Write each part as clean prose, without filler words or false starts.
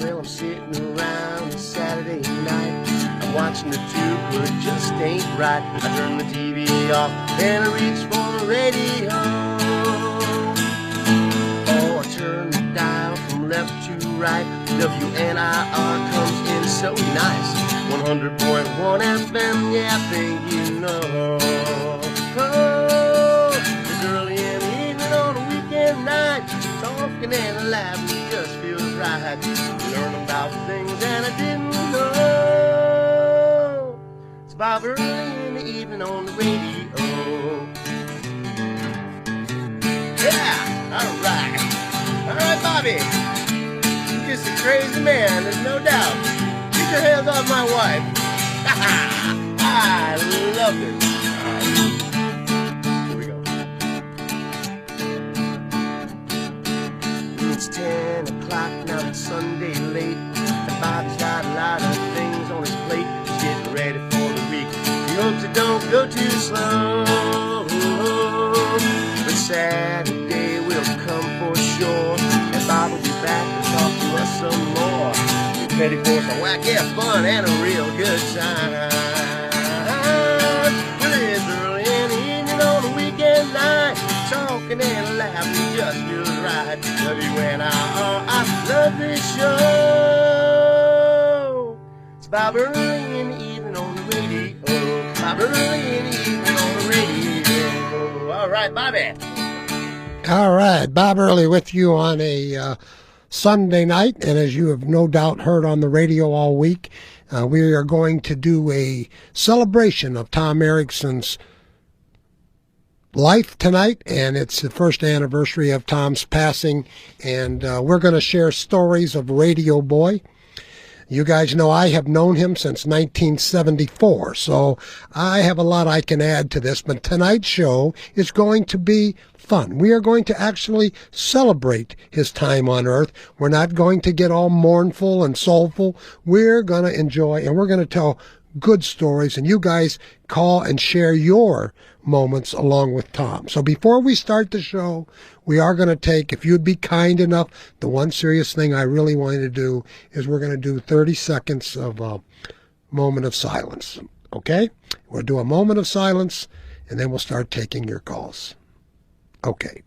Well, I'm sitting around on Saturday night. I'm watching the tube, but it just ain't right. I turn the TV off and I reach for the radio. Oh, I turn the dial from left to right. WNIR comes in so nice. 100.1 FM, yeah, I think you know. Oh, it's early in the evening on a weekend night. Talking and laughing just feels right. Learn about things that I didn't know. It's Bob early in the evening on the radio. Yeah, all right, Bobby. You're just a crazy man, there's no doubt. Get your hands off my wife. I love it. Here we go. It's 10 o'clock now, it's Sunday late. And Bobby's got a lot of things on his plate. He's getting ready for the week. He hopes it don't go too slow. But Saturday will come for sure. And Bob will be back to talk to us some more. Ready for some wacky fun and a real good time. Well, it's early in the evening on a weekend night. Talking and laughing just feels right. WNIR, I love this show. It's Bob early in the evening on the radio. Bob early in the evening on the radio. All right, Bobby. All right, Bob Early with you on a Sunday night, and as you have no doubt heard on the radio all week, we are going to do a celebration of Tom Erickson's life tonight, and it's the first anniversary of Tom's passing, and we're going to share stories of Radio Boy. You guys know I have known him since 1974, so I have a lot I can add to this, but tonight's show is going to be fun. We are going to actually celebrate his time on Earth. We're not going to get all mournful and soulful. We're going to enjoy, and we're going to tell good stories, and you guys call and share your moments along with Tom. So before we start the show, we are going to take, if you'd be kind enough, the one serious thing I really wanted to do is we're going to do 30 seconds of a moment of silence. Okay? We'll do a moment of silence, and then we'll start taking your calls. Okay.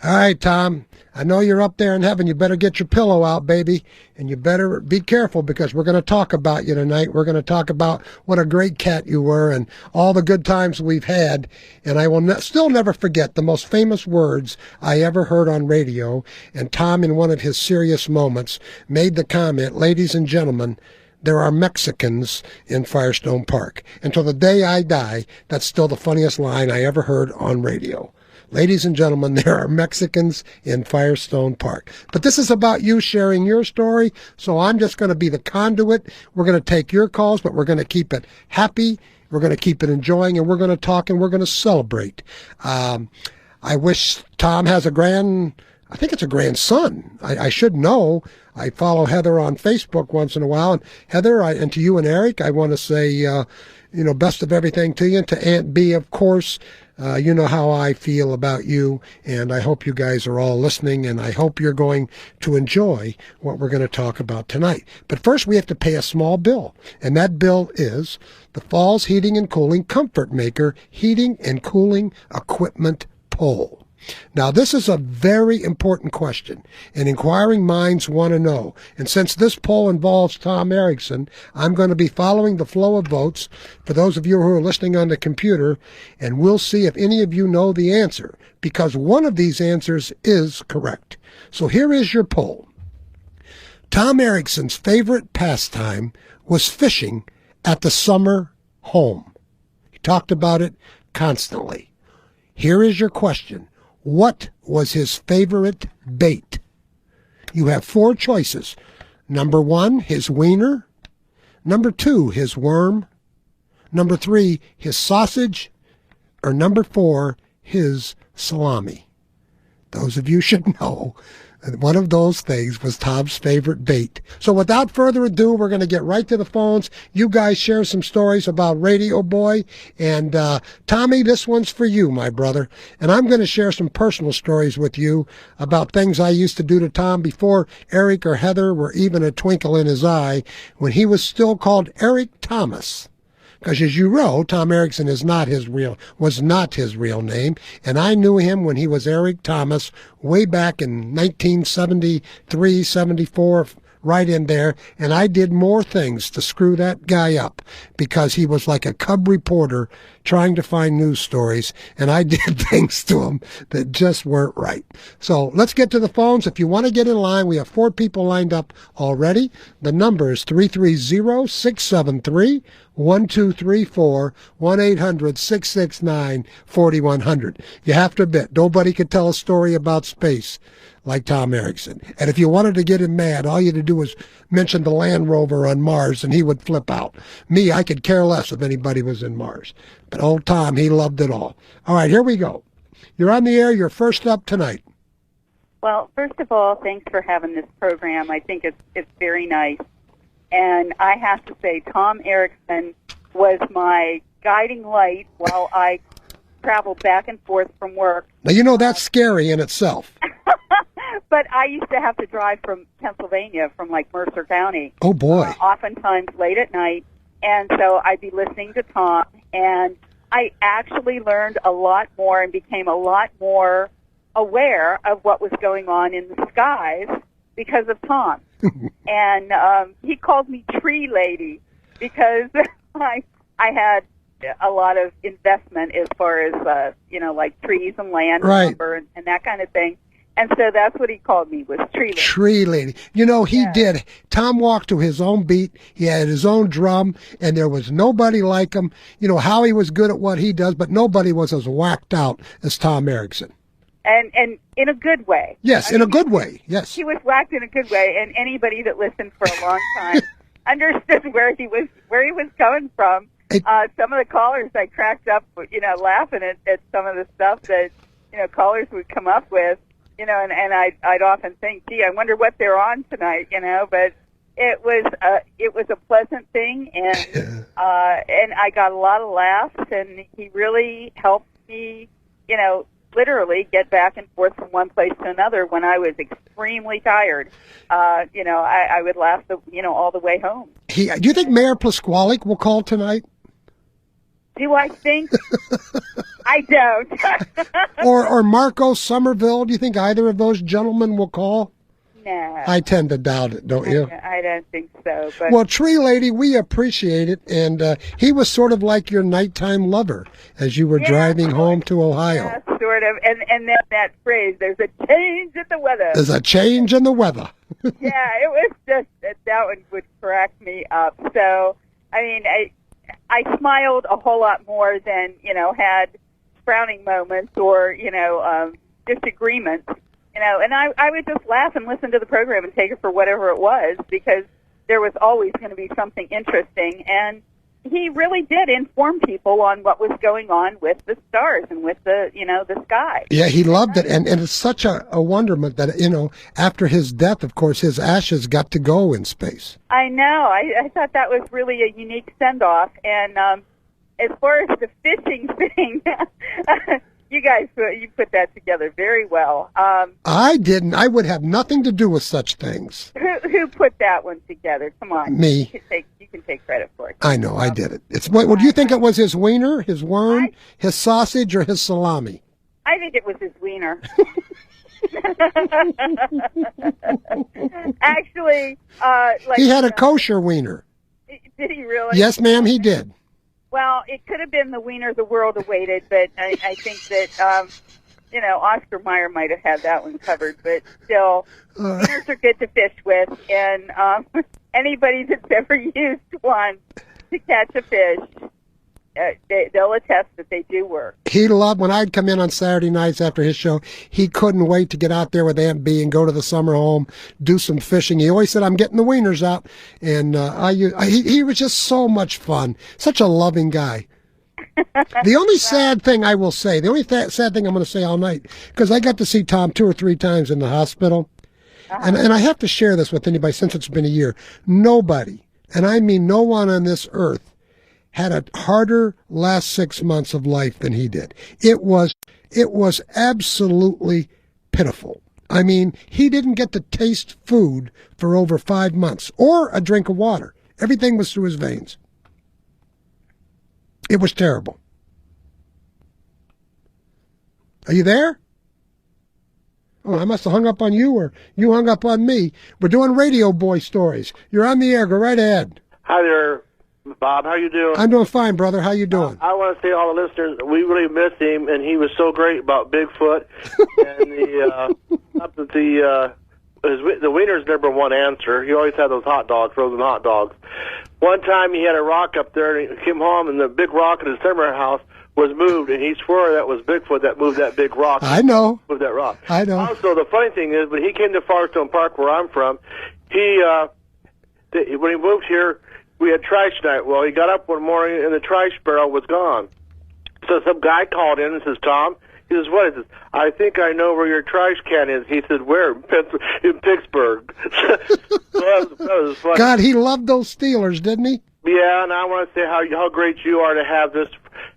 All right, Tom, I know you're up there in heaven. You better get your pillow out, baby, and you better be careful because we're going to talk about you tonight. We're going to talk about what a great cat you were and all the good times we've had, and I will still never forget the most famous words I ever heard on radio, and Tom, in one of his serious moments, made the comment, "Ladies and gentlemen, there are Mexicans in Firestone Park." Until the day I die, that's still the funniest line I ever heard on radio. Ladies and gentlemen, there are Mexicans in Firestone Park. But this is about you sharing your story, so I'm just going to be the conduit. We're going to take your calls, but we're going to keep it happy. We're going to keep it enjoying, and we're going to talk, and we're going to celebrate. I wish Tom has I think it's a grandson. I should know. I follow Heather on Facebook once in a while. And Heather, and to you and Eric, I want to say, best of everything to you. And to Aunt B, of course, you know how I feel about you. And I hope you guys are all listening. And I hope you're going to enjoy what we're going to talk about tonight. But first, we have to pay a small bill. And that bill is the Falls Heating and Cooling Comfort Maker Heating and Cooling Equipment Poll. Now, this is a very important question, and inquiring minds want to know. And since this poll involves Tom Erickson, I'm going to be following the flow of votes for those of you who are listening on the computer, and we'll see if any of you know the answer, because one of these answers is correct. So here is your poll. Tom Erickson's favorite pastime was fishing at the summer home. He talked about it constantly. Here is your question. What was his favorite bait? You have 4 choices. Number 1, his wiener. Number 2, his worm. Number 3, his sausage. Or number 4, his salami. Those of you should know that one of those things was Tom's favorite bait. So without further ado, we're going to get right to the phones. You guys share some stories about Radio Boy. And Tommy, this one's for you, my brother. And I'm going to share some personal stories with you about things I used to do to Tom before Eric or Heather were even a twinkle in his eye, when he was still called Eric Thomas. Because as you know, Tom Erickson was not his real name, and I knew him when he was Eric Thomas way back in 1973, 74, right in there, and I did more things to screw that guy up because he was like a cub reporter trying to find news stories, and I did things to him that just weren't right. So let's get to the phones. If you want to get in line, we have 4 people lined up already. The number is 330-673-1234, 1-800-669-4100. You have to admit, nobody could tell a story about space like Tom Erickson. And if you wanted to get him mad, all you had to do was mention the Land Rover on Mars and he would flip out. Me, I could care less if anybody was in Mars. But old Tom, he loved it all. All right, here we go. You're on the air. You're first up tonight. Well, first of all, thanks for having this program. I think it's very nice. And I have to say, Tom Erickson was my guiding light while I traveled back and forth from work. Now, you know, that's scary in itself. But I used to have to drive from Pennsylvania, from like Mercer County. Oh, boy. Oftentimes late at night. And so I'd be listening to Tom, and I actually learned a lot more and became a lot more aware of what was going on in the skies because of Tom. And he called me Tree Lady because I had a lot of investment as far as, like trees and land and lumber and that kind of thing. And so that's what he called me, was Tree Lady. Tree Lady. You know, he did. Tom walked to his own beat. He had his own drum, and there was nobody like him. You know, Howie was good at what he does, but nobody was as whacked out as Tom Erickson. And in a good way. Yes, in a good way, yes. He was whacked in a good way, and anybody that listened for a long time understood where he was coming from. Some of the callers, I cracked up, laughing at some of the stuff that, callers would come up with. And I'd often think, gee, I wonder what they're on tonight, but it was a pleasant thing, and I got a lot of laughs, and he really helped me, literally get back and forth from one place to another when I was extremely tired. I would laugh, all the way home. Do you think Mayor Plasqualik will call tonight? Do I think? I don't. or Marco Somerville? Do you think either of those gentlemen will call? No. I tend to doubt it, don't you? I don't think so. But well, Tree Lady, we appreciate it, and he was sort of like your nighttime lover as you were driving home to Ohio. Yeah, sort of. And then that phrase, there's a change in the weather. There's a change in the weather. Yeah, it was just, that one would crack me up. So, I mean, I smiled a whole lot more than, had frowning moments or, disagreements, and I would just laugh and listen to the program and take it for whatever it was, because there was always going to be something interesting, and he really did inform people on what was going on with the stars and with the, the sky. Yeah, he loved it, and it's such a wonderment that, after his death, of course, his ashes got to go in space. I know. I thought that was really a unique send-off, and as far as the fishing thing, you guys, you put that together very well. I didn't. I would have nothing to do with such things. Who put that one together? Come on. Me. You can take credit for it. I know, I did it. What do you think it was, his wiener, his worm, his sausage, or his salami? I think it was his wiener. Actually, he had a kosher wiener. Did he really? Yes, ma'am, he did. Well, it could have been the wiener the world awaited, but I think that, Oscar Mayer might have had that one covered. But still, wieners are good to fish with, and anybody that's ever used one to catch a fish, they'll attest that they do work. He loved, when I'd come in on Saturday nights after his show, he couldn't wait to get out there with Aunt Bee and go to the summer home, do some fishing. He always said, I'm getting the wieners out. And he was just so much fun. Such a loving guy. The only sad thing I will say, the only sad thing I'm going to say all night, because I got to see Tom 2 or 3 times in the hospital, and I have to share this with anybody since it's been a year. Nobody, and I mean no one on this earth, had a harder last 6 months of life than he did. It was absolutely pitiful. I mean, he didn't get to taste food for over 5 months, or a drink of water. Everything was through his veins. It was terrible. Are you there? Oh, I must have hung up on you, or you hung up on me. We're doing Radio Boy stories. You're on the air. Go right ahead. Hi there, Bob. How you doing? I'm doing fine, brother. How you doing? I want to say to all the listeners, we really miss him, and he was so great about Bigfoot. And the wiener's #1 answer. He always had those hot dogs, frozen hot dogs. One time he had a rock up there, and he came home, and the big rock in his summer house was moved, and he swore that was Bigfoot that moved that big rock. I know. Moved that rock. I know. Also, the funny thing is, when he came to Firestone Park, where I'm from, when he moved here, we had trash night. Well, he got up one morning, and the trash barrel was gone. So some guy called in and says, Tom, he says, what is this? I think I know where your trash can is. He said, where? In Pittsburgh. that was funny. God, he loved those Steelers, didn't he? Yeah, and I want to say how great you are to have this.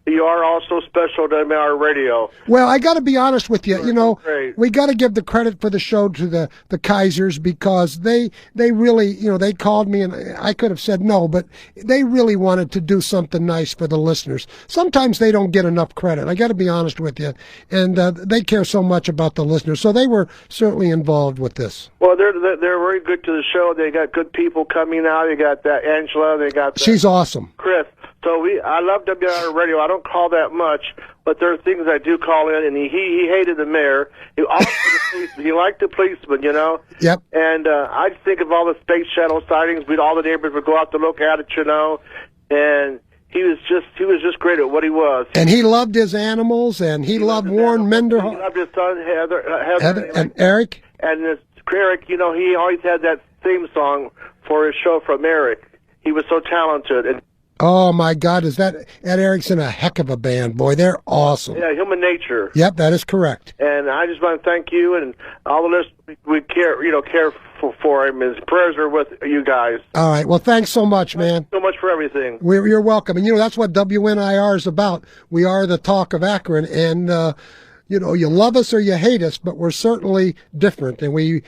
You are also special to WNIR Radio. Well, I got to be honest with you. You know, great. We got to give the credit for the show to the Kaisers, because they really, they called me, and I could have said no, but they really wanted to do something nice for the listeners. Sometimes they don't get enough credit. I got to be honest with you, and they care so much about the listeners, so they were certainly involved with this. Well, they're very good to the show. They got good people coming out. They got that Angela. They got she's awesome. Chris. So I love WNIR Radio. I don't call that much, but there are things I do call in. And he hated the mayor. He also he liked the policeman, Yep. And I just think of all the space shuttle sightings. All the neighbors would go out to look at it, And he was just great at what he was. And he loved his animals, and he loved Warren Menderhall. He loved his son Heather and Eric. And this Eric, he always had that theme song for his show from Eric. He was so talented. And oh, my God, is that Ed Erickson a heck of a band, boy. They're awesome. Yeah, Human Nature. Yep, that is correct. And I just want to thank you and all the listeners. We care for him. His prayers are with you guys. All right, well, thanks so much, man. Thanks so much for everything. You're welcome. And, that's what WNIR is about. We are the talk of Akron, and, you love us or you hate us, but we're certainly different, and we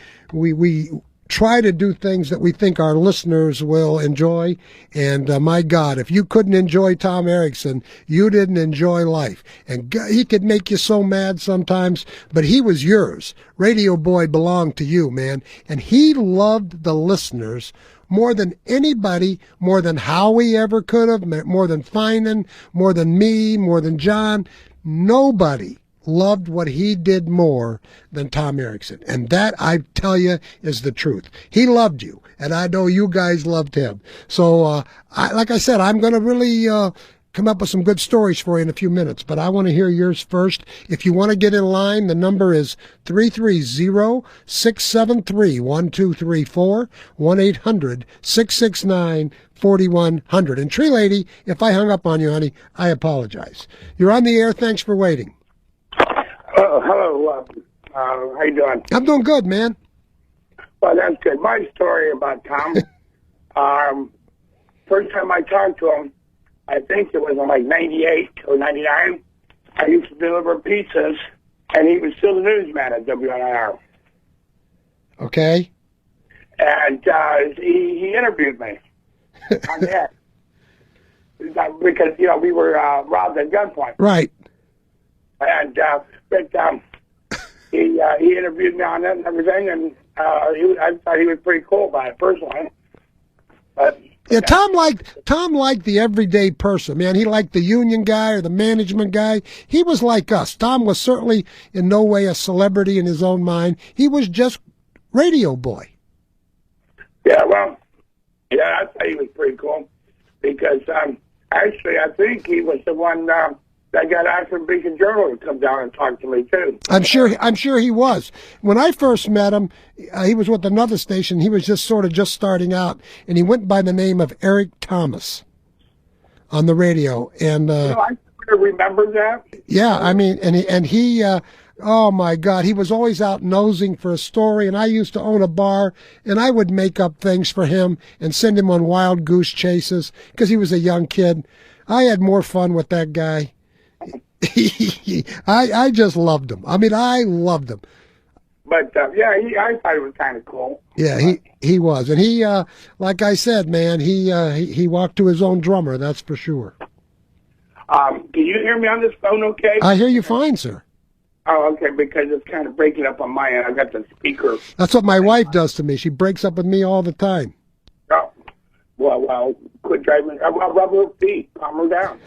try to do things that we think our listeners will enjoy. And my God, if you couldn't enjoy Tom Erickson, you didn't enjoy life. And God, he could make you so mad sometimes, but he was yours. Radio Boy belonged to you, man. And he loved the listeners more than anybody, more than Howie ever could have, more than Finan, more than me, more than John. Nobody loved what he did more than Tom Erickson. And that, I tell you, is the truth. He loved you, and I know you guys loved him. So, like I said, I'm going to really come up with some good stories for you in a few minutes, but I want to hear yours first. If you want to get in line, the number is 330-673-1234, 1-800-669-4100. And Tree Lady, if I hung up on you, honey, I apologize. You're on the air. Thanks for waiting. Hello. How you doing? I'm doing good, man. Well, that's good. My story about Tom. First time I talked to him, I think it was in like 98 or 99. I used to deliver pizzas, and he was still the newsman at WNIR. Okay. And he interviewed me on that. Because, we were robbed at gunpoint. Right. And he interviewed me on it and everything, and I thought he was pretty cool about it personally. But yeah, Tom liked the everyday person, man. He liked the union guy or the management guy. He was like us. Tom was certainly in no way a celebrity in his own mind. He was just Radio Boy. Yeah, well, I thought he was pretty cool because Actually, I think he was the one that got asked from Beacon Journal to come down and talk to me too. I'm sure he was. When I first met him, he was with another station. He was just starting out, and he went by the name of Eric Thomas on the radio. And I sort of remember that. yeah, I mean, and he oh my God, he was always out nosing for a story. And I used to own a bar, and I would make up things for him and send him on wild goose chases because he was a young kid. I had more fun with that guy. I just loved him. I mean, I loved him. But I thought it was kind of cool. Yeah, he was, and he like I said, man, he walked to his own drummer. That's for sure. Can you hear me on this phone? Okay. I hear you fine, sir. Oh, okay, because it's kind of breaking up on my end. I got the speaker. That's what my wife does to me. She breaks up with me all the time. Oh, well, quit driving. I'll rub her feet. Calm her down.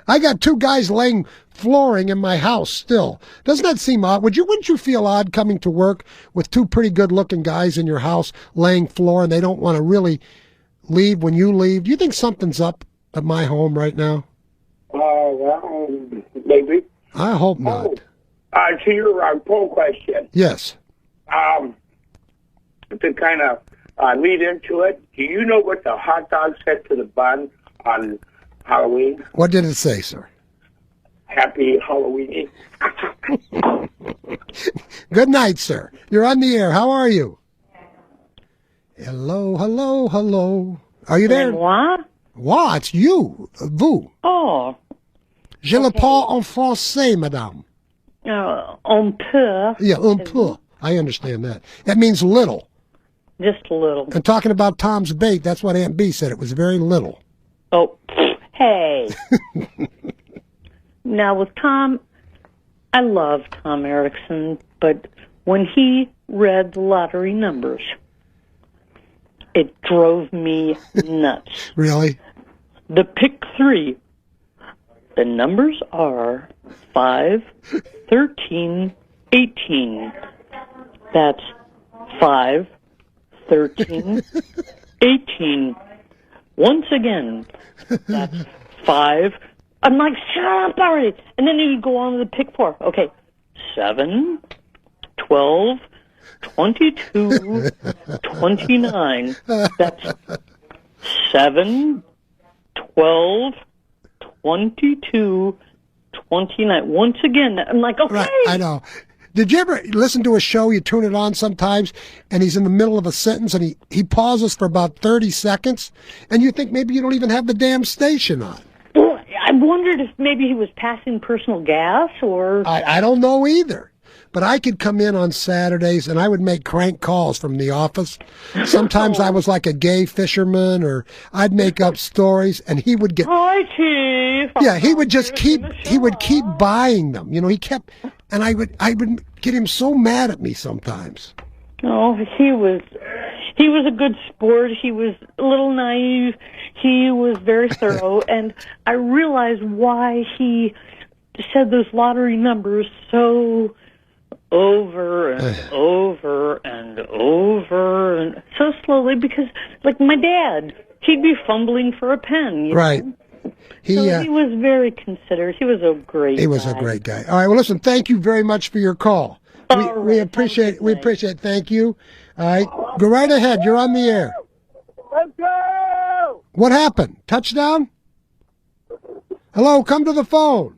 I got two guys laying flooring in my house still. Doesn't that seem odd? Wouldn't you feel odd coming to work with two pretty good-looking guys in your house laying floor and they don't want to really leave when you leave? Do you think something's up at my home right now? Well, maybe. I hope not. To your poll question. Yes. To kind of lead into it, do you know what the hot dog said to the bun on Halloween? What did it say, sir? Happy Halloween. Good night, sir. You're on the air. How are you? Hello, hello, hello. Are you there? Moi? What? It's you. Vous. Oh. Je le parle en français, madame. On peut. Yeah, un peu. I understand that. That means little. Just a little. And talking about Tom's bait, that's what Aunt B said. It was very little. Oh, hey. Now, with Tom, I love Tom Erickson, but when he read the lottery numbers, it drove me nuts. Really? The pick 3. The numbers are 5, 13, 18. That's 5, 13, 18. Once again, that's 5. I'm like, shut up already. And then you go on to the pick 4. Okay, 7, 12, 22, 29. That's 7, 12, 22, 29. Once again, I'm like, okay. Right, I know. Did you ever listen to a show, you turn it on sometimes, and he's in the middle of a sentence, and he pauses for about 30 seconds, and you think maybe you don't even have the damn station on? Well, I wondered if maybe he was passing personal gas, or... I don't know either. But I could come in on Saturdays, and I would make crank calls from the office. Sometimes I was like a gay fisherman, or I'd make up stories, and he would get... Hi, Chief. Yeah, he would just keep buying them. You know, he kept... And I would get him so mad at me sometimes. Oh, he was a good sport. He was a little naive. He was very thorough, and I realized why he said those lottery numbers so over and over and over and so slowly, because, like my dad, he'd be fumbling for a pen. You right. know? He was very considerate. He was a great guy. He was a great guy. All right, well, listen, thank you very much for your call. We appreciate it. Thank you. All right, go right ahead. You're on the air. Let's go! What happened? Touchdown? Hello, come to the phone.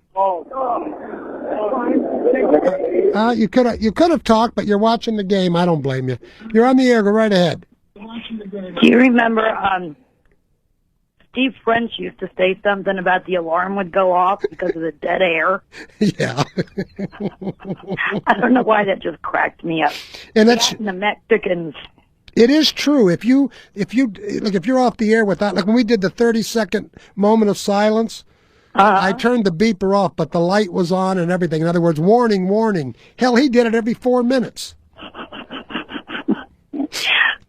You could have talked, but you're watching the game. I don't blame you. You're on the air. Go right ahead. Do you remember Steve French used to say something about the alarm would go off because of the dead air? Yeah. I don't know why that just cracked me up. And that's the Mexicans. It is true. If you're off the air with that, like when we did the 30-second moment of silence, I turned the beeper off, but the light was on and everything. In other words, warning, warning. Hell, he did it every 4 minutes.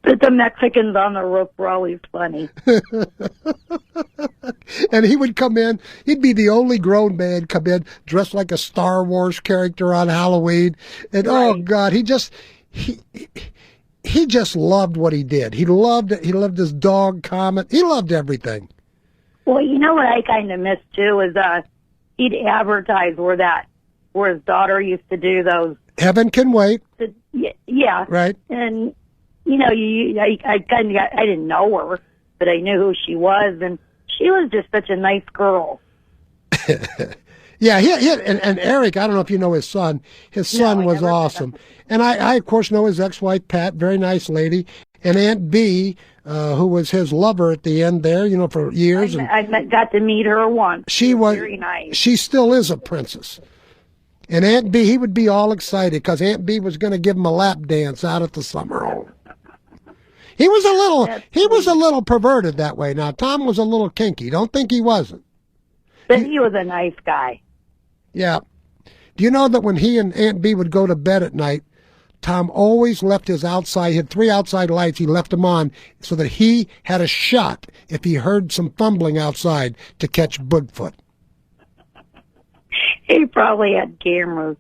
But the Mexicans on the roof were always funny. And he would come in. He'd be the only grown man come in dressed like a Star Wars character on Halloween. And oh God, he just loved what he did. He loved it. He loved his dog Comet. He loved everything. Well, you know what I kind of miss too is he'd advertise where his daughter used to do those. Heaven Can Wait. Yeah. Right. And I didn't know her, but I knew who she was, and she was just such a nice girl. Yeah, and Eric, I don't know if you know his son. His son was awesome. And I, of course, know his ex-wife, Pat, very nice lady. And Aunt B, who was his lover at the end there, for years. Got to meet her once. She was very nice. She still is a princess. And Aunt B, he would be all excited because Aunt B was going to give him a lap dance out at the summer home. He was a little perverted that way. Now, Tom was a little kinky. Don't think he wasn't. But he was a nice guy. Yeah. Do you know that when he and Aunt B would go to bed at night, Tom always left his outside, he had 3 outside lights, he left them on so that he had a shot if he heard some fumbling outside to catch Bigfoot. He probably had cameras.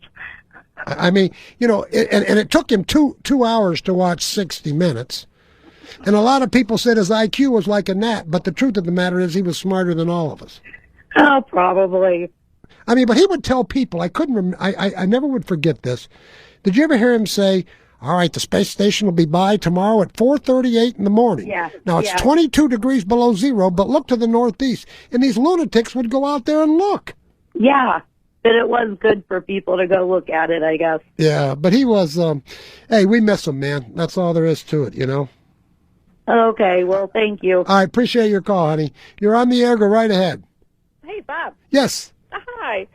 I mean, and it took him two hours to watch 60 Minutes. And a lot of people said his IQ was like a gnat, but the truth of the matter is he was smarter than all of us. Oh, probably. I mean, but he would tell people, I never would forget this. Did you ever hear him say, all right, the space station will be by tomorrow at 4:38 in the morning. Yeah. Now, it's 22 degrees below zero, but look to the northeast. And these lunatics would go out there and look. Yeah, but it was good for people to go look at it, I guess. Yeah, but he was, hey, we miss him, man. That's all there is to it, Okay, well, thank you. I appreciate your call, honey. You're on the air. Go right ahead. Hey, Bob. Yes. Hi.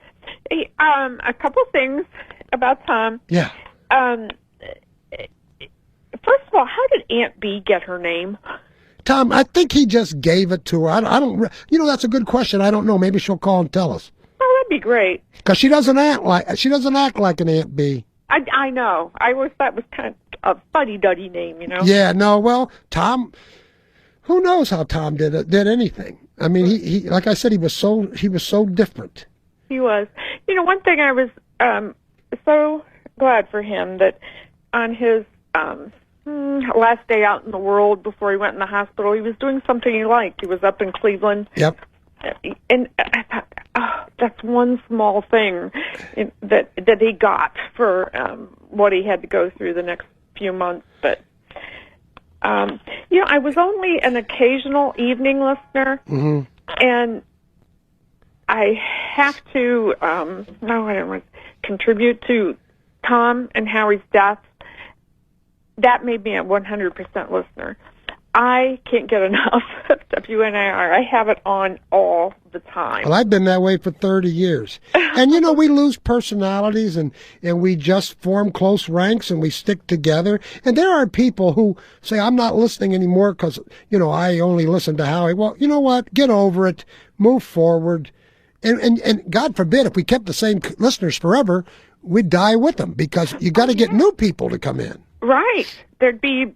Hey, a couple things about Tom. Yeah. First of all, how did Aunt B get her name? Tom, I think he just gave it to her. I don't. That's a good question. I don't know. Maybe she'll call and tell us. Oh, that'd be great. Because she doesn't act like an Aunt B. I know. I always thought it was kind of a fuddy-duddy name, Yeah. No. Well, Tom. Who knows how Tom did anything? I mean, he like I said, he was so different. He was. One thing I was so glad for him that on his last day out in the world before he went in the hospital, he was doing something he liked. He was up in Cleveland. Yep. And I thought, that's one small thing that he got for what he had to go through the next few months. But, I was only an occasional evening listener, and I have to contribute to Tom and Howie's death. That made me a 100% listener. I can't get enough of WNIR. I have it on all the time. Well, I've been that way for 30 years. And, we lose personalities and we just form close ranks and we stick together. And there are people who say, I'm not listening anymore because, I only listen to Howie. Well, you know what? Get over it. Move forward. And God forbid, if we kept the same listeners forever, we'd die with them because you got to get new people to come in. Right. The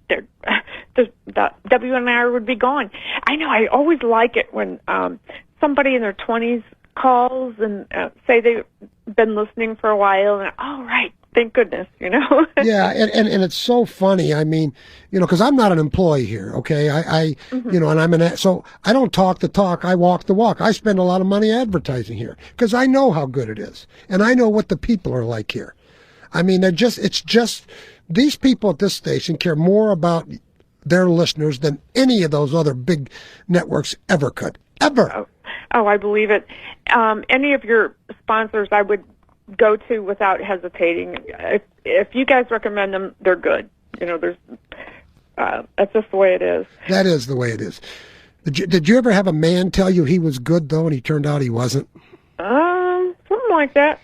WNIR would be gone. I know. I always like it when somebody in their 20s calls and say they've been listening for a while, and right, thank goodness, Yeah, and it's so funny. I mean, because I'm not an employee here, okay? And so I don't talk the talk. I walk the walk. I spend a lot of money advertising here because I know how good it is, and I know what the people are like here. I mean, it's just. These people at this station care more about their listeners than any of those other big networks ever could. Ever. Oh, I believe it. Any of your sponsors I would go to without hesitating. If you guys recommend them, they're good. That's just the way it is. That is the way it is. Did you ever have a man tell you he was good, though, and he turned out he wasn't? Something like that.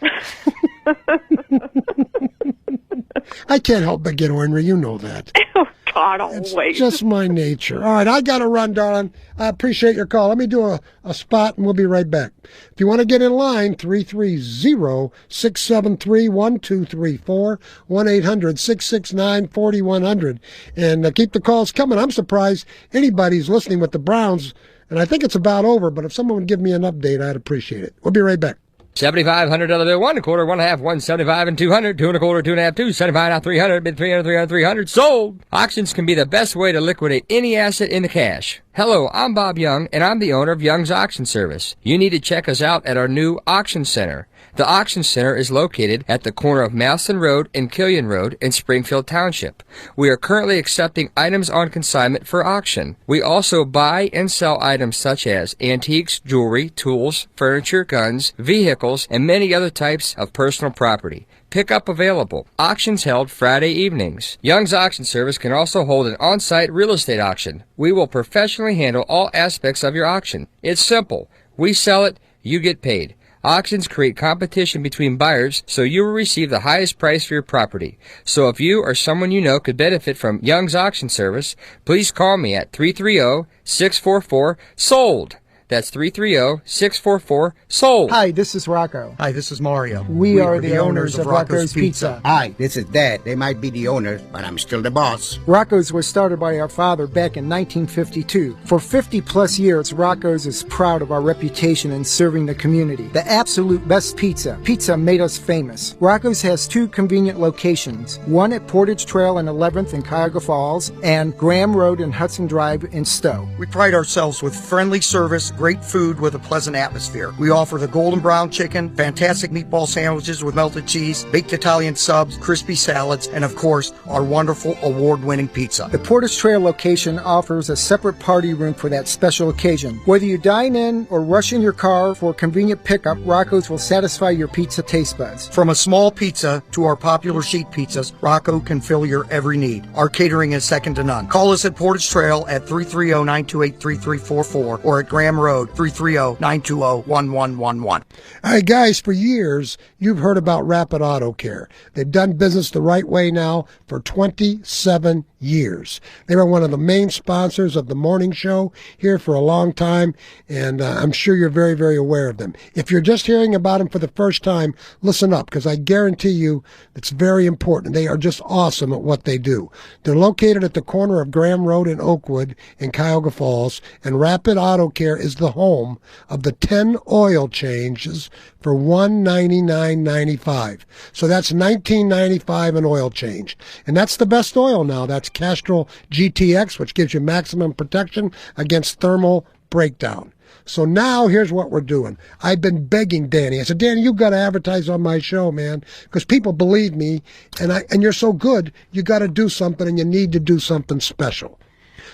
I can't help but get ornery. You know that. Oh, God, always. It's just my nature. All right, I got to run, darling. I appreciate your call. Let me do a spot, and we'll be right back. If you want to get in line, 330-673-1234, 1-800-669-4100. And keep the calls coming. I'm surprised anybody's listening with the Browns, and I think it's about over, but if someone would give me an update, I'd appreciate it. We'll be right back. 75, $100 bill, 1 quarter, 1 half, 175 and 200, 2 and a quarter, 2 and a half, 275, now 300, bid 300, 300, 300, sold. Auctions can be the best way to liquidate any asset into cash. Hello, I'm Bob Young, and I'm the owner of Young's Auction Service. You need to check us out at our new auction center. The auction center is located at the corner of Malson Road and Killian Road in Springfield Township. We are currently accepting items on consignment for auction. We also buy and sell items such as antiques, jewelry, tools, furniture, guns, vehicles, and many other types of personal property. Pickup available. Auctions held Friday evenings. Young's Auction Service can also hold an on-site real estate auction. We will professionally handle all aspects of your auction. It's simple. We sell it, you get paid. Auctions create competition between buyers, so you will receive the highest price for your property. So if you or someone you know could benefit from Young's Auction Service, please call me at 330-644-SOLD. That's 330-644-SOLD. Hi, this is Rocco. Hi, this is Mario. We are the owners of Rocco's Pizza. Hi, this is Dad. They might be the owners, but I'm still the boss. Rocco's was started by our father back in 1952. For 50 plus years, Rocco's is proud of our reputation in serving the community. The absolute best pizza. Pizza made us famous. Rocco's has 2 convenient locations, one at Portage Trail and 11th in Cuyahoga Falls, and Graham Road and Hudson Drive in Stowe. We pride ourselves with friendly service, great food with a pleasant atmosphere. We offer the golden brown chicken, fantastic meatball sandwiches with melted cheese, baked Italian subs, crispy salads, and of course, our wonderful award-winning pizza. The Portage Trail location offers a separate party room for that special occasion. Whether you dine in or rush in your car for convenient pickup, Rocco's will satisfy your pizza taste buds. From a small pizza to our popular sheet pizzas, Rocco can fill your every need. Our catering is second to none. Call us at Portage Trail at 330-928-3344 or at Graham Road, 330-920-1111. All right, guys, for years, you've heard about Rapid Auto Care. They've done business the right way now for 27 years. They were one of the main sponsors of the morning show here for a long time, and I'm sure you're very, very aware of them. If you're just hearing about them for the first time, listen up, because I guarantee you it's very important. They are just awesome at what they do. They're located at the corner of Graham Road and Oakwood in Cuyahoga Falls, and Rapid Auto Care is the home of the 10 oil changes for $199.95. So that's $19.95 an oil change. And that's the best oil now. That's Castrol GTX, which gives you maximum protection against thermal breakdown. So now here's what we're doing. I've been begging Danny. I said, Danny, you've got to advertise on my show, man, because people believe me, and you're so good, you got to do something, and you need to do something special.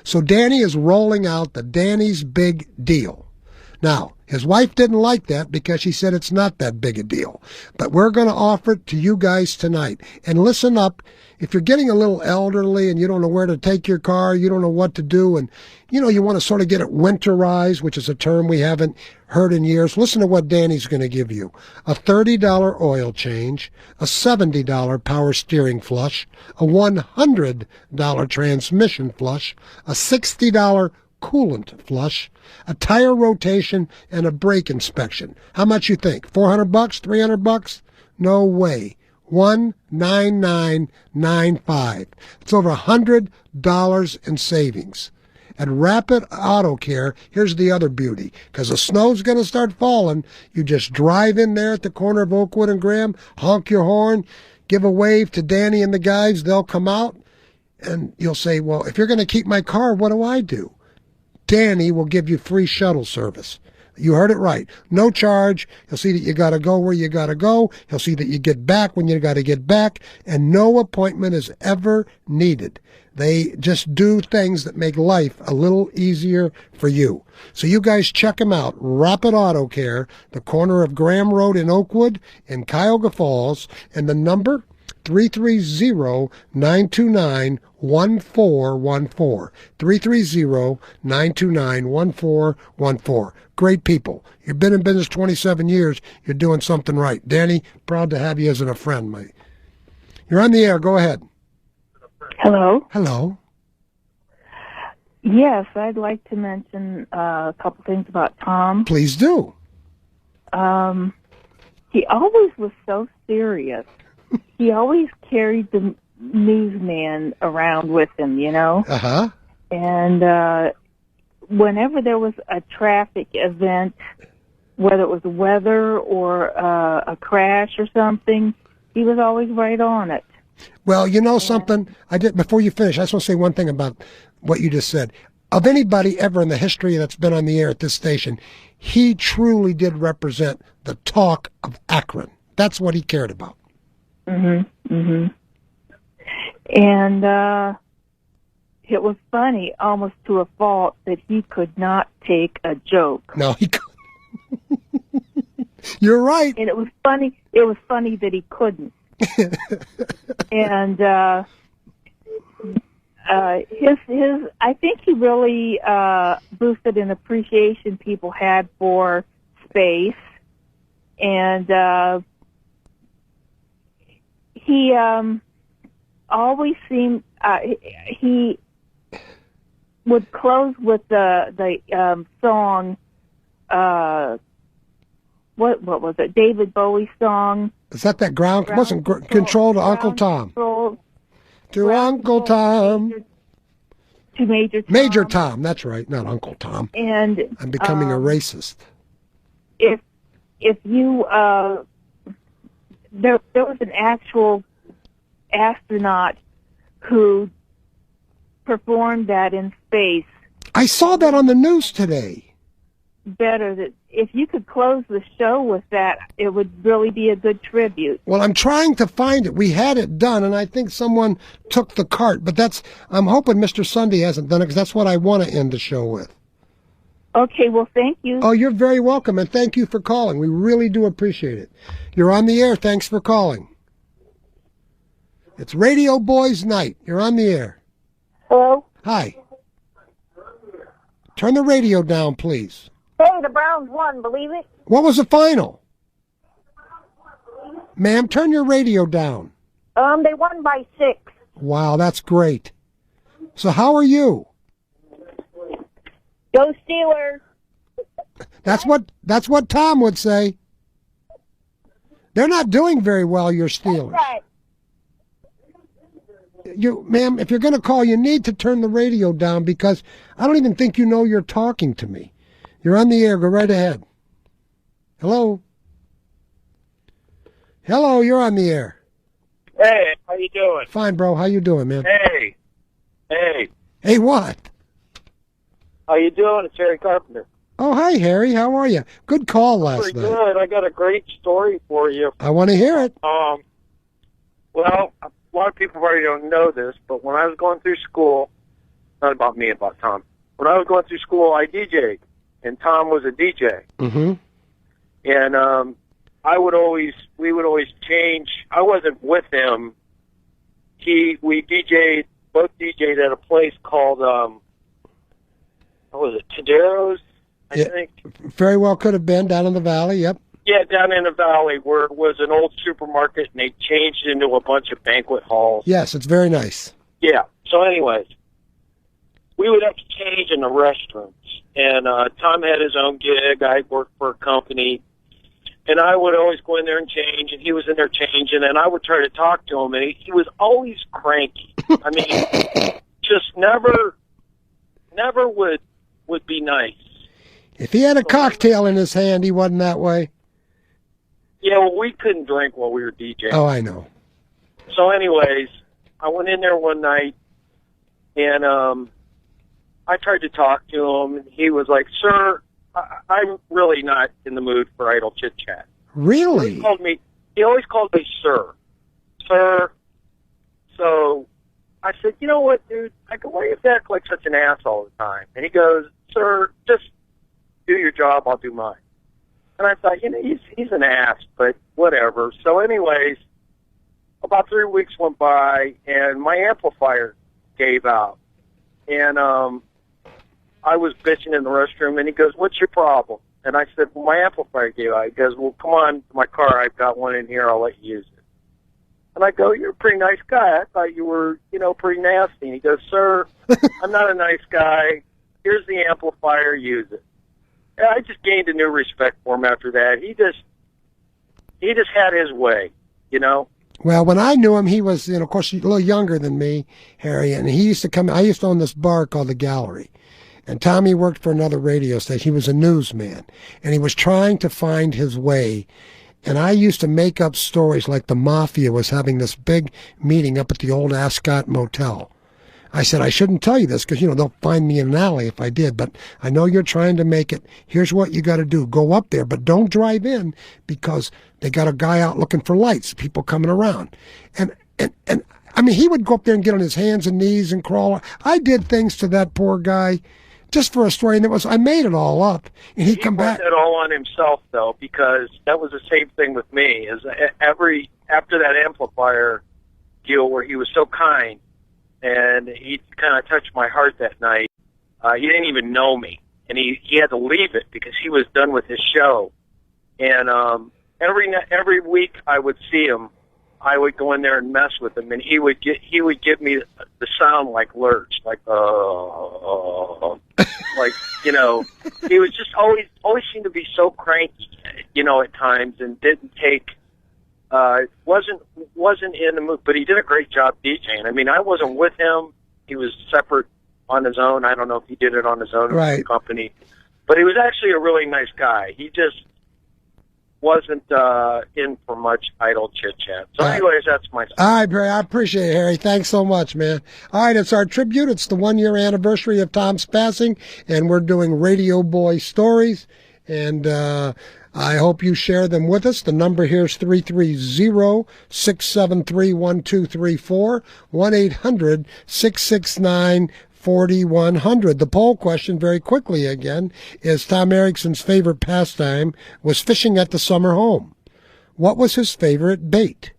So Danny is rolling out the Danny's Big Deal. Now, his wife didn't like that because she said it's not that big a deal. But we're going to offer it to you guys tonight. And listen up, if you're getting a little elderly and you don't know where to take your car, you don't know what to do, and you want to sort of get it winterized, which is a term we haven't heard in years, listen to what Danny's going to give you. A $30 oil change, a $70 power steering flush, a $100 transmission flush, a $60 coolant flush, a tire rotation, and a brake inspection. How much you think? $400? $300? No way. $199.95. It's over $100 in savings. At Rapid Auto Care, here's the other beauty. Because the snow's going to start falling, you just drive in there at the corner of Oakwood and Graham, honk your horn, give a wave to Danny and the guys. They'll come out, and you'll say, well, if you're going to keep my car, what do I do? Danny will give you free shuttle service. You heard it right. No charge. He'll see that you got to go where you got to go. He'll see that you get back when you got to get back. And no appointment is ever needed. They just do things that make life a little easier for you. So you guys check them out. Rapid Auto Care, the corner of Graham Road in Oakwood in Cuyahoga Falls. And the number, 330-929-1414. 330-929-1414. Great people. You've been in business 27 years. You're doing something right. Danny, proud to have you as a friend, mate. You're on the air. Go ahead. Hello. Hello. Yes, I'd like to mention a couple things about Tom. Please do. He always was so serious. He always carried the newsman around with him, Uh-huh. And whenever there was a traffic event whether it was the weather or a crash or something, he was always right on it. Well, you know something? I did before you finish. I just want to say one thing about what you just said. Of anybody ever in the history that's been on the air at this station, he truly did represent the talk of Akron. That's what he cared about. And it was funny, almost to a fault, that he could not take a joke. No, he couldn't. You're right. And it was funny. It was funny that he couldn't. And his I think he really boosted an appreciation people had for space, and he always seemed he would close with the song what was it, David Bowie song. Is that ground wasn't control to Uncle Tom? To Uncle Tom. To Major Tom. Major Tom, that's right, not Uncle Tom. And I'm becoming a racist. If you there was an actual astronaut who performed that in space. I saw that on the news today. Better that if you could close the show with that, it would really be a good tribute. Well, I'm trying to find it. We had it done, and I think someone took the cart. But I'm hoping Mr. Sunday hasn't done it, because that's what I want to end the show with. Okay, well, thank you. Oh, you're very welcome, and thank you for calling. We really do appreciate it. You're on the air. Thanks for calling. It's Radio Boys Night. You're on the air. Hello? Hi. Turn the radio down, please. Hey, the Browns won, believe it? What was the final? Ma'am, turn your radio down. They won by 6. Wow, that's great. So how are you? Go Steelers. That's what Tom would say. They're not doing very well, your Steelers. That's right. Ma'am, if you're going to call, you need to turn the radio down, because I don't even think you know you're talking to me. You're on the air. Go right ahead. Hello? Hello, you're on the air. Hey, how you doing? Fine, bro. How you doing, man? Hey. Hey, what? How you doing? It's Harry Carpenter. Oh, hi, Harry. How are you? Good call last Pretty night. good. I got a great story for you. I want to hear it. Well, a lot of people probably don't know this, but when I was going through school, not about me, about Tom. When I was going through school, I DJ'd, and Tom was a DJ. Mm-hmm. And we would always change. I wasn't with him. Both DJ'd at a place called, what was it, Tadero's, I think? Very well could have been down in the valley, yep. Yeah, down in the valley where it was an old supermarket, and they changed into a bunch of banquet halls. Yes, it's very nice. Yeah. So anyways, we would have to change in the restrooms. And Tom had his own gig. I worked for a company. And I would always go in there and change, and he was in there changing, and I would try to talk to him, and he was always cranky. I mean, just never would be nice. If he had a cocktail in his hand, he wasn't that way. Yeah, well, we couldn't drink while we were DJing. Oh, I know. So anyways, I went in there one night, and I tried to talk to him, and he was like, "Sir, I'm really not in the mood for idle chit-chat." Really? He always called me sir. Sir. So I said, "You know what, dude?" I go, "Why do you act like such an ass all the time?" And he goes, "Sir, just do your job, I'll do mine." And I thought, he's an ass, but whatever. So anyways, about 3 weeks went by, and my amplifier gave out. And I was bitching in the restroom, and he goes, "What's your problem?" And I said, "Well, my amplifier gave out." He goes, "Well, come on to my car. I've got one in here. I'll let you use it." And I go, "You're a pretty nice guy. I thought you were, pretty nasty." And he goes, "Sir, I'm not a nice guy. Here's the amplifier. Use it." And I just gained a new respect for him after that. He just had his way, Well, when I knew him, he was, of course, a little younger than me, Harry, and he used to come. I used to own this bar called the Gallery, And Tommy worked for another radio station. He was a newsman, and he was trying to find his way. And I used to make up stories like the mafia was having this big meeting up at the old Ascot Motel. I said, I shouldn't tell you this because, they'll find me in an alley if I did, but I know you're trying to make it. Here's what you got to do. Go up there, but don't drive in because they got a guy out looking for lights, people coming around. And I mean, he would go up there and get on his hands and knees and crawl. I did things to that poor guy just for a story, and I made it all up. And he'd come back. He put it all on himself, though, because that was the same thing with me. After that amplifier deal where he was so kind, and he kind of touched my heart that night. He didn't even know me, and he had to leave it because he was done with his show. And every week I would see him, I would go in there and mess with him, and he would give me the sound like Lurch, like like he was just always seemed to be so cranky, at times, and didn't take. Wasn't in the mood, but he did a great job DJing. I mean, I wasn't with him. He was separate on his own. I don't know if he did it on his own right. with the company, but he was actually a really nice guy. He just wasn't in for much idle chit-chat. So anyways, that's my story. All right, Barry, I appreciate it, Harry. Thanks so much, man. All right, it's our tribute. It's the 1-year anniversary of Tom's passing, and we're doing Radio Boy stories, and I hope you share them with us. The number here is 330-673-1234, 1-800-669-4100. The poll question, very quickly again, is Tom Erickson's favorite pastime was fishing at the summer home. What was his favorite bait?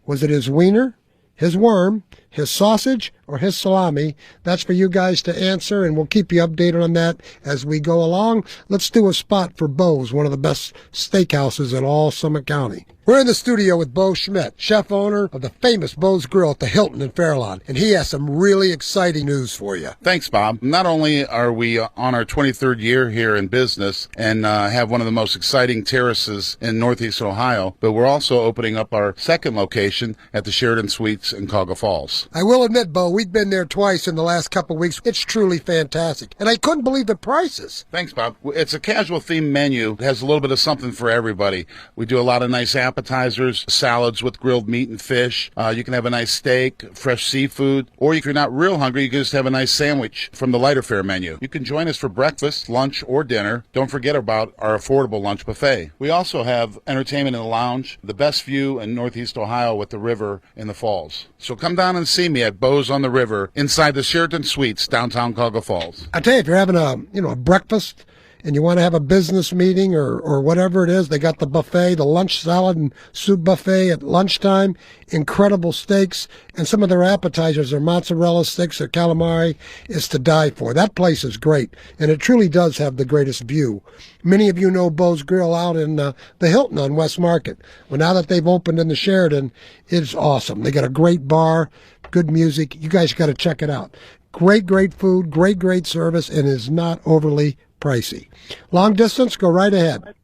Was it his wiener, his worm, his sausage, or his salami? That's for you guys to answer, and we'll keep you updated on that as we go along. Let's do a spot for Bo's, one of the best steakhouses in all Summit County. We're in the studio with Bo Schmidt, chef-owner of the famous Bo's Grill at the Hilton in Fairlawn, and he has some really exciting news for you. Thanks, Bob. Not only are we on our 23rd year here in business and have one of the most exciting terraces in Northeast Ohio, but we're also opening up our second location at the Sheridan Suites in Cuyahoga Falls. I will admit, Bo, we've been there twice in the last couple of weeks. It's truly fantastic, and I couldn't believe the prices. Thanks, Bob. It's a casual-themed menu. It has a little bit of something for everybody. We do a lot of nice appetizers, salads with grilled meat and fish. You can have a nice steak, fresh seafood, or if you're not real hungry, you can just have a nice sandwich from the lighter fare menu. You can join us for breakfast, lunch, or dinner. Don't forget about our affordable lunch buffet. We also have entertainment in the lounge, the best view in Northeast Ohio with the river in the falls. So come down and see me at Bo's on the River inside the Sheraton Suites, downtown Cuyahoga Falls. I tell you, if you're having a breakfast and you want to have a business meeting or whatever it is, they got the buffet, the lunch salad and soup buffet at lunchtime, incredible steaks, and some of their appetizers, their mozzarella sticks, their calamari, is to die for. That place is great, and it truly does have the greatest view. Many of you know Bo's Grill out in the Hilton on West Market. Well, now that they've opened in the Sheridan, it's awesome. They got a great bar, good music. You guys got to check it out. Great food, great service, and is not overly pricey. Long distance, go right ahead.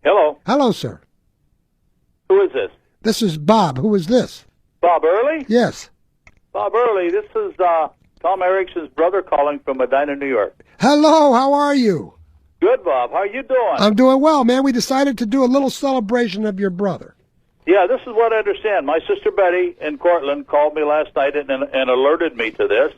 Hello. Hello, sir. Who is this? This is Bob. Who is this? Bob Early? Yes. Bob Early. This is Tom Erickson's brother calling from Medina, New York. Hello, how are you? Good, Bob. How are you doing? I'm doing well, man. We decided to do a little celebration of your brother. Yeah, this is what I understand. My sister Betty in Cortland called me last night and alerted me to this.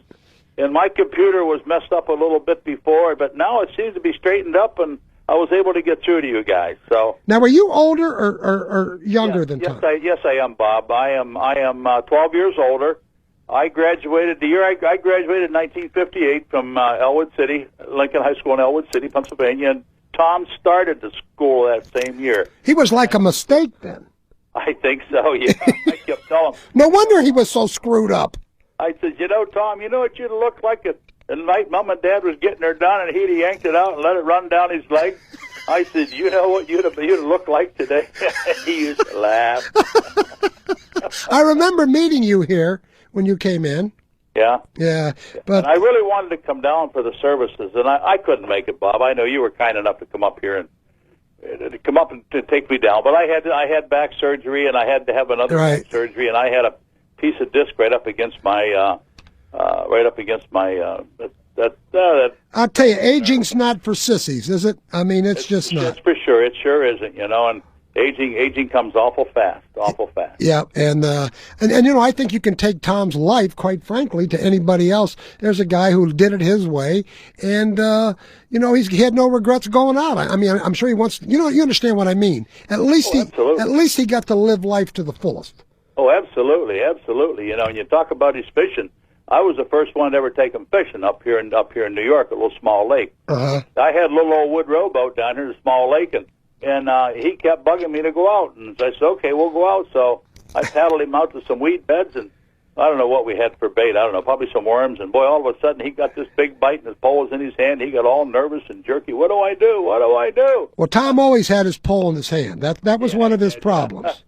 And my computer was messed up a little bit before, but now it seems to be straightened up, and I was able to get through to you guys. So now, were you older or younger than Tom? Yes, I am, Bob. I am 12 years older. I graduated the year I graduated in 1958 from Elwood City, Lincoln High School in Elwood City, Pennsylvania. And Tom started the school that same year. He was like a mistake then. I think so. Yeah, I kept telling him. No wonder he was so screwed up. I said, Tom, you know what you'd look like at the night Mom and Dad was getting her done, and he'd yanked it out and let it run down his leg. I said, you know what you'd look like today? He used to laugh. I remember meeting you here when you came in. Yeah. Yeah. But and I really wanted to come down for the services, and I couldn't make it, Bob. I know you were kind enough to come up here and to come up and to take me down, but I had back surgery, and I had to have another back surgery, and I had a piece of disc right up against my the I'll tell you, aging's not for sissies, is it? I mean, it's just not. It's for sure. It sure isn't, and aging comes awful fast. Yeah, and I think you can take Tom's life, quite frankly, to anybody else. There's a guy who did it his way, and he had no regrets going out. I mean, I'm sure he wants. You understand what I mean. At least he got to live life to the fullest. Oh, absolutely. And you talk about his fishing. I was the first one to ever take him fishing up here in New York, a little small lake. Uh-huh. I had a little old wood rowboat down here in a small lake, and he kept bugging me to go out. And I said, okay, we'll go out. So I paddled him out to some weed beds, and I don't know what we had for bait. I don't know, probably some worms. And boy, all of a sudden he got this big bite, and his pole was in his hand. He got all nervous and jerky. What do I do? Well, Tom always had his pole in his hand. That was one of his problems,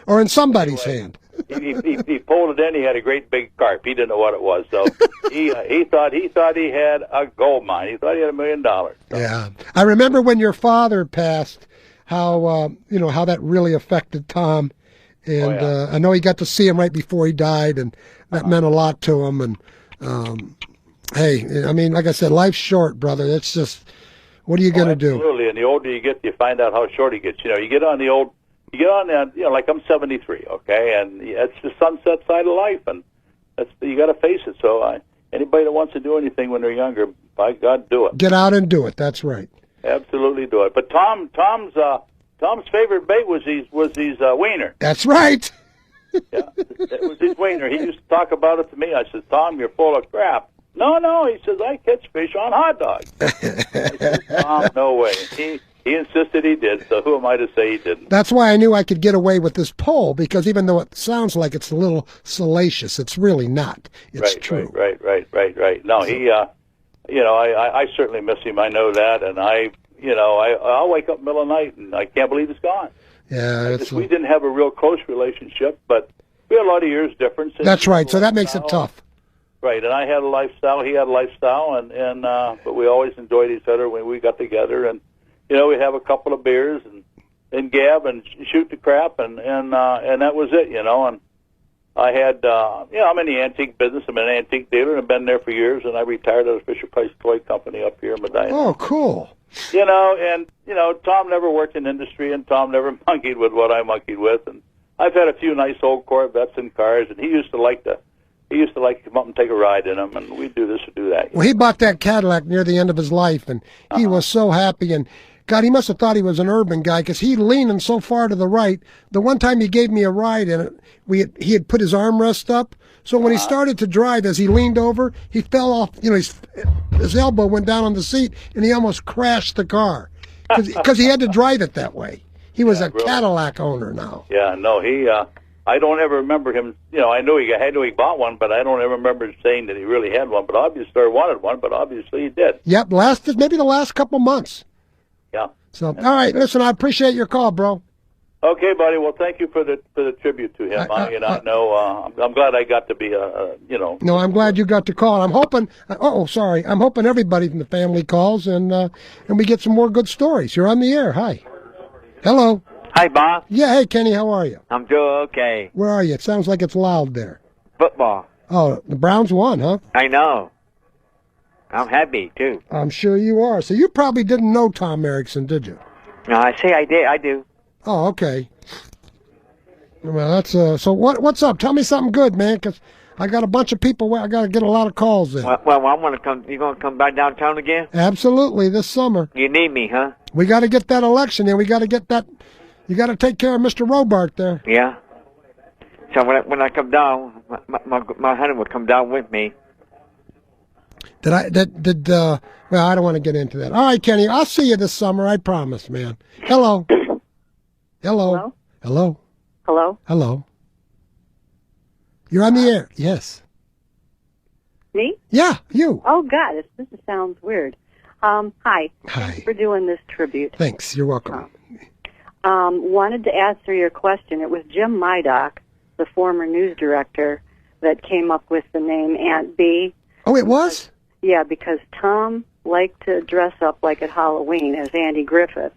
or in somebody's hand. He pulled it in. He had a great big carp. He didn't know what it was, so he thought he had a gold mine. He thought he had $1 million. So. Yeah, I remember when your father passed, how that really affected Tom, and I know he got to see him right before he died, and that meant a lot to him. And hey, I mean, like I said, life's short, brother. It's just, what are you gonna do? Absolutely, and the older you get, you find out how short he gets. You get on that, like I'm 73, okay, and it's the sunset side of life, and you got to face it. So anybody that wants to do anything when they're younger, by God, do it. Get out and do it. That's right. Absolutely do it. But Tom's favorite bait was his wiener. That's right. Yeah, it was his wiener. He used to talk about it to me. I said, Tom, you're full of crap. No, he says, I catch fish on hot dogs. I said, Tom, no way. He insisted he did, so who am I to say he didn't? That's why I knew I could get away with this pole, because even though it sounds like it's a little salacious, it's really not. It's true. Right. No, I certainly miss him. I know that, and I'll wake up in the middle of the night, and I can't believe he's gone. Yeah, we didn't have a real close relationship, but we had a lot of years difference. That's right, so that makes it tough. Right, and I had a lifestyle, he had a lifestyle, and but we always enjoyed each other when we got together, and we'd have a couple of beers and gab and shoot the crap, and that was it, and I had, I'm in the antique business. I'm an antique dealer, and I've been there for years, and I retired at a Fisher-Price Toy Company up here in Medina. Oh, cool. Tom never worked in industry, and Tom never monkeyed with what I monkeyed with, and I've had a few nice old Corvettes and cars, and he used to like to come up and take a ride in them, and we'd do this or do that. Well, he bought that Cadillac near the end of his life, and he was so happy, and God, he must have thought he was an urban guy, because he leaning so far to the right. The one time he gave me a ride in it, he had put his armrest up, so when he started to drive, as he leaned over, he fell off, his elbow went down on the seat, and he almost crashed the car, because he had to drive it that way. He was a Cadillac owner now. Yeah, no, I don't ever remember him, I knew he bought one, but I don't ever remember saying that he really had one, but obviously, or wanted one, but obviously he did. Yep, maybe the last couple months. Yeah. So, all right, listen, I appreciate your call, bro. Okay, buddy. Well, thank you for the tribute to him. I'm glad I got to be No, I'm glad you got to call. I'm hoping. I'm hoping everybody from the family calls and we get some more good stories. You're on the air. Hi. Hello. Hi, Bob. Yeah. Hey, Kenny. How are you? I'm doing okay. Where are you? It sounds like it's loud there. Football. Oh, the Browns won, huh? I know. I'm happy, too. I'm sure you are. So you probably didn't know Tom Erickson, did you? No, I did. I do. Oh, okay. Well, that's so. What's up? Tell me something good, man, because I got a bunch of people. I got to get a lot of calls in. Well, I want to come. You gonna come back downtown again? Absolutely, this summer. You need me, huh? We got to get that election in. We got to get that. You got to take care of Mr. Robart there. Yeah. So when I come down, my honey will come down with me. Well, I don't want to get into that. All right, Kenny, I'll see you this summer. I promise, man. Hello. Hello. Hello. Hello. Hello. You're on the air. Yes. Me? Yeah, you. Oh, God, this sounds weird. Hi. Hi. Thanks for doing this tribute. Thanks. You're welcome. Wanted to answer your question. It was Jim Mydock, the former news director, that came up with the name Aunt B. Oh, it was? Yeah, because Tom liked to dress up like at Halloween as Andy Griffith.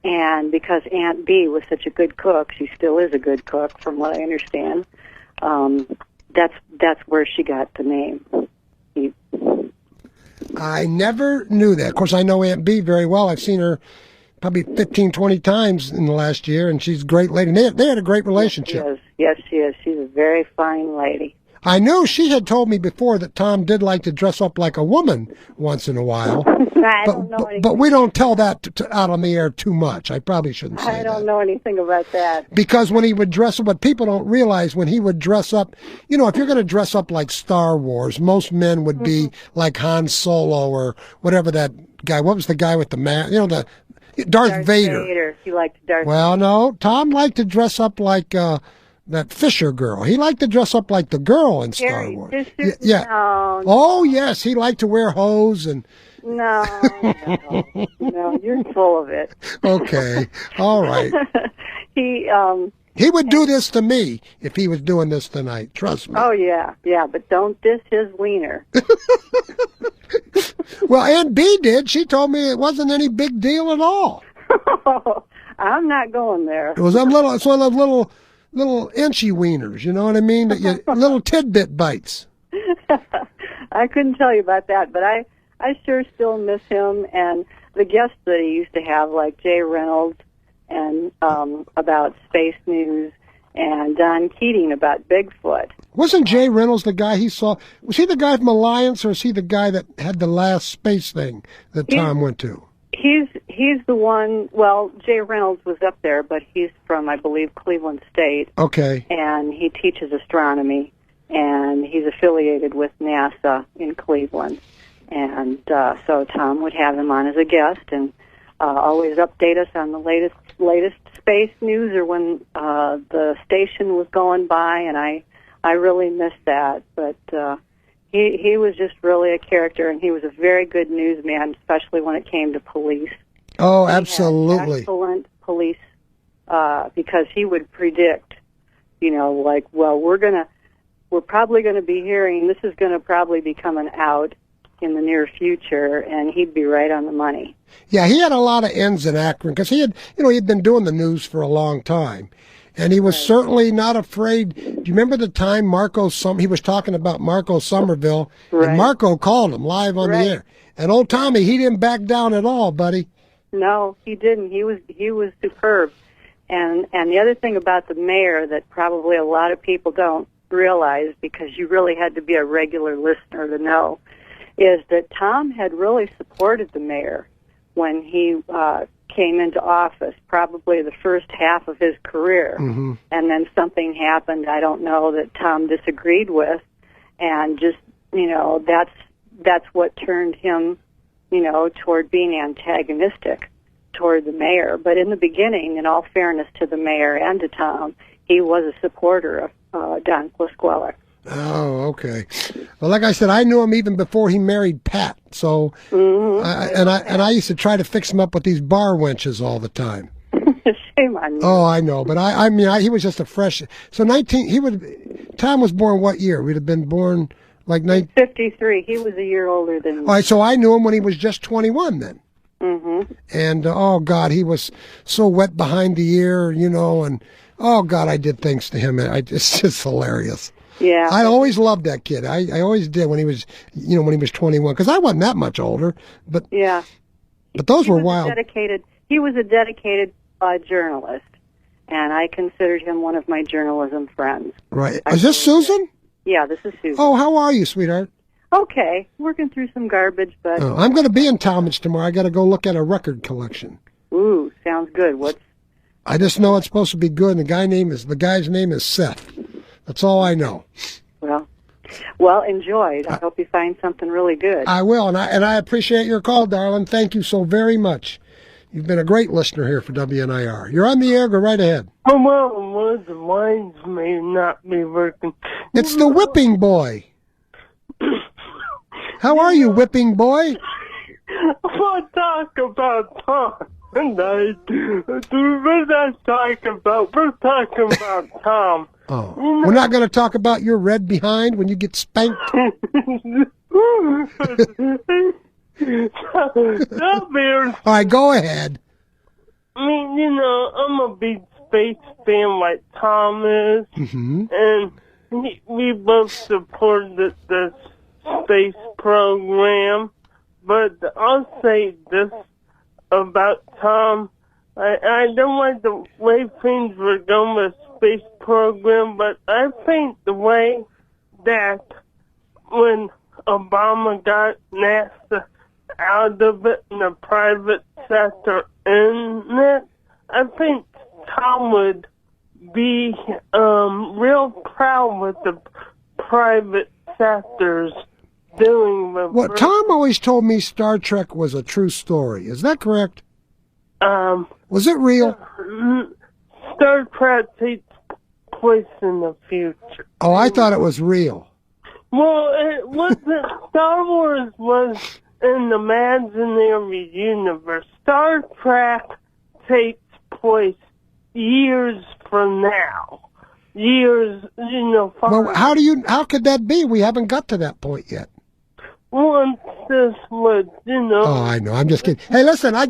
And because Aunt B was such a good cook, she still is a good cook, from what I understand, that's where she got the name. I never knew that. Of course, I know Aunt B very well. I've seen her probably 15, 20 times in the last year, and she's a great lady. They had a great relationship. Yes, she is. She's a very fine lady. I knew she had told me before that Tom did like to dress up like a woman once in a while. I don't know anything. But we don't tell that out on the air too much. I probably shouldn't say that. I don't know anything about that. Because when he would dress up, what people don't realize, when he would dress up, you know, if you're going to dress up like Star Wars, most men would be like Han Solo or whatever that guy, what was the guy with the mask? You know, the Darth Vader. He liked Darth Well, no, Tom liked to dress up like that Fisher girl. He liked to dress up like the girl in Star Wars. Fisher? Yeah. No. Oh, yes, he liked to wear hose and... No, you're full of it. Okay, all right. He would do this to me if he was doing this tonight. Trust me. Oh yeah, but don't diss his wiener. Well, Aunt B did. She told me it wasn't any big deal at all. I'm not going there. It was it's one of those little inchy wieners. You know what I mean? Little tidbit bites. I couldn't tell you about that, but I sure still miss him and the guests that he used to have, like Jay Reynolds and about space news, and Don Keating about Bigfoot. Wasn't Jay Reynolds the guy he saw? Was he the guy from Alliance, or is he the guy that had the last space thing that Tom went to? He's the one. Well, Jay Reynolds was up there, but he's from, I believe, Cleveland State. Okay. And he teaches astronomy, and he's affiliated with NASA in Cleveland. And so Tom would have him on as a guest and always update us on the latest space news or when the station was going by, and I really miss that. But he was just really a character, and he was a very good newsman, especially when it came to police. Oh, He absolutely. had excellent police because he would predict, you know, like, well, we're probably going to be hearing, this is going to probably be coming out in the near future, and he'd be right on the money. Yeah, he had a lot of ends in Akron because he'd been doing the news for a long time. And he was certainly not afraid. Do you remember the time he was talking about Marco Somerville, and Marco called him live on the air. And old Tommy, he didn't back down at all, buddy. No, he didn't. He was superb. And the other thing about the mayor that probably a lot of people don't realize, because you really had to be a regular listener to know, is that Tom had really supported the mayor when he came into office, probably the first half of his career. Mm-hmm. And then something happened, I don't know, that Tom disagreed with, and just, you know, that's what turned him, you know, toward being antagonistic toward the mayor. But in the beginning, in all fairness to the mayor and to Tom, he was a supporter of Don Plisquellic. Oh, okay. Well, like I said, I knew him even before he married Pat. So, I used to try to fix him up with these bar wenches all the time. Shame on you. Oh, I know, but I mean, he was just a fresh. So Tom was born what year? We'd have been born like 53. He was a year older than me. All right, so I knew him when he was just 21 then. Mm-hmm. And oh God, he was so wet behind the ear, you know, and oh God, I did things to him. It's just hilarious. Yeah. I always loved that kid. I always did when he was 21, because I wasn't that much older. But yeah. But those were wild. He was a dedicated journalist, and I considered him one of my journalism friends. Right. Is this Susan? Yeah, this is Susan. Oh, how are you, sweetheart? Okay, working through some garbage, but I'm going to be in Talmadge tomorrow. I got to go look at a record collection. Ooh, sounds good. I just know it's supposed to be good. And the guy's name is Seth. That's all I know. Well, enjoy. I hope you find something really good. I will, and I appreciate your call, darling. Thank you so very much. You've been a great listener here for WNIR. You're on the air. Go right ahead. Well, the lines may not be working. It's the whipping boy. How are you, whipping boy? We'll talk about Tom tonight. We're talking about Tom. Oh, we're not going to talk about your red behind when you get spanked? All right, go ahead. I mean, you know, I'm a big space fan like Tom is, and we both support the space program. but I'll say this about Tom. I don't like the way things were done with the space program, but I think the way that when Obama got NASA out of it and the private sector in it, I think Tom would be real proud with the private sectors doing the... Well, Tom always told me Star Trek was a true story. Is that correct? Was it real? Star Trek takes place in the future. Oh, I thought it was real. Well, it wasn't. Star Wars was in the imaginary universe. Star Trek takes place years from now. Years, Well, how could that be? We haven't got to that point yet. Once this would, Oh, I know. I'm just kidding. Hey, listen, I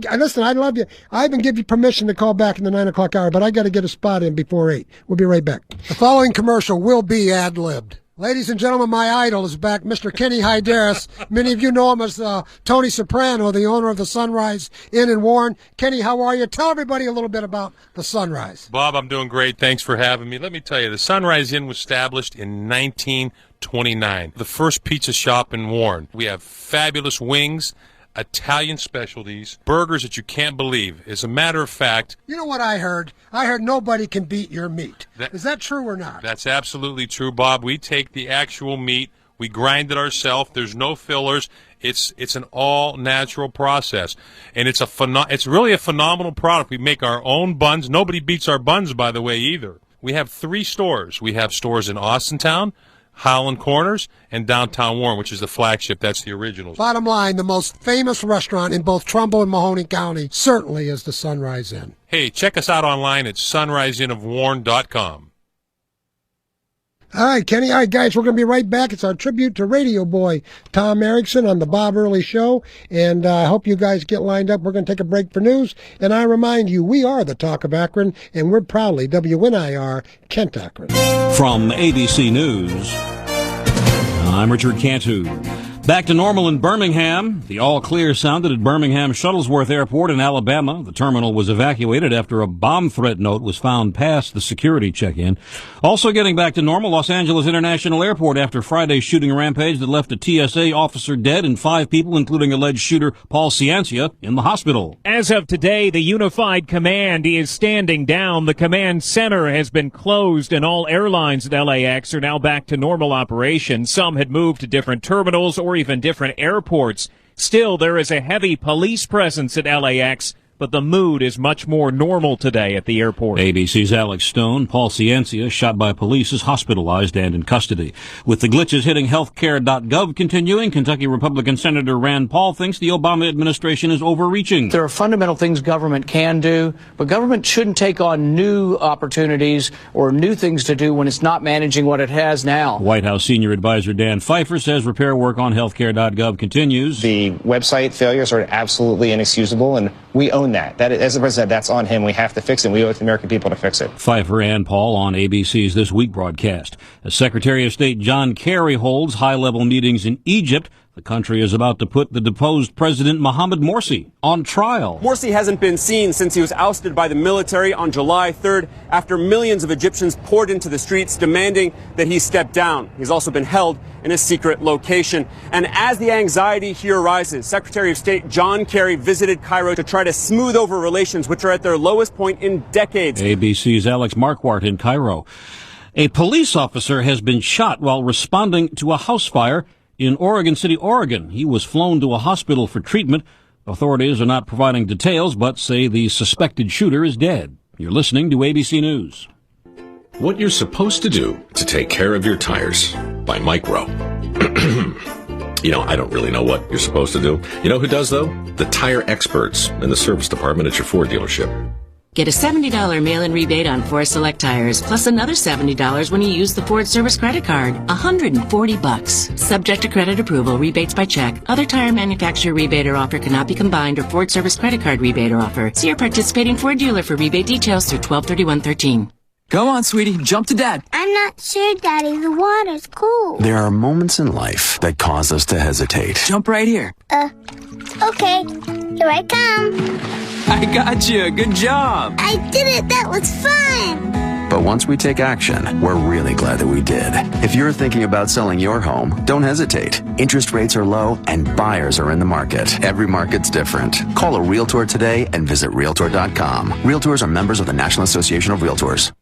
love you. I even give you permission to call back in the 9 o'clock hour, but I got to get a spot in before 8. We'll be right back. The following commercial will be ad-libbed. Ladies and gentlemen, my idol is back, Mr. Kenny Hyderis. Many of you know him as Tony Soprano, the owner of the Sunrise Inn in Warren. Kenny, how are you? Tell everybody a little bit about the Sunrise. Bob, I'm doing great. Thanks for having me. Let me tell you, the Sunrise Inn was established in 1929. The first pizza shop in Warren. We have fabulous wings, Italian specialties, burgers that you can't believe. As a matter of fact... You know what I heard? I heard nobody can beat your meat. Is that true or not? That's absolutely true, Bob. We take the actual meat, we grind it ourselves, there's no fillers. It's an all-natural process, and it's really a phenomenal product. We make our own buns. Nobody beats our buns, by the way, either. We have 3 stores. We have stores in Austintown, Howland Corners, and downtown Warren, which is the flagship. That's the original. Bottom line, the most famous restaurant in both Trumbull and Mahoney County certainly is the Sunrise Inn. Hey, check us out online at sunriseinnofwarren.com. All right, Kenny. All right, guys, we're going to be right back. It's our tribute to radio boy Tom Erickson on the Bob Early Show, and I hope you guys get lined up. We're going to take a break for news, and I remind you, we are the Talk of Akron, and we're proudly WNIR Kent Akron. From ABC News, I'm Richard Cantu. Back to normal in Birmingham. The all-clear sounded at Birmingham Shuttlesworth Airport in Alabama. The terminal was evacuated after a bomb threat note was found past the security check-in. Also getting back to normal, Los Angeles International Airport after Friday's shooting rampage that left a TSA officer dead and 5 people, including alleged shooter Paul Ciancia, in the hospital. As of today, the Unified Command is standing down. The command center has been closed, and all airlines at LAX are now back to normal operation. Some had moved to different terminals or even different airports. Still, there is a heavy police presence at LAX, but the mood is much more normal today at the airport. ABC's Alex Stone. Paul Ciancia, shot by police, is hospitalized and in custody. With the glitches hitting healthcare.gov continuing, Kentucky Republican Senator Rand Paul thinks the Obama administration is overreaching. There are fundamental things government can do, but government shouldn't take on new opportunities or new things to do when it's not managing what it has now. White House senior advisor Dan Pfeiffer says repair work on healthcare.gov continues. The website failures are absolutely inexcusable, and we own that. As the president, that's on him. We have to fix it. We owe it to the American people to fix it. Pfeiffer and Paul on ABC's This Week broadcast. As Secretary of State John Kerry holds high-level meetings in Egypt, the country is about to put the deposed President Mohamed Morsi on trial. Morsi hasn't been seen since he was ousted by the military on July 3rd after millions of Egyptians poured into the streets demanding that he step down. He's also been held in a secret location. And as the anxiety here rises, Secretary of State John Kerry visited Cairo to try to smooth over relations, which are at their lowest point in decades. ABC's Alex Marquardt in Cairo. A police officer has been shot while responding to a house fire in Oregon City, Oregon. He was flown to a hospital for treatment. Authorities are not providing details, but say the suspected shooter is dead. You're listening to ABC News. What you're supposed to do to take care of your tires by Micro. I don't really know what you're supposed to do. You know who does, though? The tire experts in the service department at your Ford dealership. Get a $70 mail-in rebate on Ford Select tires, plus another $70 when you use the Ford Service credit card. $140. Subject to credit approval, rebates by check. Other tire manufacturer rebate or offer cannot be combined, or Ford Service credit card rebate or offer. See your participating Ford dealer for rebate details through 12/31/13. Come on, sweetie, jump to Dad. I'm not sure, Daddy. The water's cool. There are moments in life that cause us to hesitate. Jump right here. Okay, here I come. I got you. Good job. I did it. That was fun. But once we take action, we're really glad that we did. If you're thinking about selling your home, don't hesitate. Interest rates are low and buyers are in the market. Every market's different. Call a Realtor today and visit Realtor.com. Realtors are members of the National Association of Realtors.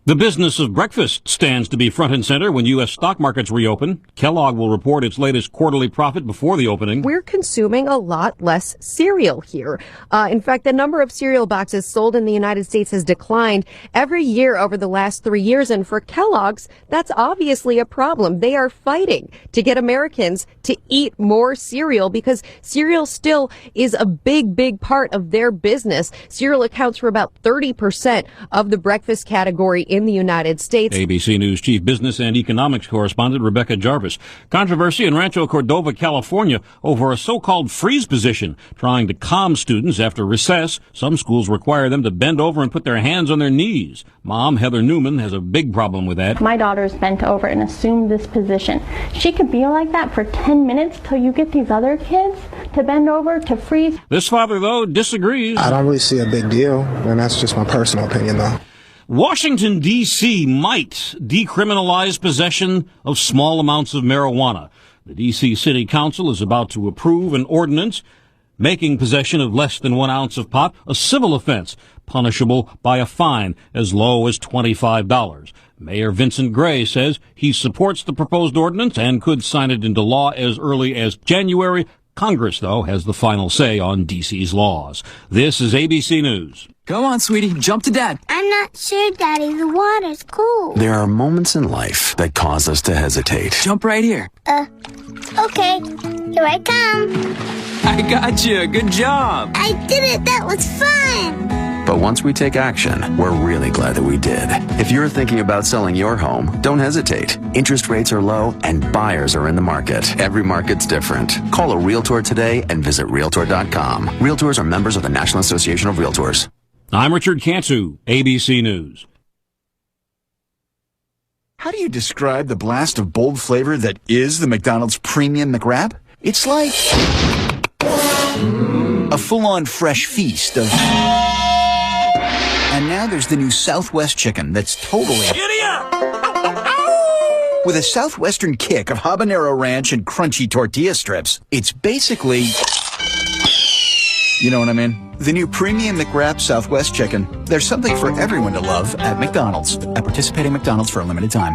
The business of breakfast stands to be front and center when U.S. stock markets reopen. Kellogg will report its latest quarterly profit before the opening. We're consuming a lot less cereal here. In fact, the number of cereal boxes sold in the United States has declined every year over the last 3 years. And for Kellogg's, that's obviously a problem. They are fighting to get Americans to eat more cereal because cereal still is a big, big part of their business. Cereal accounts for about 30% of the breakfast category in the United States. ABC News Chief Business and Economics Correspondent Rebecca Jarvis. Controversy in Rancho Cordova, California over a so-called freeze position, trying to calm students after recess. Some schools require them to bend over and put their hands on their knees. Mom, Heather Newman, has a big problem with that. My daughter's bent over and assumed this position. She could be like that for 10 minutes till you get these other kids to bend over, to freeze. This father, though, disagrees. I don't really see a big deal, and that's just my personal opinion, though. Washington, D.C. might decriminalize possession of small amounts of marijuana. The D.C. City Council is about to approve an ordinance making possession of less than 1 ounce of pot a civil offense, punishable by a fine as low as $25. Mayor Vincent Gray says he supports the proposed ordinance and could sign it into law as early as January. Congress, though, has the final say on D.C.'s laws. This is ABC News. Come on, sweetie. Jump to Dad. I'm not sure, Daddy. The water's cold. There are moments in life that cause us to hesitate. Jump right here. Okay. Here I come. I got you. Good job. I did it. That was fun. But once we take action, we're really glad that we did. If you're thinking about selling your home, don't hesitate. Interest rates are low and buyers are in the market. Every market's different. Call a Realtor today and visit Realtor.com. Realtors are members of the National Association of Realtors. I'm Richard Cantu, ABC News. How do you describe the blast of bold flavor that is the McDonald's Premium McWrap? It's like a full-on fresh feast of... And now there's the new Southwest chicken that's totally... Giddy up! With a Southwestern kick of habanero ranch and crunchy tortilla strips, it's basically... You know what I mean? The new Premium McWrap Southwest chicken. There's something for everyone to love at McDonald's. At participating McDonald's for a limited time.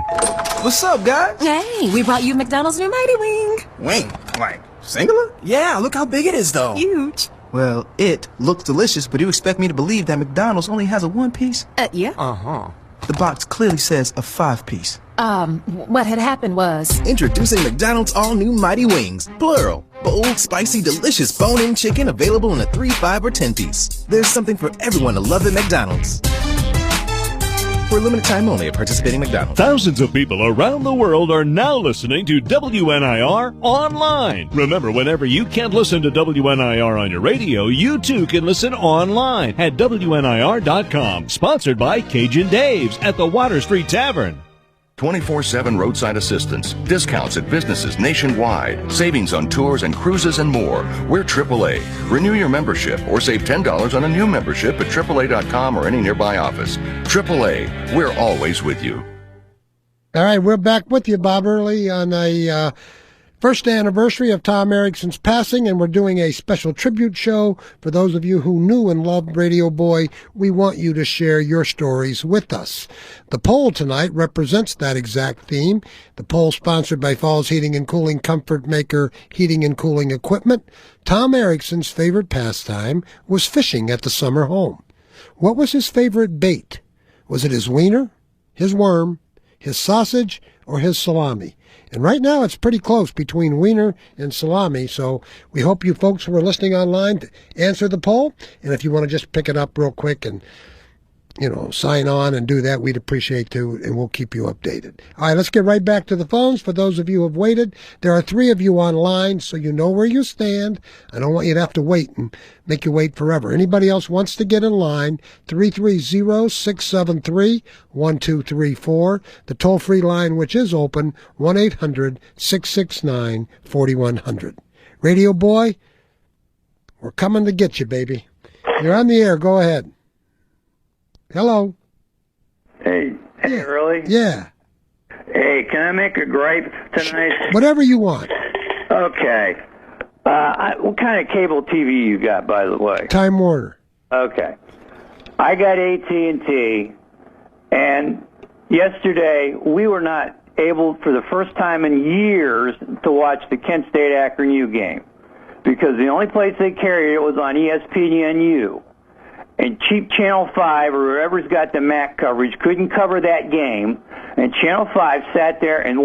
What's up, guys? Hey, we brought you McDonald's new Mighty Wing. Wing? Like, singular? Yeah, look how big it is, though. Huge. Well, it looks delicious, but you expect me to believe that McDonald's only has a 1-piece? Yeah. Uh-huh. The box clearly says a 5-piece. What had happened was... Introducing McDonald's all-new Mighty Wings, plural. Bold, spicy, delicious bone-in chicken available in a 3, 5, or 10-piece. There's something for everyone to love at McDonald's. For a limited time only at participating McDonald's. Thousands of people around the world are now listening to WNIR online. Remember, whenever you can't listen to WNIR on your radio, you too can listen online at WNIR.com. Sponsored by Cajun Dave's at the Water Street Tavern. 24/7 roadside assistance, discounts at businesses nationwide, savings on tours and cruises and more. We're AAA. Renew your membership or save $10 on a new membership at AAA.com or any nearby office. AAA, we're always with you. All right, we're back with you, Bob Early, on a first anniversary of Tom Erickson's passing, and we're doing a special tribute show for those of you who knew and loved Radio Boy. We want you to share your stories with us. The poll tonight represents that exact theme. The poll sponsored by Falls Heating and Cooling Comfort Maker Heating and Cooling Equipment. Tom Erickson's favorite pastime was fishing at the summer home. What was his favorite bait? Was it his wiener, his worm, his sausage, or his salami? And right now it's pretty close between wiener and salami, so we hope you folks who are listening online to answer the poll. And if you want to just pick it up real quick and, sign on and do that, we'd appreciate too, and we'll keep you updated. All right, let's get right back to the phones. For those of you who have waited, there are 3 of you online, so you know where you stand. I don't want you to have to wait and make you wait forever. Anybody else wants to get in line, 330-673-1234. The toll-free line, which is open, 1-800-669-4100. Radio Boy, We're coming to get you, baby. You're on the air. Go ahead. Hello. Hey, Early? Yeah. Hey, can I make a gripe tonight? Whatever you want. Okay. What kind of cable TV you got, by the way? Time Warner. Okay. I got AT&T, and yesterday we were not able, for the first time in years, to watch the Kent State-Akron U game because the only place they carried it was on ESPNU. And cheap Channel 5 or whoever's got the MAC coverage couldn't cover that game. And Channel 5 sat there and,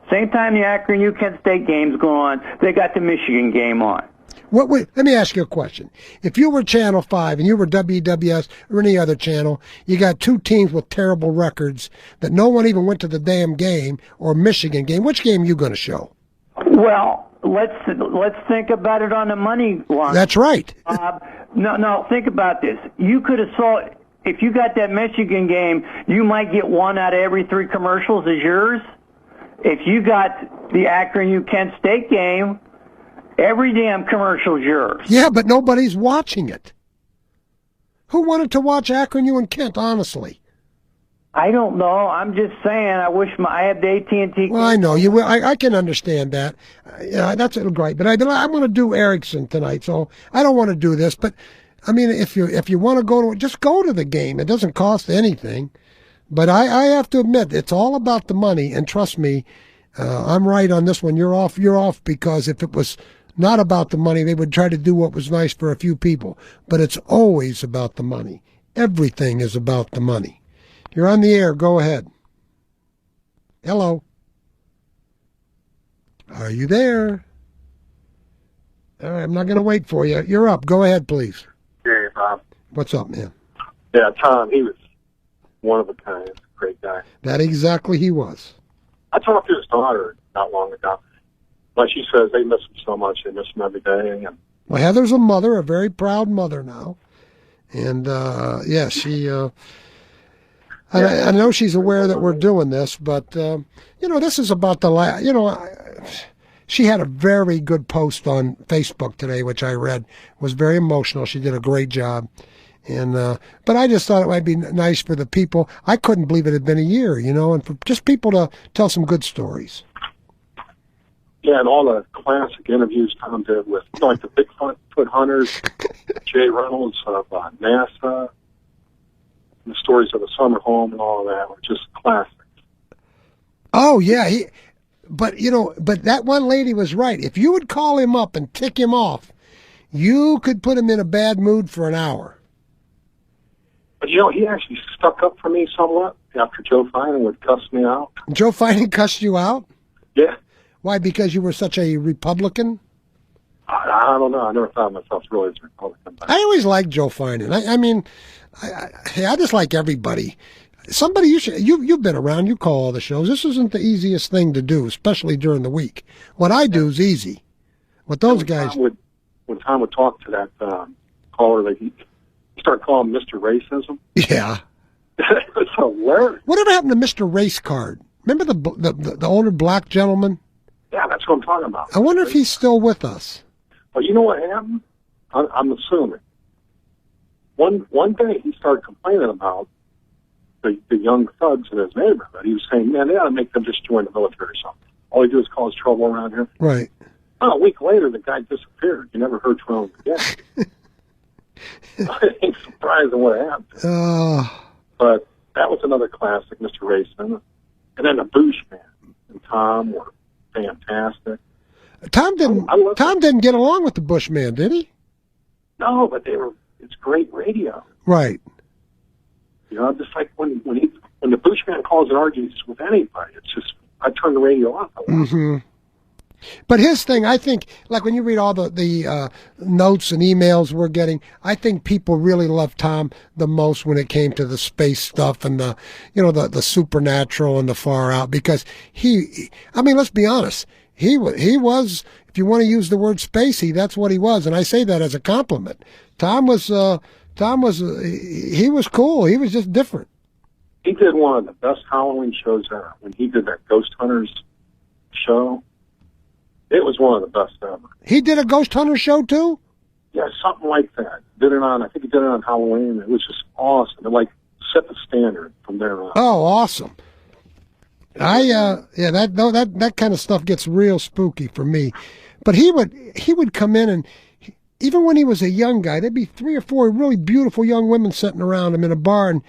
same time the Akron U Kent State game's going on, they got the Michigan game on. Let me ask you a question. If you were Channel 5 and you were WWS or any other channel, you got two teams with terrible records that no one even went to the damn game or Michigan game, which game are you going to show? Well, let's think about it on the money line. That's right. No, think about this. You could have saw, if you got that Michigan game, you might get one out of every 3 commercials as yours. If you got the Akron U Kent State game, every damn commercial's yours. Yeah, but nobody's watching it. Who wanted to watch Akron U and Kent, honestly? I don't know. I'm just saying. I wish I had the AT&T. Well, I know you. I can understand that. That's great. But I want to do Erickson tonight, so I don't want to do this. But I mean, if you want to go to, just go to the game. It doesn't cost anything. But I have to admit, it's all about the money. And trust me, I'm right on this one. You're off. You're off because if it was not about the money, they would try to do what was nice for a few people. But it's always about the money. Everything is about the money. You're on the air. Go ahead. Hello. Are you there? All right, I'm not going to wait for you. You're up. Go ahead, please. Hey, Bob. What's up, man? Yeah, Tom, he was one of a kind. Great guy. That exactly he was. I talked to his daughter not long ago. But she says they miss him so much. They miss him every day. And well, Heather's a mother, a very proud mother now. And, yeah, she... I know she's aware that we're doing this, but, this is about she had a very good post on Facebook today, which I read, was very emotional. She did a great job. And, but I just thought it might be nice for the people. I couldn't believe it had been a year, and for just people to tell some good stories. Yeah, and all the classic interviews Tom did with, like the Bigfoot hunters, Jay Reynolds of NASA, the stories of the summer home and all of that were just classic. Oh, yeah. But that one lady was right. If you would call him up and tick him off, you could put him in a bad mood for an hour. But, he actually stuck up for me somewhat after Joe Finan would cuss me out. Joe Finan cussed you out? Yeah. Why, because you were such a Republican? I don't know. I never thought of myself really as a Republican. I always liked Joe Finan. I just like everybody. Somebody you've been around. You call all the shows. This isn't the easiest thing to do, especially during the week. What I do is easy. What those guys. When Tom would talk to that caller, he started calling him Mr. Racism. Yeah. It was hilarious. Whatever happened to Mr. Race Card? Remember the older black gentleman? Yeah, that's what I'm talking about. I wonder if he's still with us. Well, you know what happened? I'm assuming. One day he started complaining about the young thugs in his neighborhood. He was saying, man, they ought to make them just join the military or something. All they do is cause trouble around here. Right. Oh, a week later, the guy disappeared. You never heard from him again. It's surprising what happened. But that was another classic, Mr. Racing. And then the Bushman and Tom were fantastic. Tom didn't get along with the Bushman, did he? No, but it's great radio. Right. Just like when the Bushman calls and argues with anybody, it's just, I turn the radio off. Mm-hmm. But his thing, I think, like when you read all the notes and emails we're getting, I think people really loved Tom the most when it came to the space stuff and the supernatural and the far out, because let's be honest, he was, if you want to use the word spacey, that's what he was, and I say that as a compliment. Tom was cool. He was just different. He did one of the best Halloween shows ever. When he did that Ghost Hunters show, it was one of the best ever. He did a Ghost Hunter show too? Yeah, something like that. I think he did it on Halloween. It was just awesome. It like set the standard from there on. Oh, awesome. That kind of stuff gets real spooky for me. But he would come in, and even when he was a young guy, there'd be 3 or 4 really beautiful young women sitting around him in a bar, and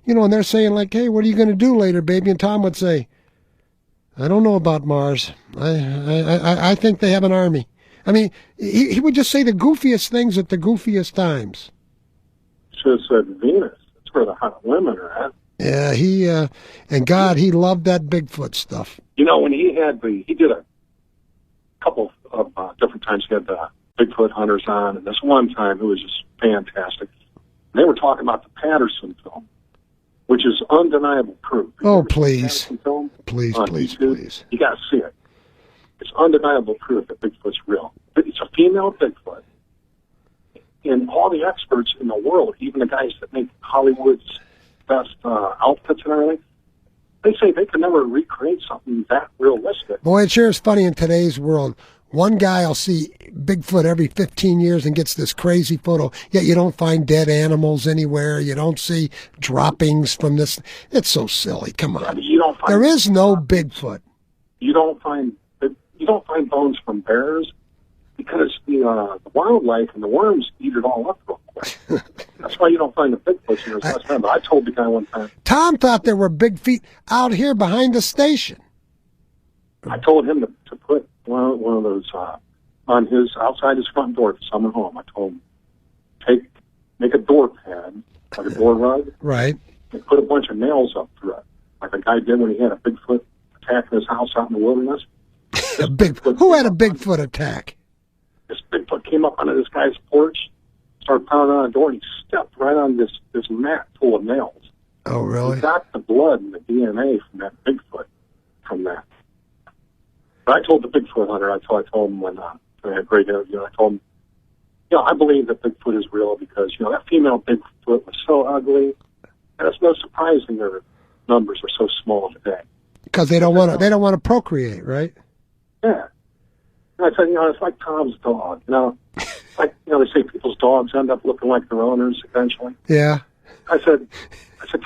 and they're saying like, "Hey, what are you going to do later, baby?" And Tom would say, "I don't know about Mars. I think they have an army." I mean, he would just say the goofiest things at the goofiest times. Should have said Venus. That's where the hot women are at. Yeah, and God, he loved that Bigfoot stuff. When he did a couple of different times. He had the Bigfoot hunters on, and this one time it was just fantastic. And they were talking about the Patterson film, which is undeniable proof. Oh, please. Please. You got to see it. It's undeniable proof that Bigfoot's real. It's a female Bigfoot. And all the experts in the world, even the guys that make Hollywood's best outfits and everything, they say they can never recreate something that realistic. Boy, it sure is funny in today's world. One guy will see Bigfoot every 15 years and gets this crazy photo, yet you don't find dead animals anywhere. You don't see droppings from this. It's so silly. Come on. There is no Bigfoot. You don't find bones from bears because the wildlife and the worms eat it all up real quick. That's why you don't find the Bigfoots in your last time. But I told the guy one time. Tom thought there were big feet out here behind the station. I told him to put one of those on outside his front door at the summer home. I told him, make a door pad, like a door rug. Right. And put a bunch of nails up through it, like a guy did when he had a Bigfoot attack in his house out in the wilderness. Who had a Bigfoot attack? This Bigfoot came up onto this guy's porch, started pounding on the door, and he stepped right on this mat full of nails. Oh, really? He got the blood and the DNA from that Bigfoot from that. But I told the Bigfoot hunter, I told him when I had a great interview, I told him, I believe that Bigfoot is real because, that female Bigfoot was so ugly, and it's no surprising their numbers are so small today. Because they don't want to procreate, right? Yeah. And I said, it's like Tom's dog, like, they say people's dogs end up looking like their owners eventually. Yeah. I said,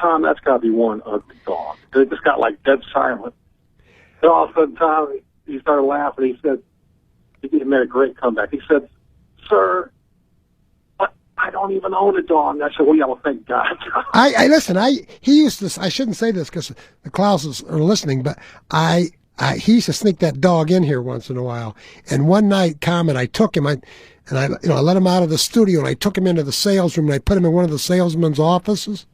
Tom, that's got to be one ugly dog. And it just got like dead silent. And all of a sudden, Tom, he started laughing. He said, he made a great comeback. He said, "Sir, I don't even own a dog." And I said, well, thank God. He used to, I shouldn't say this because the Klauses are listening, but he used to sneak that dog in here once in a while. And one night, Carmen, I took him, I let him out of the studio, and I took him into the sales room, and I put him in one of the salesman's offices.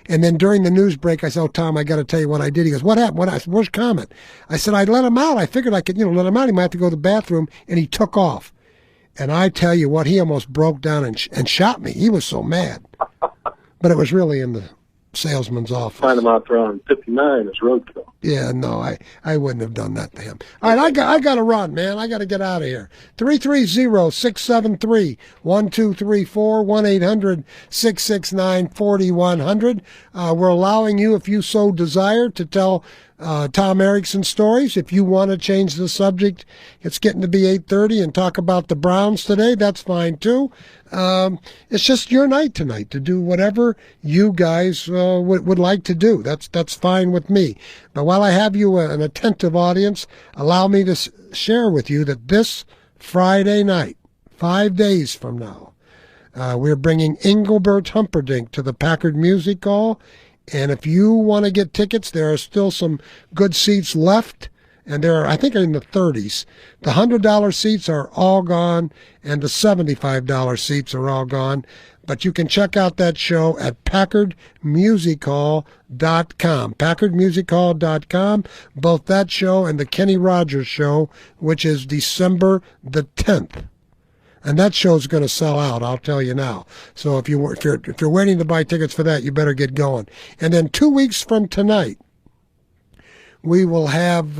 And then during the news break, I said, "Oh, Tom, I got to tell you what I did." He goes, "What happened?" I said, "Where's Comet?" I said, "I let him out. I figured I could, let him out. He might have to go to the bathroom." And he took off. And I tell you what, he almost broke down and shot me. He was so mad. But it was really in the salesman's office. Find him out there on 59 as roadkill. Yeah, no, I wouldn't have done that to him. All right, I got to run, man. I got to get out of here. 330-673-1234, 1-800-669-4100. We're allowing you, if you so desire, to tell Tom Erickson stories. If you want to change the subject, it's getting to be 8:30 and talk about the Browns today. That's fine too. It's just your night tonight to do whatever you guys would like to do. That's fine with me. But while I have you an attentive audience, allow me to share with you that this Friday night, 5 days from now, we're bringing Engelbert Humperdinck to the Packard Music Hall. And if you want to get tickets, there are still some good seats left. And there are, I think, in the 30s. The $100 seats are all gone, and the $75 seats are all gone. But you can check out that show at PackardMusicHall.com. PackardMusicHall.com. Both that show and the Kenny Rogers Show, which is December the 10th. And that show's going to sell out, I'll tell you now. So if you're waiting to buy tickets for that, you better get going. And then 2 weeks from tonight, we will have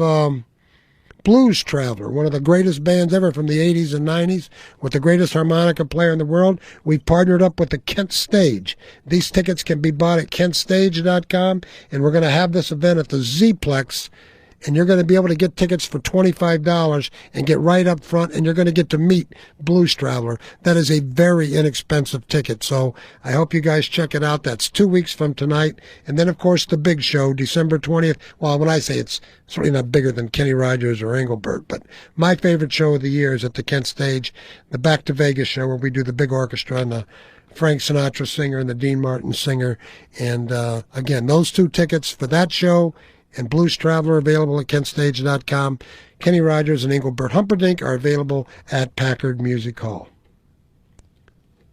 Blues Traveler, one of the greatest bands ever from the 80s and 90s, with the greatest harmonica player in the world. We've partnered up with the Kent Stage. These tickets can be bought at KentStage.com, and we're going to have this event at the Zplex and you're going to be able to get tickets for $25 and get right up front, and you're going to get to meet Blues Traveler. That is a very inexpensive ticket, so I hope you guys check it out. That's 2 weeks from tonight. And then, of course, the big show, December 20th. Well, when I say it's certainly not bigger than Kenny Rogers or Engelbert, but my favorite show of the year is at the Kent Stage, the Back to Vegas show, where we do the big orchestra and the Frank Sinatra singer and the Dean Martin singer. And again, those 2 tickets for that show and Blues Traveler available at kentstage.com. Kenny Rogers and Engelbert Humperdinck are available at Packard Music Hall.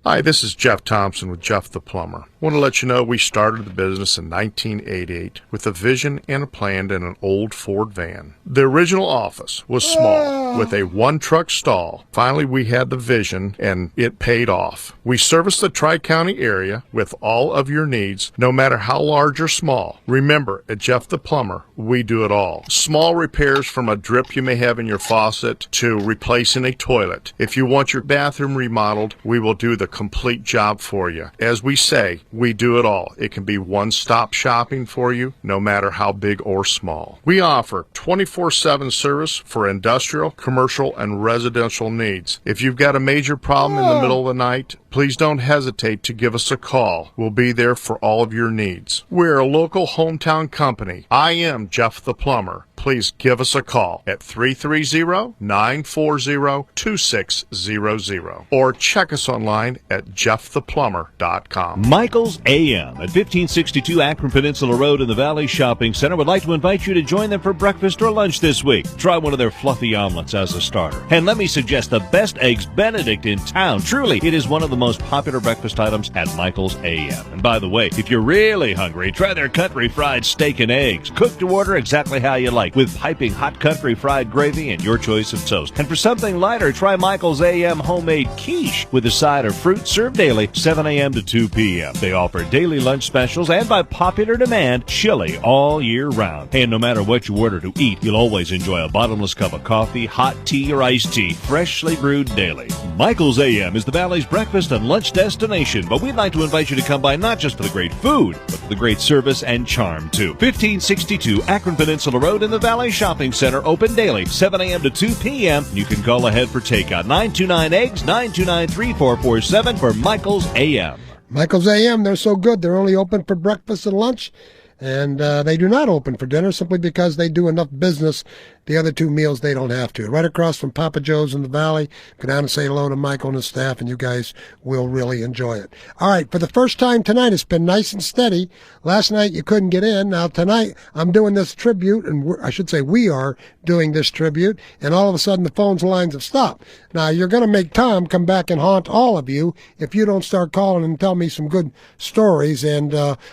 Hi, this is Jeff Thompson with Jeff the Plumber. I want to let you know we started the business in 1988 with a vision and a plan in an old Ford van. The original office was small with a 1-truck stall. Finally, we had the vision and it paid off. We service the Tri-County area with all of your needs, no matter how large or small. Remember, at Jeff the Plumber, we do it all. Small repairs from a drip you may have in your faucet to replacing a toilet. If you want your bathroom remodeled, we will do the complete job for you. As we say, we do it all. It can be one-stop shopping for you, no matter how big or small. We offer 24/7 service for industrial, commercial, and residential needs. If you've got a major problem in the middle of the night, please don't hesitate to give us a call. We'll be there for all of your needs. We're a local hometown company. I am Jeff the Plumber. Please give us a call at 330-940-2600 or check us online at jefftheplumber.com. Michael's AM at 1562 Akron Peninsula Road in the Valley Shopping Center would like to invite you to join them for breakfast or lunch this week. Try one of their fluffy omelets as a starter. And let me suggest the best Eggs Benedict in town. Truly, it is one of the most popular breakfast items at Michael's AM. And by the way, if you're really hungry, try their country fried steak and eggs. Cooked to order exactly how you like, with piping hot country fried gravy and your choice of toast. And for something lighter, try Michael's AM homemade quiche with a side of fruit, served daily 7 a.m. to 2 p.m. They offer daily lunch specials and, by popular demand, chili all year round. And no matter what you order to eat, you'll always enjoy a bottomless cup of coffee, hot tea, or iced tea, freshly brewed daily. Michael's AM is the Valley's breakfast and lunch destination, but we'd like to invite you to come by not just for the great food, but for the great service and charm, too. 1562 Akron Peninsula Road in the Valley Shopping Center, open daily, 7 a.m. to 2 p.m. You can call ahead for takeout. 929-EGGS, 929-3447 for Michael's AM. Michael's AM, they're so good. They're only open for breakfast and lunch, and they do not open for dinner simply because they do enough business. The other 2 meals, they don't have to. Right across from Papa Joe's in the Valley. Go down and say hello to Michael and his staff, and you guys will really enjoy it. All right, for the first time tonight, it's been nice and steady. Last night, you couldn't get in. Now, tonight, I'm doing this tribute, and I should say we are doing this tribute, and all of a sudden, the phone's lines have stopped. Now, you're going to make Tom come back and haunt all of you if you don't start calling and tell me some good stories, and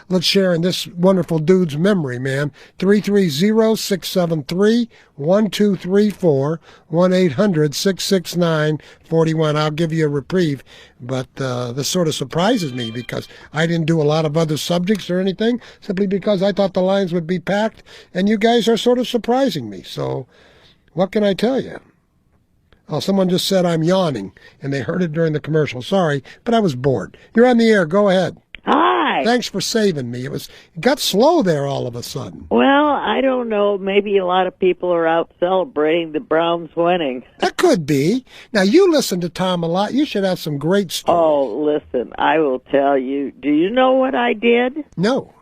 let's share in this wonderful dude's memory, man. 330-673-1234, 1-800-669-41. I'll give you a reprieve, but this sort of surprises me because I didn't do a lot of other subjects or anything, simply because I thought the lines would be packed, and you guys are sort of surprising me. So what can I tell you? Oh, someone just said I'm yawning, and they heard it during the commercial. Sorry, but I was bored. You're on the air. Go ahead. Hi. Thanks for saving me. It got slow there all of a sudden. Well, I don't know. Maybe a lot of people are out celebrating the Browns winning. That could be. Now, you listen to Tom a lot. You should have some great stories. Oh, listen, I will tell you. Do you know what I did? No.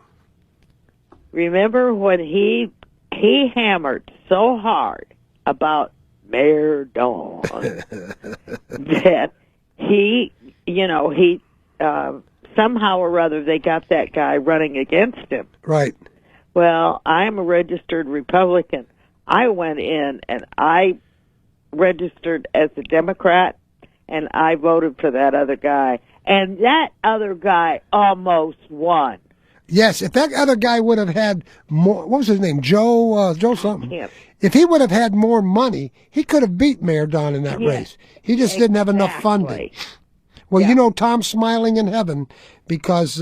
Remember when he hammered so hard about Mayor Dawn that he somehow or other they got that guy running against him. Right. Well, I'm a registered Republican. I went in and I registered as a Democrat, and I voted for that other guy. And that other guy almost won. Yes, if that other guy would have had more, what was his name? Joe something. Him. If he would have had more money, he could have beat Mayor Don in that race. He just didn't have enough funding. Well, you know, Tom's smiling in heaven because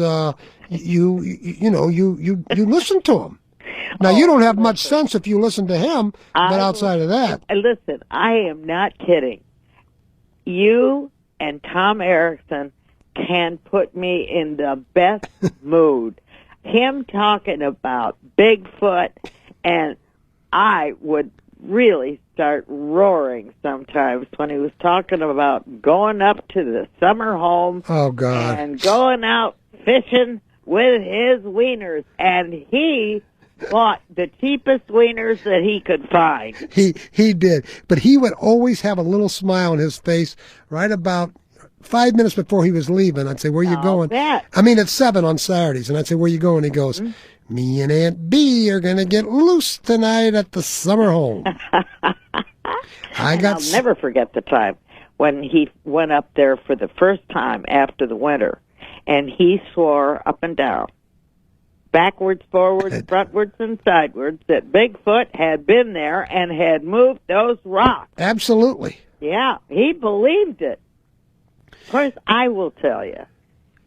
you listen to him. Now, you don't have much sense if you listen to him, but outside of that. Listen, I am not kidding. You and Tom Erickson can put me in the best mood. Him talking about Bigfoot and I would really start roaring sometimes when he was talking about going up to the summer home. Oh, God. And going out fishing with his wieners. And he bought the cheapest wieners that he could find. He did. But he would always have a little smile on his face right about 5 minutes before he was leaving. I'd say, where you going? Bet. I mean, it's 7 on Saturdays. And I'd say, where you going? He goes, me and Aunt B are going to get loose tonight at the summer home. I'll never forget the time when he went up there for the first time after the winter. And he swore up and down, backwards, forwards, frontwards, and sidewards, that Bigfoot had been there and had moved those rocks. Absolutely. Yeah, he believed it. Of course, I will tell you,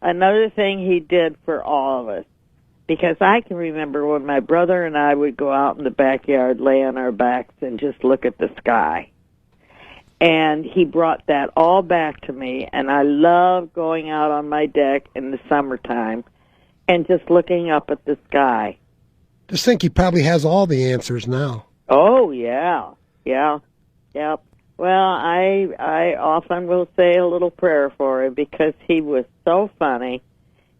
another thing he did for all of us, because I can remember when my brother and I would go out in the backyard, lay on our backs, and just look at the sky. And he brought that all back to me, and I love going out on my deck in the summertime and just looking up at the sky. Just think he probably has all the answers now. Oh, yeah. Yeah. Yep. Well, I often will say a little prayer for him because he was so funny.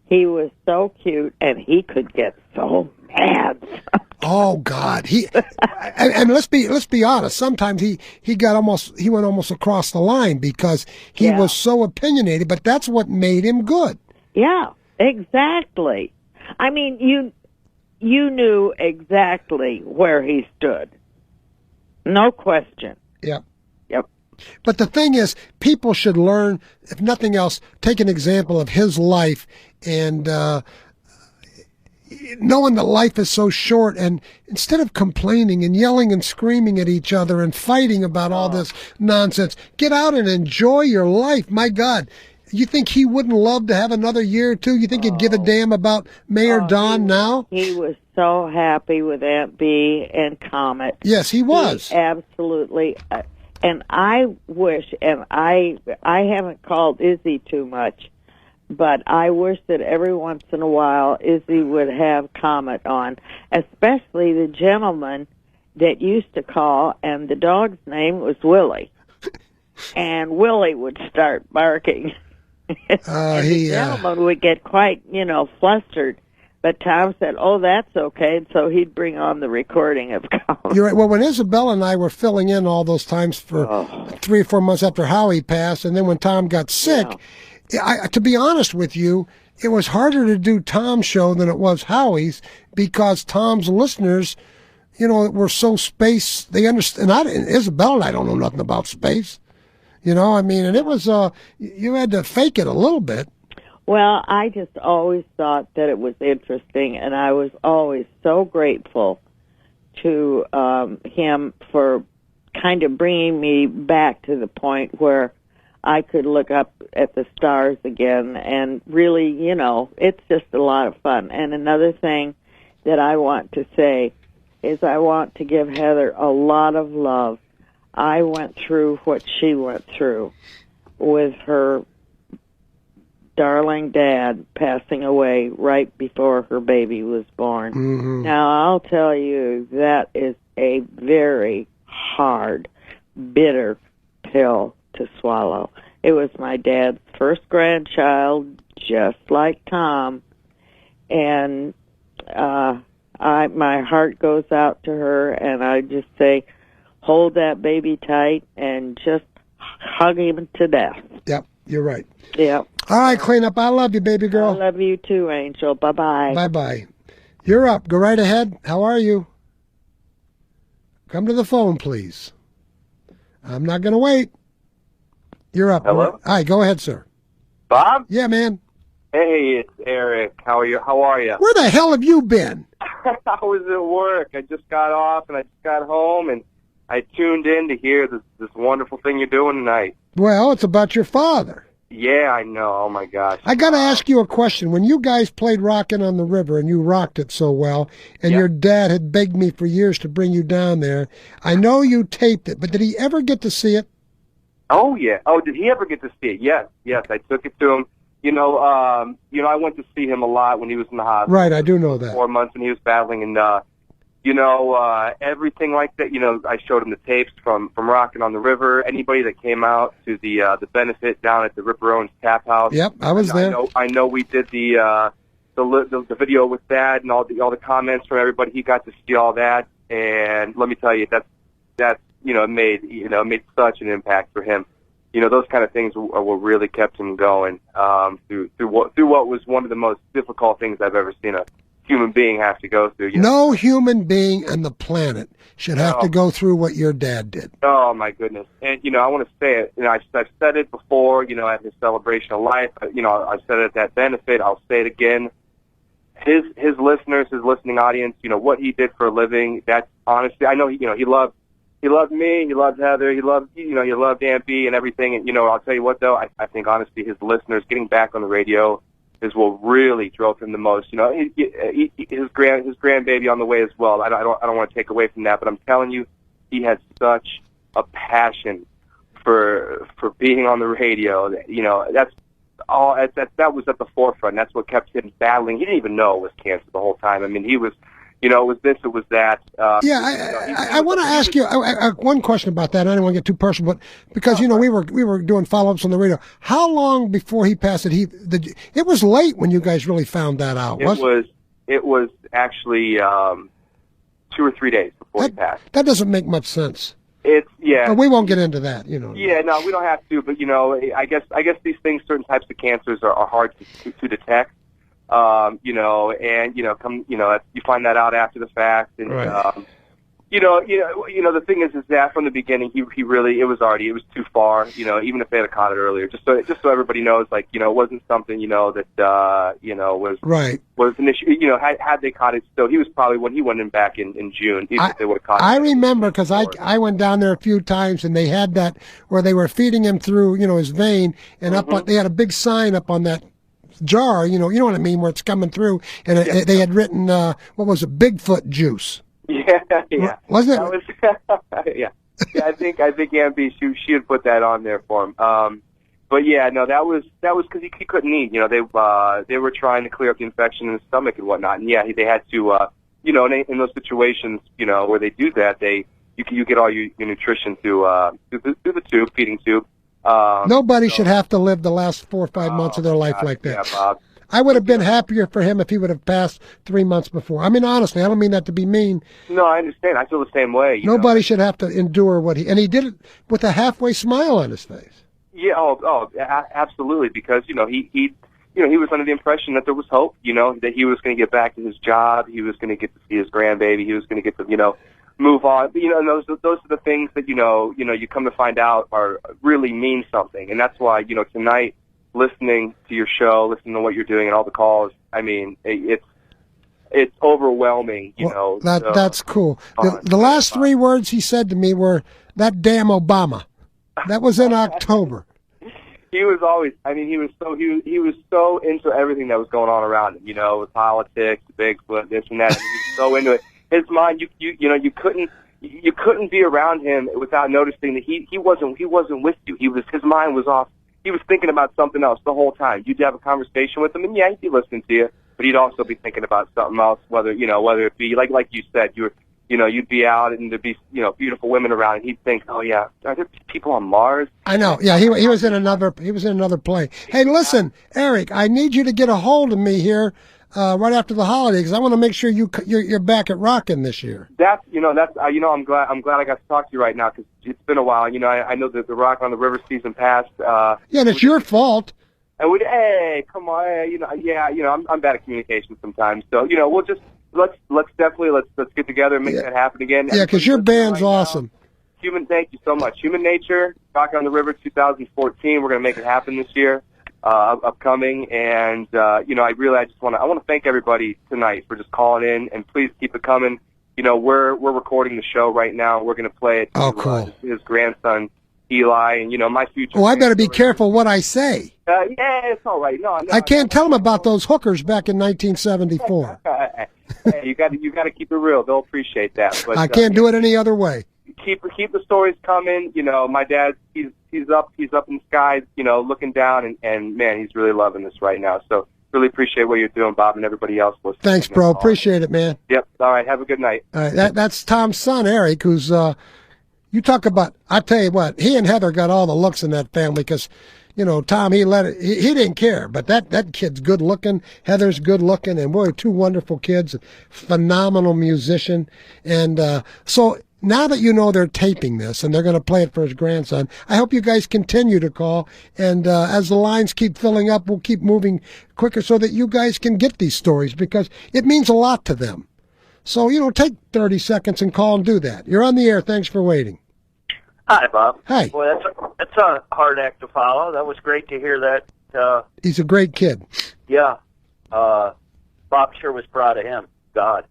He was so cute, and he could get so mad. Oh God, and let's be honest. Sometimes he went almost across the line because he was so opinionated. But that's what made him good. Yeah, exactly. I mean, you knew exactly where he stood, no question. Yep. Yep. But the thing is, people should learn, if nothing else, take an example of his life and. Knowing that life is so short, and instead of complaining and yelling and screaming at each other and fighting about all this nonsense, get out and enjoy your life. My God, you think he wouldn't love to have another year or two? You think he'd give a damn about Mayor Don now? He was so happy with Aunt B and Comet. Yes, he was. Absolutely. And I wish, and I haven't called Izzy too much, but I wish that every once in a while Izzy would have Comet on, especially the gentleman that used to call, and the dog's name was Willie. And Willie would start barking. And the gentleman would get quite, flustered. But Tom said, oh, that's okay. And so he'd bring on the recording of Comet. You're right. Well, when Isabella and I were filling in all those times for 3 or 4 months after Howie passed, and then when Tom got sick, to be honest with you, it was harder to do Tom's show than it was Howie's because Tom's listeners, were so space. They understand. And Isabella and I don't know nothing about space. And it was, you had to fake it a little bit. Well, I just always thought that it was interesting, and I was always so grateful to him for kind of bringing me back to the point where I could look up at the stars again, and really, it's just a lot of fun. And another thing that I want to say is I want to give Heather a lot of love. I went through what she went through with her darling dad passing away right before her baby was born. Mm-hmm. Now, I'll tell you, that is a very hard, bitter pill to swallow. It was my dad's first grandchild, just like Tom, and my heart goes out to her, and I just say, hold that baby tight and just hug him to death. Yep, you're right. Yep. All right, clean up. I love you, baby girl. I love you too, Angel. Bye-bye. Bye-bye. You're up. Go right ahead. How are you? Come to the phone, please. I'm not going to wait. You're up. Hello? Hi, go ahead, sir. Bob? Yeah, man. Hey, it's Eric. How are you? Where the hell have you been? I was at work. I just got off, and I just got home, and I tuned in to hear this wonderful thing you're doing tonight. Well, it's about your father. Yeah, I know. Oh, my gosh. I got to ask you a question. When you guys played Rockin' on the River, and you rocked it so well, and your dad had begged me for years to bring you down there, I know you taped it, but did he ever get to see it? Oh, yeah. Oh, did he ever get to see it? Yes. I took it to him. I went to see him a lot when he was in the hospital. Right, I do know that. 4 months when he was battling, and Everything like that. I showed him the tapes from Rockin' on the River. Anybody that came out to the benefit down at the Ripper Owens Tap House. Yep, I was there. I know we did the video with that and all the comments from everybody. He got to see all that, and let me tell you, that's made such an impact for him. Those kind of things were what really kept him going through what was one of the most difficult things I've ever seen a human being have to go through. No human being on the planet should have to go through what your dad did. Oh my goodness! And I want to say it. I've said it before. At his celebration of life. I've said it at that benefit. I'll say it again. His listeners, his listening audience. What he did for a living. That's honestly, I know. He loved me. He loved Heather. He loved Aunt B and everything. And I'll tell you what though. I think honestly, his listeners getting back on the radio is what really drove him the most. His grandbaby on the way as well. I don't want to take away from that, but I'm telling you, he had such a passion for being on the radio. That's all. That was at the forefront. That's what kept him battling. He didn't even know it was cancer the whole time. I mean, he was. It was this, it was that. I want to ask you one question about that. I don't want to get too personal, but because we were doing follow-ups on the radio. How long before he passed it? It was late when you guys really found that out. It was actually 2 or 3 days before he passed. That doesn't make much sense. But we won't get into that. Yeah, no, we don't have to. But I guess these things, certain types of cancers are hard to detect. You find that out after the fact, and right. The thing is that from the beginning, he really it was too far. Even if they had caught it earlier, just so everybody knows, it wasn't something that was right. Was an issue. Had they caught it still, he was probably when he went in back in June. Even if they would have caught it. I remember because I went down there a few times, and they had that where they were feeding him through his vein, and they had a big sign up on that jar, you know what I mean, where it's coming through, and they had written, what was it, Bigfoot juice. Yeah. Wasn't it? Yeah. I think Aunt B, she had put that on there for him. But yeah, no, that was because he couldn't eat. They were trying to clear up the infection in his stomach and whatnot, and yeah, they had to, in those situations, where they do that, you get all your nutrition through the tube, feeding tube. Nobody should have to live the last 4 or 5 months of their life like that. Yeah, Bob. I would have been happier for him if he would have passed 3 months before. I mean, honestly, I don't mean that to be mean. No, I understand. I feel the same way. Nobody should have to endure and he did it with a halfway smile on his face. Yeah, absolutely, because he was under the impression that there was hope. That he was going to get back to his job, he was going to get to see his grandbaby, he was going to get to move on. But, and those are the things that you come to find out are really mean something, and that's why tonight, listening to your show, listening to what you're doing, and all the calls. I mean, it's overwhelming. That's cool. The last 3 words he said to me were, "That damn Obama." That was in October. He was always. I mean, he was so into everything that was going on around him. With politics, Bigfoot, this and that. And he was so into it. His mind, you couldn't be around him without noticing that he wasn't with you. His mind was off. He was thinking about something else the whole time. You'd have a conversation with him, and yeah, he'd be listening to you, but he'd also be thinking about something else. Whether it be like you said, you'd be out and there'd be beautiful women around, and he'd think, oh yeah, are there people on Mars? I know. Yeah, he was in another plane. Hey, listen, Eric, I need you to get a hold of me here right after the holiday, because I want to make sure you're back at Rockin' this year. I'm glad I got to talk to you right now, because it's been a while. I know that the Rock on the River season passed. Yeah, and it's your fault. And hey, come on, I'm bad at communication sometimes. So we'll just let's get together and make that happen again. Yeah, because your band's awesome. Thank you so much. Human Nature, Rock on the River 2014. We're gonna make it happen this year. Upcoming, and I just want to thank everybody tonight for just calling in, and please keep it coming. We're recording the show right now. We're going to play it to cool. His grandson Eli, and my future. Oh, I better be careful what I say. Yeah, it's all right. No, I can't tell them about those hookers back in 1974. Hey, you got to keep it real. They'll appreciate that. But I can't do it any other way. Keep the stories coming. My dad, he's up in the skies, looking down, and man, he's really loving this right now. So really appreciate what you're doing, Bob, and everybody else listening. Thanks, bro. Appreciate it, man. Yep. All right. Have a good night. All right, that's Tom's son, Eric, who's, you talk about, I tell you what, he and Heather got all the looks in that family because, you know, Tom, he didn't care, but that kid's good looking, Heather's good looking, and we're two wonderful kids, phenomenal musician. And so now that you know they're taping this and they're going to play it for his grandson, I hope you guys continue to call. And as the lines keep filling up, we'll keep moving quicker so that you guys can get these stories because it means a lot to them. So, you know, take 30 seconds and call and do that. You're on the air. Thanks for waiting. Hi, Bob. Hi. Well, that's a hard act to follow. That was great to hear that. He's a great kid. Yeah. Bob sure was proud of him. God.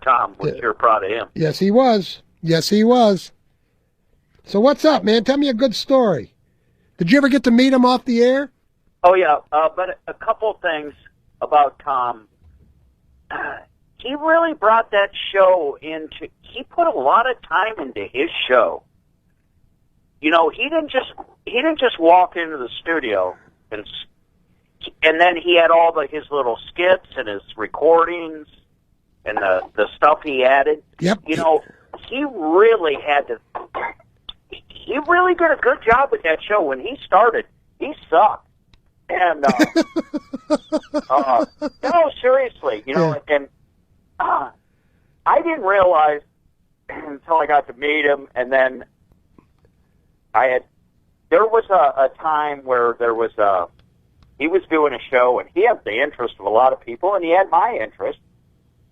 Tom was sure proud of him. Yes, he was. Yes, he was. So what's up, man? Tell me a good story. Did you ever get to meet him off the air? Oh, yeah. But a couple things about Tom. He really brought that show he put a lot of time into his show. You know, he didn't just walk into the studio and then he had all his little skits and his recordings and the stuff he added. Yep. You know, he really did a good job with that show. When he started, he sucked. And no, seriously, you know, and I didn't realize until I got to meet him, and then there was a time where he was doing a show, and he had the interest of a lot of people, and he had my interest,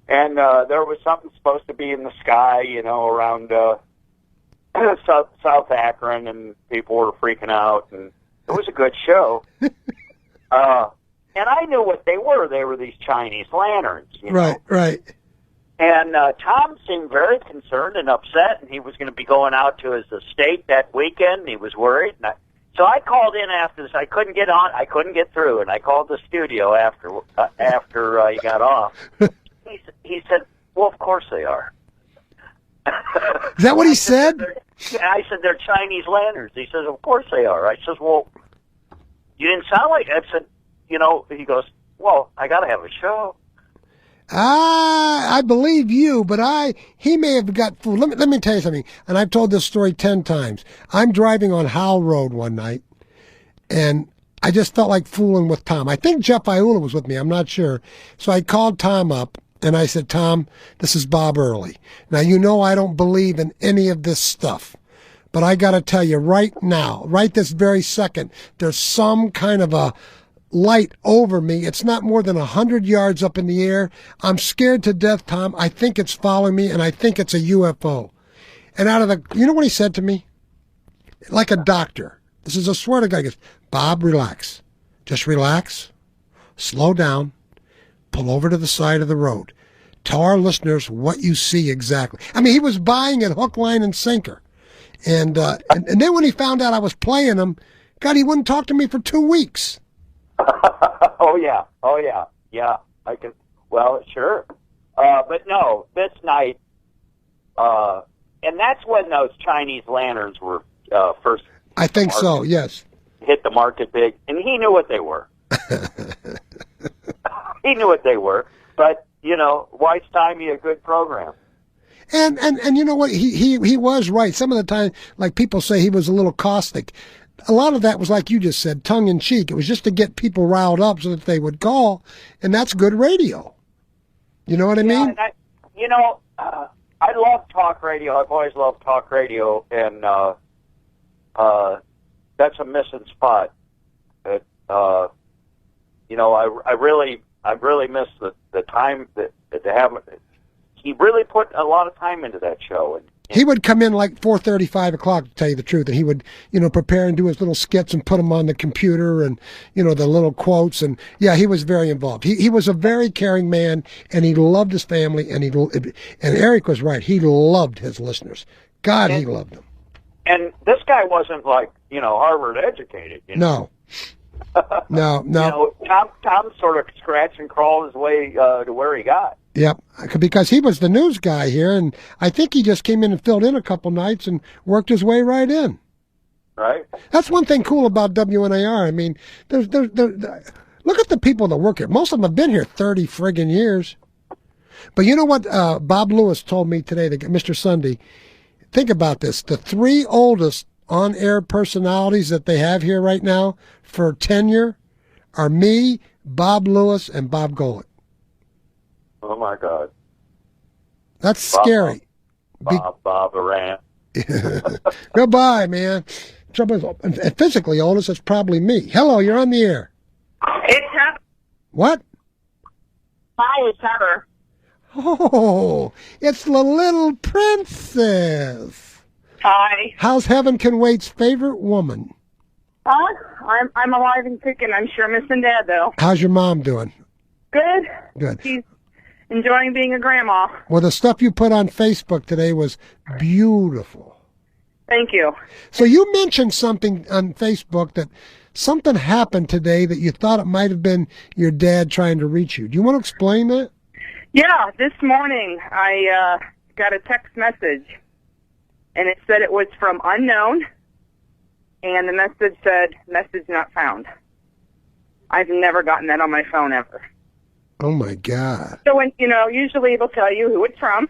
and there was something supposed to be in the sky, you know, around South Akron, and people were freaking out, and it was a good show. And I knew what they were. They were these Chinese lanterns, you know? Right. And Tom seemed very concerned and upset, and he was going to be going out to his estate that weekend, and he was worried. So I called in after this. I couldn't get on. I couldn't get through, and I called the studio after he got off. He said, well, of course they are. Is that what he said? Yeah, I said, they're Chinese lanterns. He says, of course they are. I says, well, you didn't sound like it. I said, you know, he goes, well, I got to have a show. I believe you, but he may have got fooled. Let me tell you something, and I've told this story 10 times. I'm driving on Howell Road one night, and I just felt like fooling with Tom. I think Jeff Iula was with me. I'm not sure. So I called Tom up, and I said, Tom, this is Bob Early. Now, you know I don't believe in any of this stuff, but I got to tell you right now, right this very second, there's some kind of a light over me. It's not more than 100 yards up in the air. I'm scared to death, Tom. I think it's following me, and I think it's a UFO. And you know what he said to me? Like a doctor. This is a swear to God. He goes, Bob, relax. Just relax. Slow down. Pull over to the side of the road. Tell our listeners what you see exactly. I mean, he was buying it hook, line, and sinker. And then when he found out I was playing him, God, he wouldn't talk to me for 2 weeks. Oh yeah. I can. Well, sure. But no, this night, and that's when those Chinese lanterns were first. I think so. Yes. Hit the market big, and he knew what they were. He knew what they were, but you know, why stymie a good program? And you know what? He was right. Some of the time, like people say, he was a little caustic. A lot of that was like you just said, tongue in cheek. It was just to get people riled up so that they would call, and that's good radio. You know what I mean? And I love talk radio. I've always loved talk radio, and that's a missing spot. I really miss the time that to have. He really put a lot of time into that show, and he would come in like 4:30, 5 o'clock, to tell you the truth, and he would, prepare and do his little skits and put them on the computer and, the little quotes. And, yeah, he was very involved. He was a very caring man, and he loved his family, and Eric was right. He loved his listeners. God, he loved them. And this guy wasn't like, Harvard educated. No. No. Tom sort of scratched and crawled his way to where he got. Yep, because he was the news guy here, and I think he just came in and filled in a couple nights and worked his way right in. Right. That's one thing cool about WNIR. I mean, let Look at the people that work here. Most of them have been here 30 friggin' years. But you know what Bob Lewis told me today, Mr. Sunday? Think about this. The 3 oldest on-air personalities that they have here right now for tenure are me, Bob Lewis, and Bob Golick. Oh, my God. That's scary. Bob Aran. Goodbye, man. Trouble is, physically oldest is probably me. Hello, you're on the air. It's Heather. What? Hi, it's Heather. Oh, it's the little princess. Hi. How's Heaven Can Wait's favorite woman? I'm alive and kicking. I'm sure missing Dad, though. How's your mom doing? Good. Good. She's enjoying being a grandma. Well, the stuff you put on Facebook today was beautiful. Thank you. So you mentioned something on Facebook that something happened today that you thought it might have been your dad trying to reach you. Do you want to explain that? Yeah, this morning I got a text message, and it said it was from unknown, and the message said, message not found. I've never gotten that on my phone ever. Oh, my God. So when, usually it'll tell you who it's from,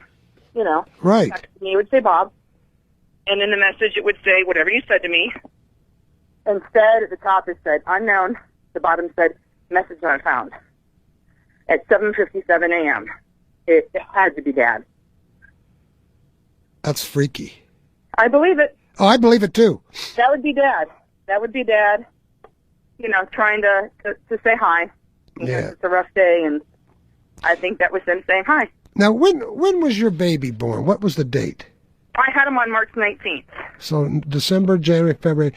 Right. Me, it would say Bob. And in the message it would say whatever you said to me. Instead, at the top it said unknown. The bottom said message not found. At 7:57 a.m. It had to be Dad. That's freaky. I believe it. Oh, I believe it too. That would be Dad. That would be Dad, trying to say hi. Yeah. It's a rough day, and I think that was them saying hi. Now, when was your baby born? What was the date? I had him on March 19th. So December, January, February,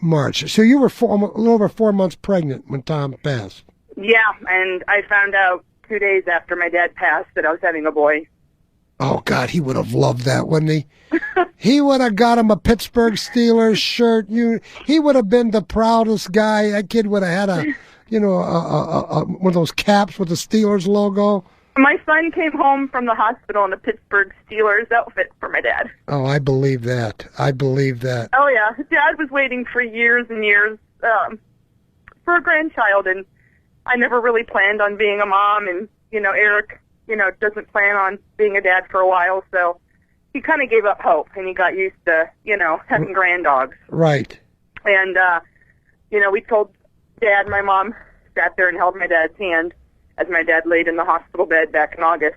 March. So you were a little over 4 months pregnant when Tom passed. Yeah, and I found out 2 days after my dad passed that I was having a boy. Oh, God, he would have loved that, wouldn't he? He would have got him a Pittsburgh Steelers shirt. He would have been the proudest guy. That kid would have had one of those caps with the Steelers logo. My son came home from the hospital in a Pittsburgh Steelers outfit for my dad. Oh, I believe that. I believe that. Oh, yeah. Dad was waiting for years and years for a grandchild, and I never really planned on being a mom, and, Eric, doesn't plan on being a dad for a while, so he kind of gave up hope, and he got used to, having granddogs. Right. And, we told Dad, my mom sat there and held my dad's hand as my dad laid in the hospital bed back in August,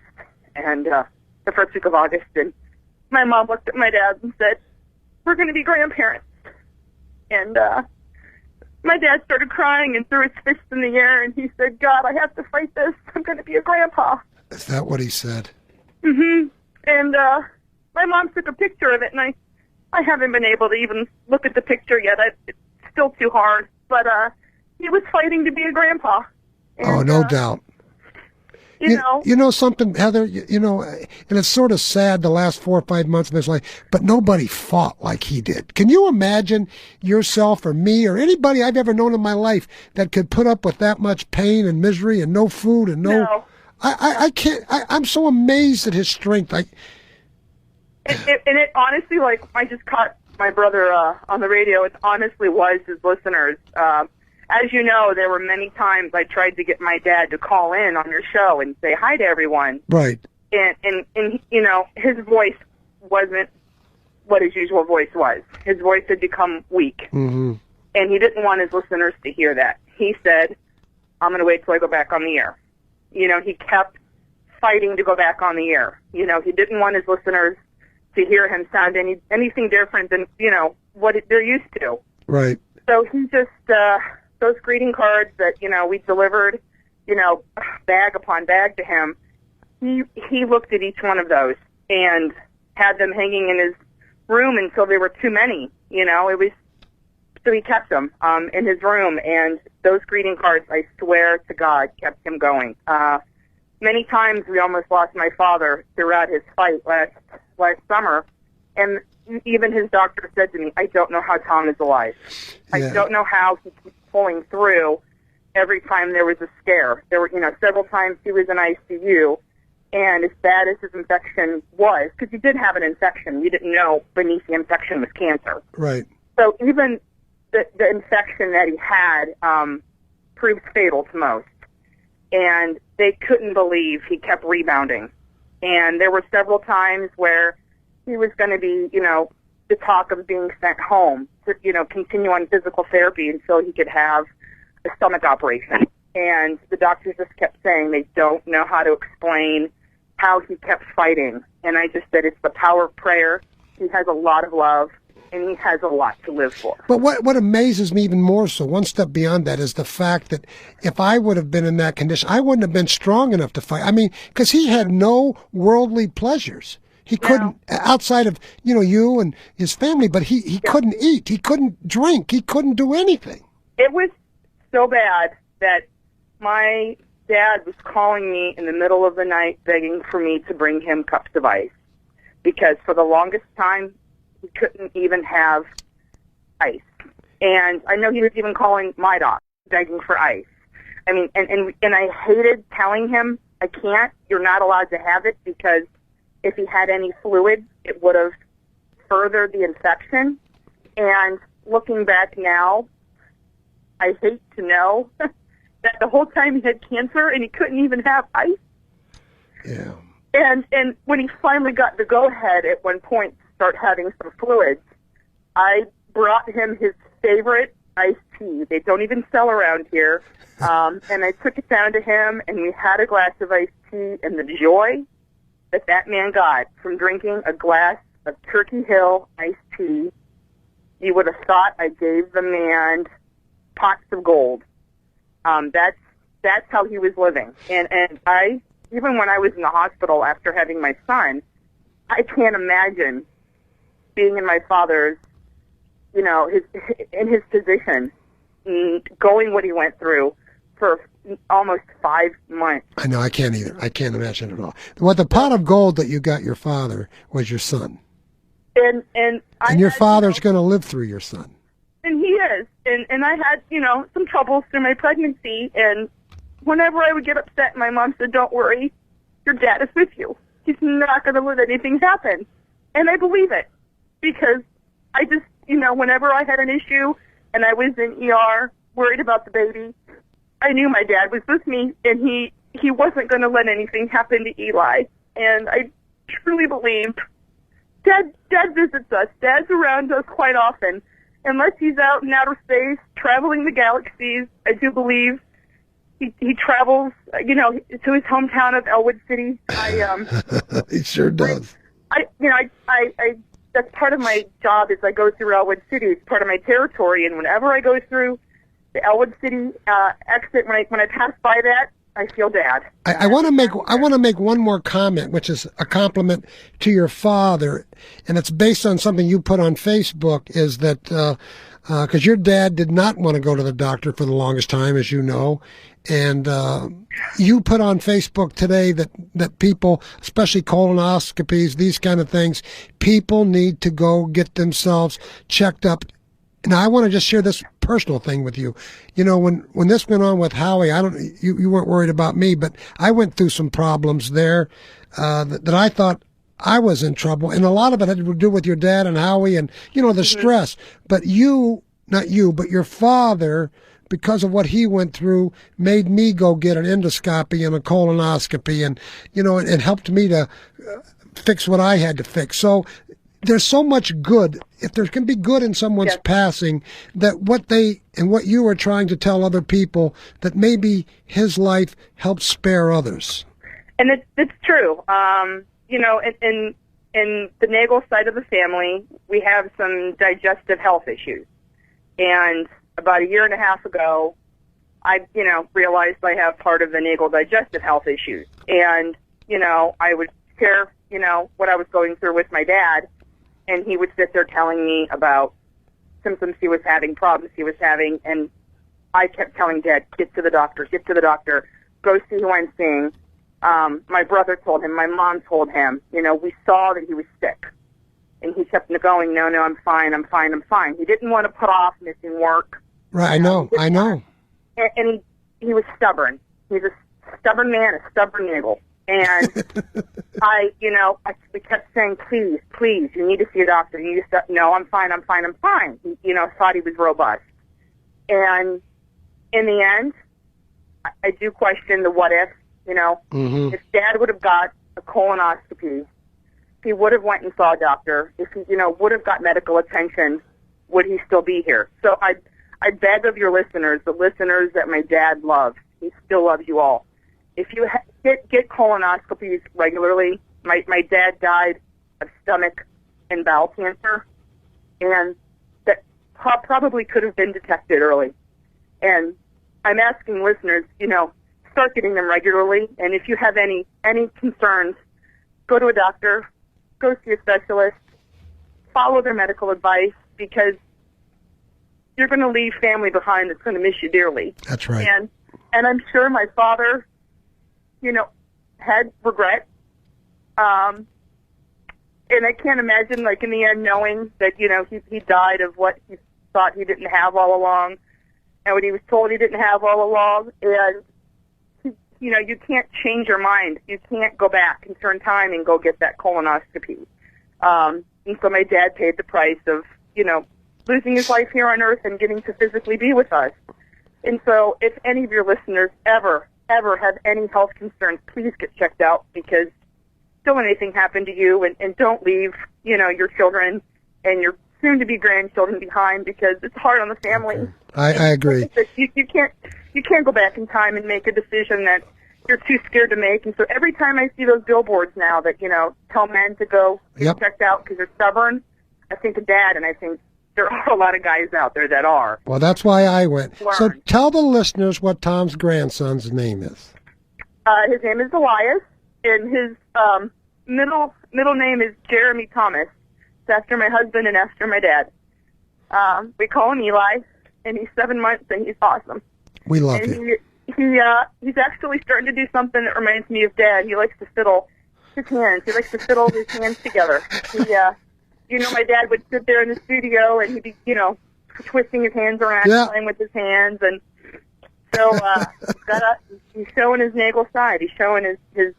and the first week of August, and my mom looked at my dad and said, we're going to be grandparents. And my dad started crying and threw his fist in the air, and he said, God, I have to fight this. I'm going to be a grandpa. Is that what he said? Mm-hmm. And my mom took a picture of it, and I haven't been able to even look at the picture yet. It's still too hard. But he was fighting to be a grandpa. And, oh, no doubt. You know something, Heather, and it's sort of sad the last 4 or 5 months of his life, but nobody fought like he did. Can you imagine yourself or me or anybody I've ever known in my life that could put up with that much pain and misery and no food and no. I can't. I'm so amazed at his strength. And it honestly, I just caught my brother on the radio. It honestly was his listeners. As you know, there were many times I tried to get my dad to call in on your show and say hi to everyone. Right. And his voice wasn't what his usual voice was. His voice had become weak. Mm-hmm. And he didn't want his listeners to hear that. He said, I'm going to wait till I go back on the air. He kept fighting to go back on the air. He didn't want his listeners to hear him sound anything different than, what they're used to. Right. So he just, those greeting cards that, we delivered, bag upon bag to him, he looked at each one of those and had them hanging in his room until there were too many, so he kept them in his room, and those greeting cards, I swear to God, kept him going. Many times we almost lost my father throughout his fight last summer, and even his doctor said to me, I don't know how Tom is alive. Yeah. I don't know how he keeps pulling through every time there was a scare. There were, several times he was in ICU, and as bad as his infection was, because he did have an infection, we didn't know beneath the infection was cancer. Right. So even the infection that he had, proves fatal to most. And they couldn't believe he kept rebounding. And there were several times where he was going to be, the talk of being sent home to, continue on physical therapy until he could have a stomach operation. And the doctors just kept saying they don't know how to explain how he kept fighting. And I just said it's the power of prayer. He has a lot of love, and he has a lot to live for. But what amazes me even more so, one step beyond that, is the fact that if I would have been in that condition, I wouldn't have been strong enough to fight. I mean, because he had no worldly pleasures. He couldn't, outside of, you and his family, but he couldn't eat. He couldn't drink. He couldn't do anything. It was so bad that my dad was calling me in the middle of the night begging for me to bring him cups of ice. Because for the longest time, he couldn't even have ice. And I know he was even calling my doc, begging for ice. I mean, and I hated telling him, I can't, you're not allowed to have it, because if he had any fluid, it would have furthered the infection. And looking back now, I hate to know that the whole time he had cancer and he couldn't even have ice. Yeah. And when he finally got the go-ahead at one point to start having some fluids, I brought him his favorite iced tea. They don't even sell around here. And I took it down to him, and we had a glass of iced tea, and the joy that man got from drinking a glass of Turkey Hill iced tea, you would have thought I gave the man pots of gold. That's how he was living. And I, even when I was in the hospital after having my son, I can't imagine being in my father's, in his position, going what he went through for almost 5 months. I know, I can't either. I can't imagine at all. What the pot of gold that you got your father was your son. And your father's going to live through your son. And he is. And I had, some troubles through my pregnancy, and whenever I would get upset, my mom said, don't worry, your dad is with you. He's not going to let anything happen. And I believe it, because I just, whenever I had an issue and I was in ER worried about the baby, I knew my dad was with me, and he wasn't going to let anything happen to Eli. And I truly believe Dad visits us. Dad's around us quite often. Unless he's out in outer space, traveling the galaxies, I do believe he travels, to his hometown of Elwood City. He sure does. I that's part of my job is I go through Elwood City. It's part of my territory, and whenever I go through the Elwood City exit, when I pass by that, I feel Dad. I want to make one more comment, which is a compliment to your father, and it's based on something you put on Facebook. Is that because your dad did not want to go to the doctor for the longest time, as you know, and you put on Facebook today that people, especially colonoscopies, these kind of things, people need to go get themselves checked up. Now, I want to just share this personal thing with you. When this went on with Howie, you weren't worried about me, but I went through some problems there that I thought I was in trouble, and a lot of it had to do with your dad and Howie and, the stress. But not you, but your father, because of what he went through, made me go get an endoscopy and a colonoscopy, and, it helped me to fix what I had to fix. So there's so much good. If there can be good in someone's passing, that what you were trying to tell other people, that maybe his life helped spare others. And it's true. In the Nagel side of the family, we have some digestive health issues. And about a year and a half ago, I, realized I have part of the Nagel digestive health issues. And, I would share, what I was going through with my dad. And he would sit there telling me about symptoms he was having, problems he was having, and I kept telling Dad, get to the doctor, go see who I'm seeing. My brother told him, my mom told him, we saw that he was sick. And he kept going, no, I'm fine. He didn't want to put off missing work. Right, I know. And he was stubborn. He's a stubborn man, a stubborn niggle. And we kept saying, please, you need to see a doctor. No, I'm fine. He, thought he was robust. And in the end, I do question the what if. If Dad would have got a colonoscopy, if he would have went and saw a doctor, if he, would have got medical attention, would he still be here? So I beg of your listeners, the listeners that my dad loves, he still loves you all. If you get colonoscopies regularly, my dad died of stomach and bowel cancer, and that probably could have been detected early. And I'm asking listeners, start getting them regularly. And if you have any concerns, go to a doctor, go see a specialist, follow their medical advice, because you're going to leave family behind that's going to miss you dearly. That's right. And I'm sure my father, had regret. And I can't imagine, like, in the end, knowing that, he died of what he thought he didn't have all along, and what he was told he didn't have all along. And, you can't change your mind. You can't go back and turn time and go get that colonoscopy. And so my dad paid the price of, losing his life here on Earth and getting to physically be with us. And so if any of your listeners ever have any health concerns, please get checked out, because don't let anything happen to you, and don't leave, your children and your soon-to-be grandchildren behind, because it's hard on the family. I agree. You can't go back in time and make a decision that you're too scared to make. And so every time I see those billboards now that, tell men to go get checked out because they're stubborn, I think of Dad, and I think there are a lot of guys out there that are. Well, that's why I went. Learn. So tell the listeners what Tom's grandson's name is. His name is Elias, and his middle name is Jeremy Thomas. It's after my husband and after my dad. We call him Eli, and he's 7 months, and he's awesome. We love and you. He's actually starting to do something that reminds me of Dad. He likes to fiddle his hands. He likes to fiddle his hands together. My dad would sit there in the studio, and he'd be, twisting his hands around, playing with his hands, and so he's showing his Nagel side. He's showing his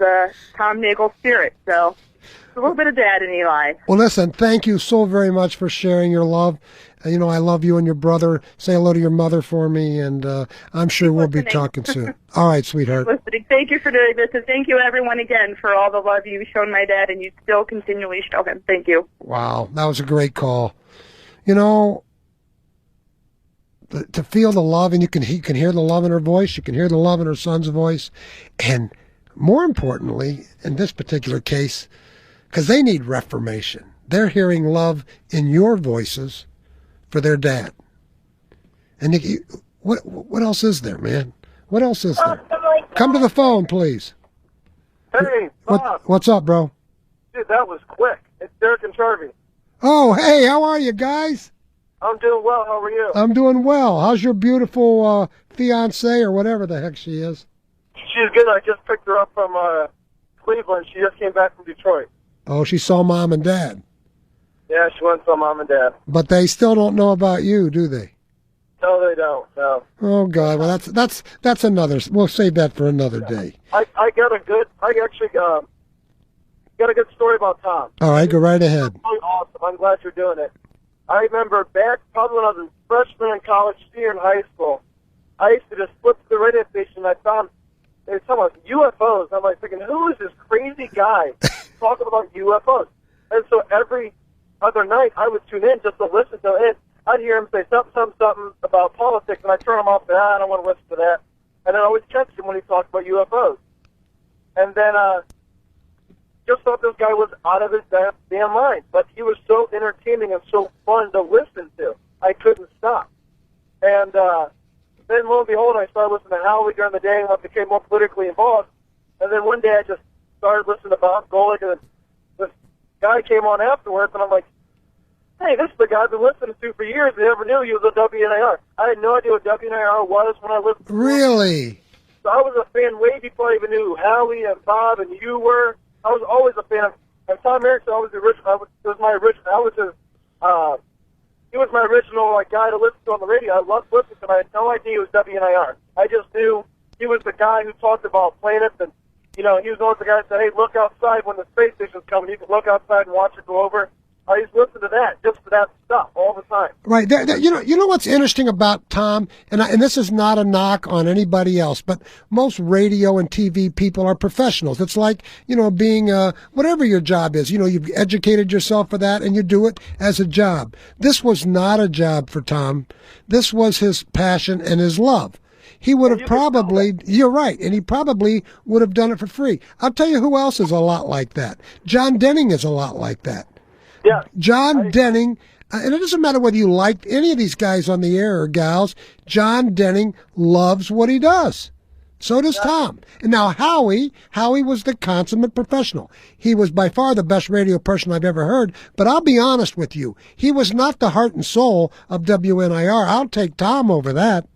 Tom Nagel spirit. So it's a little bit of Dad and Eli. Well, listen, thank you so very much for sharing your love. I love you and your brother. Say hello to your mother for me, and I'm sure we'll be talking soon. All right, sweetheart. Listening. Thank you for doing this, and thank you, everyone, again, for all the love you've shown my dad, and you still continually show him. Thank you. Wow, that was a great call. To feel the love, and you can hear the love in her voice, you can hear the love in her son's voice, and more importantly, in this particular case, because they need reformation, they're hearing love in your voices for their dad. And what else is there, man? What else is there? Come to the phone, please. Hey, Bob. What's up, bro? Dude, that was quick. It's Derek and Charvy. Oh, hey, how are you guys? I'm doing well. How are you? I'm doing well. How's your beautiful fiancée or whatever the heck she is? She's good. I just picked her up from Cleveland. She just came back from Detroit. Oh, she saw Mom and Dad. Yeah, she went and saw Mom and Dad. But they still don't know about you, do they? No, they don't. No. Oh God, well that's another. We'll save that for another day. I actually got a good story about Tom. All right, go right ahead. It's really awesome. I'm glad you're doing it. I remember back probably when I was a freshman in college, senior in high school, I used to just flip to the radio station and I found they were talking about UFOs. I'm like thinking, who is this crazy guy talking about UFOs? And so every other night I would tune in just to listen to it. I'd hear him say something about politics, and I'd turn him off and say, I don't want to listen to that. And then I always catch him when he talked about UFOs. And then just thought this guy was out of his damn mind. But he was so entertaining and so fun to listen to. I couldn't stop. And then lo and behold, I started listening to Howie during the day, and I became more politically involved. And then one day I just started listening to Bob Golick, and this guy came on afterwards, and I'm like, hey, this is the guy I've been listening to for years. I never knew he was a WNIR. I had no idea what WNIR was when I listened to him. Really? So I was a fan way before I even knew who Howie and Bob and you were. I was always a fan of, and Tom Erickson. He was my original guy to listen to on the radio. I loved listening to him. I had no idea he was WNIR. I just knew he was the guy who talked about planets, and he was always the guy that said, hey, look outside when the space station's coming. You can look outside and watch it go over. I used to listen to that, just for that stuff, all the time. Right. You know what's interesting about Tom, and this is not a knock on anybody else, but most radio and TV people are professionals. It's like, being whatever your job is. You've educated yourself for that, and you do it as a job. This was not a job for Tom. This was his passion and his love. He would have you're right, and he probably would have done it for free. I'll tell you who else is a lot like that. John Denning is a lot like that. Yeah. John Denning, and it doesn't matter whether you like any of these guys on the air or gals, John Denning loves what he does. So does Tom. And now Howie was the consummate professional. He was by far the best radio person I've ever heard, but I'll be honest with you, he was not the heart and soul of WNIR. I'll take Tom over that.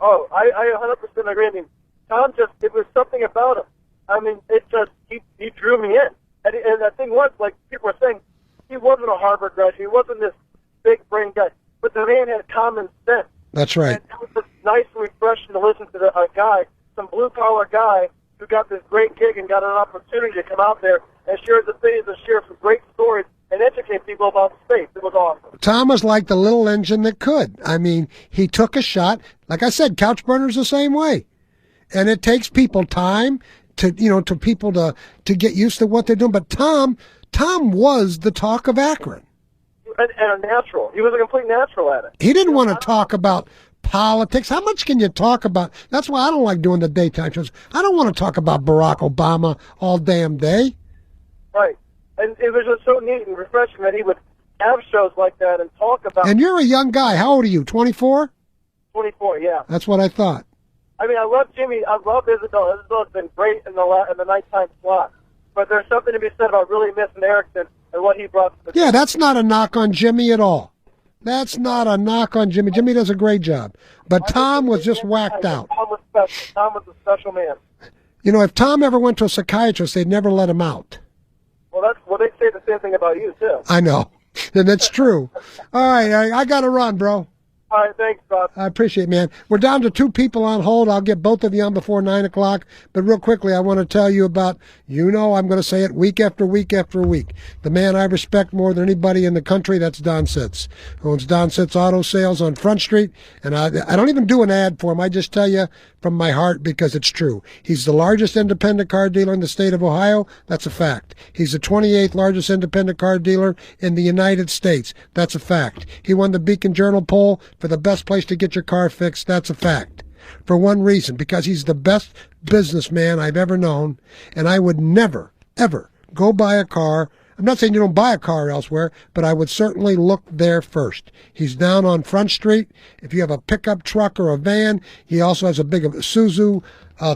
Oh, I 100% agree. I mean, Tom it was something about him. I mean, it just, he drew me in. And the thing was, like people were saying, he wasn't a Harvard graduate. He wasn't this big brain guy. But the man had common sense. That's right. And it was just nice and refreshing to listen to a guy, some blue-collar guy, who got this great gig and got an opportunity to come out there and share the things and share some great stories and educate people about space. It was awesome. Tom was like the little engine that could. I mean, he took a shot. Like I said, couch burners the same way. And it takes people time to people to get used to what they're doing. But Tom was the talk of Akron. And a natural. He was a complete natural at it. He didn't want to talk about politics. How much can you talk about? That's why I don't like doing the daytime shows. I don't want to talk about Barack Obama all damn day. Right. And it was just so neat and refreshing that he would have shows like that and talk about... And you're a young guy. How old are you, 24? 24, yeah. That's what I thought. I mean, I love Jimmy. I love Isabel. Isabel's been great in the nighttime slot. But there's something to be said about really missing Erickson and what he brought to the Yeah, that's not a knock on Jimmy at all. That's not a knock on Jimmy. Jimmy does a great job. But Tom was just whacked out. Tom was special. Tom was a special man. If Tom ever went to a psychiatrist, they'd never let him out. Well, they say the same thing about you, too. I know. And that's true. All right, I got to run, bro. All right, thanks, Bob. I appreciate it, man. We're down to 2 people on hold. I'll get both of you on before 9 o'clock. But real quickly, I want to tell you about, I'm going to say it week after week after week. The man I respect more than anybody in the country, that's Don Sitz, who owns Don Sitz Auto Sales on Front Street. And I don't even do an ad for him. I just tell you from my heart because it's true. He's the largest independent car dealer in the state of Ohio. That's a fact. He's the 28th largest independent car dealer in the United States. That's a fact. He won the Beacon Journal poll for the best place to get your car fixed. That's a fact. For one reason, because he's the best businessman I've ever known, and I would never, ever go buy a car. I'm not saying you don't buy a car elsewhere, but I would certainly look there first. He's down on Front Street. If you have a pickup truck or a van, he also has a big Isuzu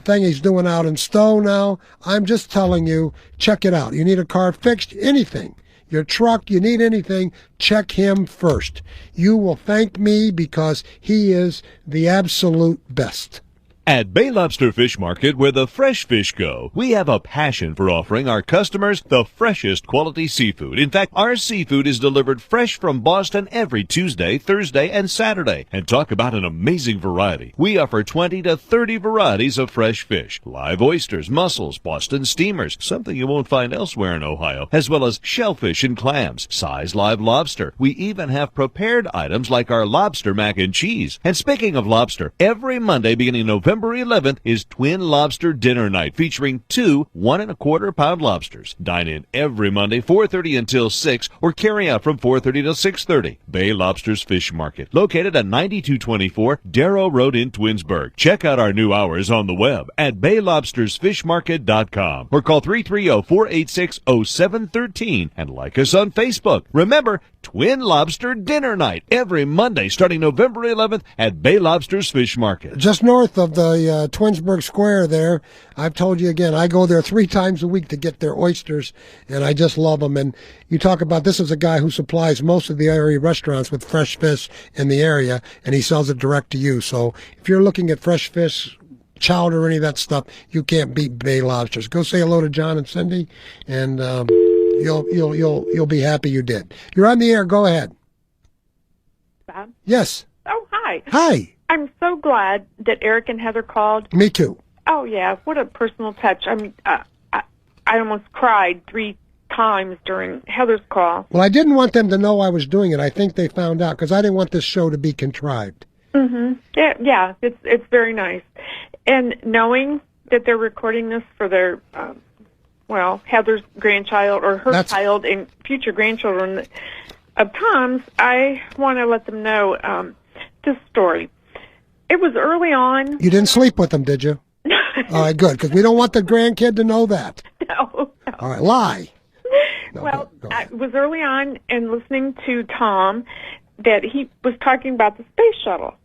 thing he's doing out in Stowe now. I'm just telling you, check it out. You need a car fixed, anything. Your truck, you need anything, check him first. You will thank me because he is the absolute best. At Bay Lobster Fish Market, where the fresh fish go, we have a passion for offering our customers the freshest quality seafood. In fact, our seafood is delivered fresh from Boston every Tuesday, Thursday, and Saturday. And talk about an amazing variety. We offer 20 to 30 varieties of fresh fish, live oysters, mussels, Boston steamers, something you won't find elsewhere in Ohio, as well as shellfish and clams, size live lobster. We even have prepared items like our lobster mac and cheese. And speaking of lobster, every Monday beginning November 11th is Twin Lobster Dinner Night, featuring 2 1.25-pound lobsters. Dine in every Monday, 4:30 until 6, or carry out from 4:30 to 6:30. Bay Lobsters Fish Market, located at 9224 Darrow Road in Twinsburg. Check out our new hours on the web at baylobstersfishmarket.com or call 330-486-0713 and like us on Facebook. Remember, Twin Lobster Dinner Night every Monday starting November 11th at Bay Lobsters Fish Market. Just north of the Twinsburg Square there. I've told you again, I go there 3 times a week to get their oysters, and I just love them. And you talk about, this is a guy who supplies most of the area restaurants with fresh fish in the area, and he sells it direct to you. So if you're looking at fresh fish, chowder, or any of that stuff, you can't beat Bay Lobsters. Go say hello to John and Cindy, and you'll be happy you did. You're on the air. Go ahead. Bob? Yes. Oh, hi. Hi. I'm so glad that Eric and Heather called. Me too. Oh, yeah. What a personal touch. I mean, I almost cried 3 times during Heather's call. Well, I didn't want them to know I was doing it. I think they found out because I didn't want this show to be contrived. Mm-hmm. Yeah, it's very nice. And knowing that they're recording this for their, Heather's grandchild or her child and future grandchildren of Tom's, I want to let them know this story. It was early on. You didn't sleep with them, did you? All right, good, because we don't want the grandkid to know that. No. All right, lie. No, it was early on and listening to Tom that he was talking about the space shuttle.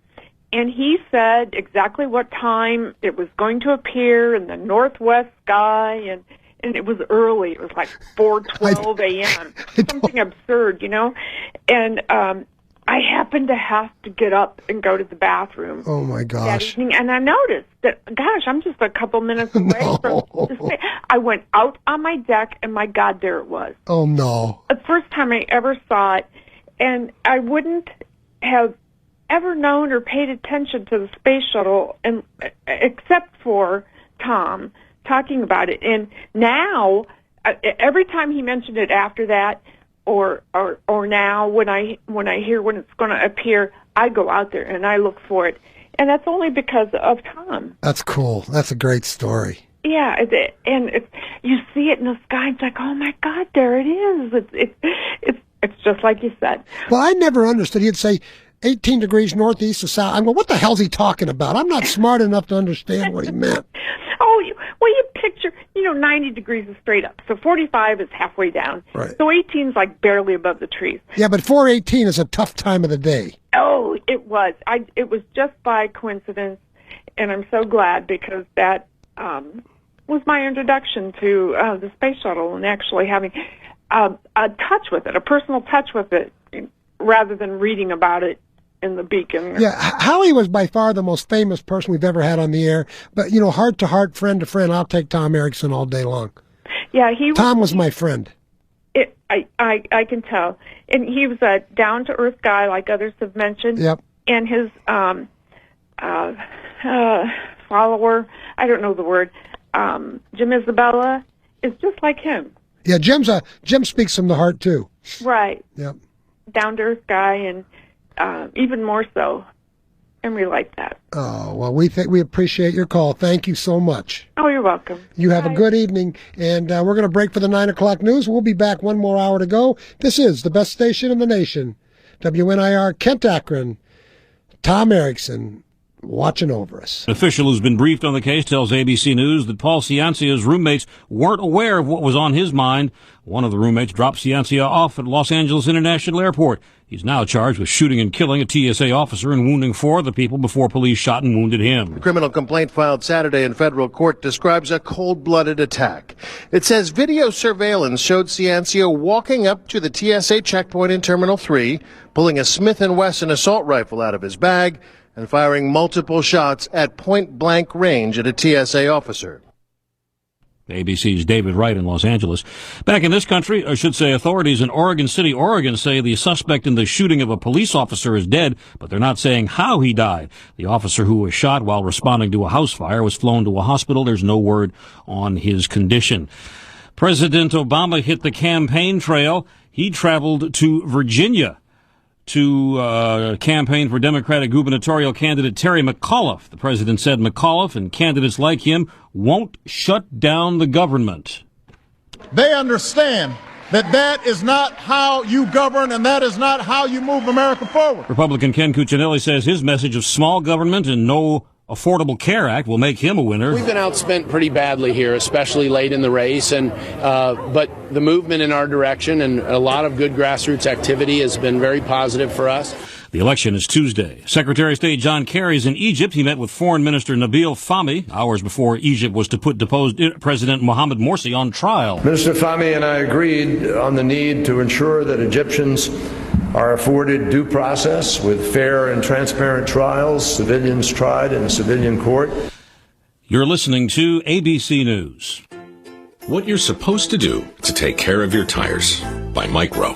And he said exactly what time it was going to appear in the northwest sky, and it was early. It was like 4:12 a.m. Something absurd, And I happened to have to get up and go to the bathroom. Oh my That gosh! evening, and I noticed that, gosh, I'm just a couple minutes away from the space. I went out on my deck, and my God, there it was. Oh no! The first time I ever saw it, and I wouldn't have ever known or paid attention to the space shuttle, and except for Tom talking about it. And now, every time he mentioned it after that, or now when I hear when it's going to appear, I go out there and I look for it, and that's only because of Tom. That's cool. That's a great story. Yeah, you see it in the sky. It's like, oh my God, there it is. It's just like you said. Well, I never understood. He'd say 18 degrees northeast to south. I'm going, what the hell's he talking about? I'm not smart enough to understand what he meant. You picture, 90 degrees is straight up. So 45 is halfway down. Right. So 18 is like barely above the trees. Yeah, but 418 is a tough time of the day. Oh, it was. It was just by coincidence, and I'm so glad because that was my introduction to the space shuttle and actually having a touch with it, a personal touch with it, rather than reading about it in the Beacon. Yeah, Howie was by far the most famous person we've ever had on the air. But, heart to heart, friend to friend, I'll take Tom Erickson all day long. Yeah, Tom was my friend. I can tell. And he was a down-to-earth guy, like others have mentioned. Yep. And his follower, I don't know the word, Jim Isabella, is just like him. Yeah, Jim speaks from the heart, too. Right. Yep. Down-to-earth guy, and even more so. And we like that. Oh, well, we appreciate your call. Thank you so much. Oh, you're welcome. You have a good evening, and we're going to break for the 9 o'clock news. We'll be back one more hour to go. This is the best station in the nation, WNIR Kent Akron. Tom Erickson watching over us. An official who's been briefed on the case tells ABC News that Paul Ciancia's roommates weren't aware of what was on his mind. One of the roommates dropped Ciancia off at Los Angeles International Airport. He's now charged with shooting and killing a TSA officer and wounding 4 other people before police shot and wounded him. The criminal complaint filed Saturday in federal court describes a cold-blooded attack. It says video surveillance showed Ciancia walking up to the TSA checkpoint in Terminal 3, pulling a Smith & Wesson assault rifle out of his bag, and firing multiple shots at point-blank range at a TSA officer. ABC's David Wright in Los Angeles. Back in this country, I should say, authorities in Oregon City, Oregon say the suspect in the shooting of a police officer is dead, but they're not saying how he died. The officer who was shot while responding to a house fire was flown to a hospital. There's no word on his condition. President Obama hit the campaign trail. He traveled to Virginia to campaign for Democratic gubernatorial candidate Terry McAuliffe. The president said McAuliffe and candidates like him won't shut down the government. They understand that is not how you govern and that is not how you move America forward. Republican Ken Cuccinelli says his message of small government and no Affordable Care Act will make him a winner. We've been outspent pretty badly here, especially late in the race, and but the movement in our direction and a lot of good grassroots activity has been very positive for us. The election is Tuesday. Secretary of State John Kerry is in Egypt. He met with Foreign Minister Nabil Fahmy hours before Egypt was to put deposed President Mohamed Morsi on trial. Minister Fahmy and I agreed on the need to ensure that Egyptians are afforded due process with fair and transparent trials, civilians tried in a civilian court. You're listening to ABC News. What you're supposed to do to take care of your tires by Micro.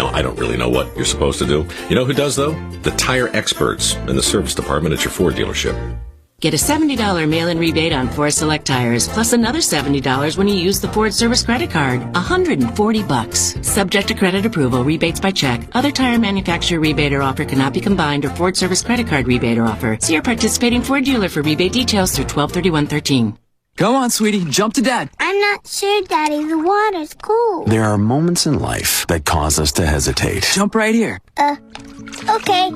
I don't really know what you're supposed to do. You know who does, though? The tire experts in the service department at your Ford dealership. Get a $70 mail-in rebate on Ford Select tires, plus another $70 when you use the Ford Service Credit Card. $140. Subject to credit approval, rebates by check. Other tire manufacturer rebate or offer cannot be combined, or Ford Service Credit Card rebate or offer. See your participating Ford dealer for rebate details through 12/31/13. Come on, sweetie, jump to Dad. I'm not sure, Daddy. The water's cool. There are moments in life that cause us to hesitate. Jump right here. Okay.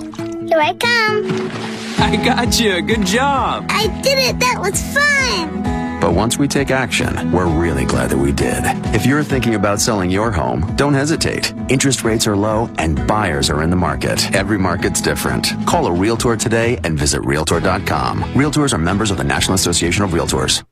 Here I come. I got you. Good job. I did it. That was fun. But once we take action, we're really glad that we did. If you're thinking about selling your home, don't hesitate. Interest rates are low and buyers are in the market. Every market's different. Call a Realtor today and visit Realtor.com. Realtors are members of the National Association of Realtors.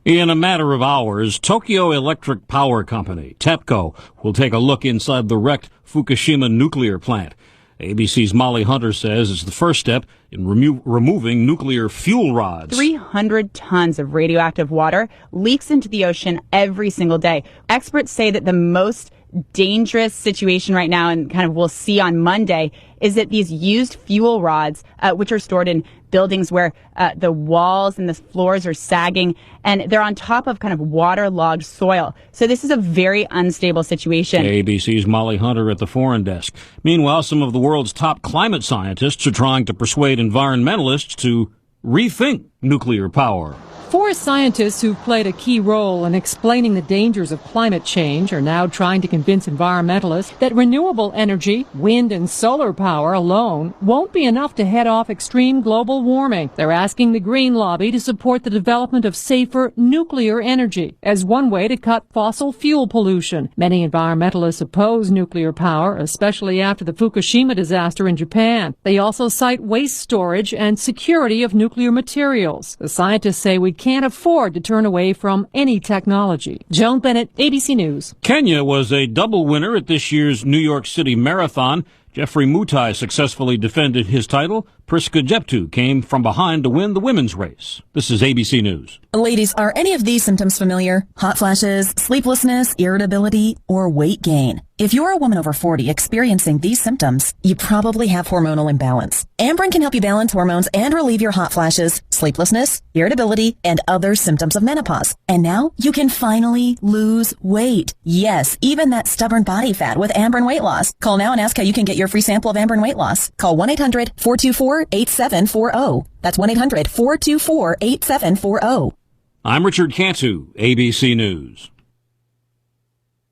In a matter of hours, Tokyo Electric Power Company, TEPCO, will take a look inside the wrecked Fukushima nuclear plant. ABC's Molly Hunter says it's the first step in removing nuclear fuel rods. 300 tons of radioactive water leaks into the ocean every single day. Experts say that the most dangerous situation right now, and kind of we'll see on Monday, is that these used fuel rods, which are stored in buildings where the walls and the floors are sagging, and they're on top of kind of waterlogged soil. So this is a very unstable situation. ABC's Molly Hunter at the foreign desk. Meanwhile, some of the world's top climate scientists are trying to persuade environmentalists to rethink nuclear power. Forest scientists who've played a key role in explaining the dangers of climate change are now trying to convince environmentalists that renewable energy, wind and solar power alone, won't be enough to head off extreme global warming. They're asking the Green Lobby to support the development of safer nuclear energy as one way to cut fossil fuel pollution. Many environmentalists oppose nuclear power, especially after the Fukushima disaster in Japan. They also cite waste storage and security of nuclear materials. The scientists say we can't afford to turn away from any technology. Joan Bennett, ABC News. Kenya was a double winner at this year's New York City Marathon. Jeffrey Mutai successfully defended his title. Priska Jeptu came from behind to win the women's race. This is ABC News. Ladies, are any of these symptoms familiar? Hot flashes, sleeplessness, irritability, or weight gain? If you're a woman over 40 experiencing these symptoms, you probably have hormonal imbalance. Amberen can help you balance hormones and relieve your hot flashes, sleeplessness, irritability, and other symptoms of menopause. And now you can finally lose weight. Yes, even that stubborn body fat with Amberen Weight Loss. Call now and ask how you can get your free sample of Amberen Weight Loss. Call 1-800-424-8740. That's 1-800-424-8740. I'm Richard Cantu, ABC News.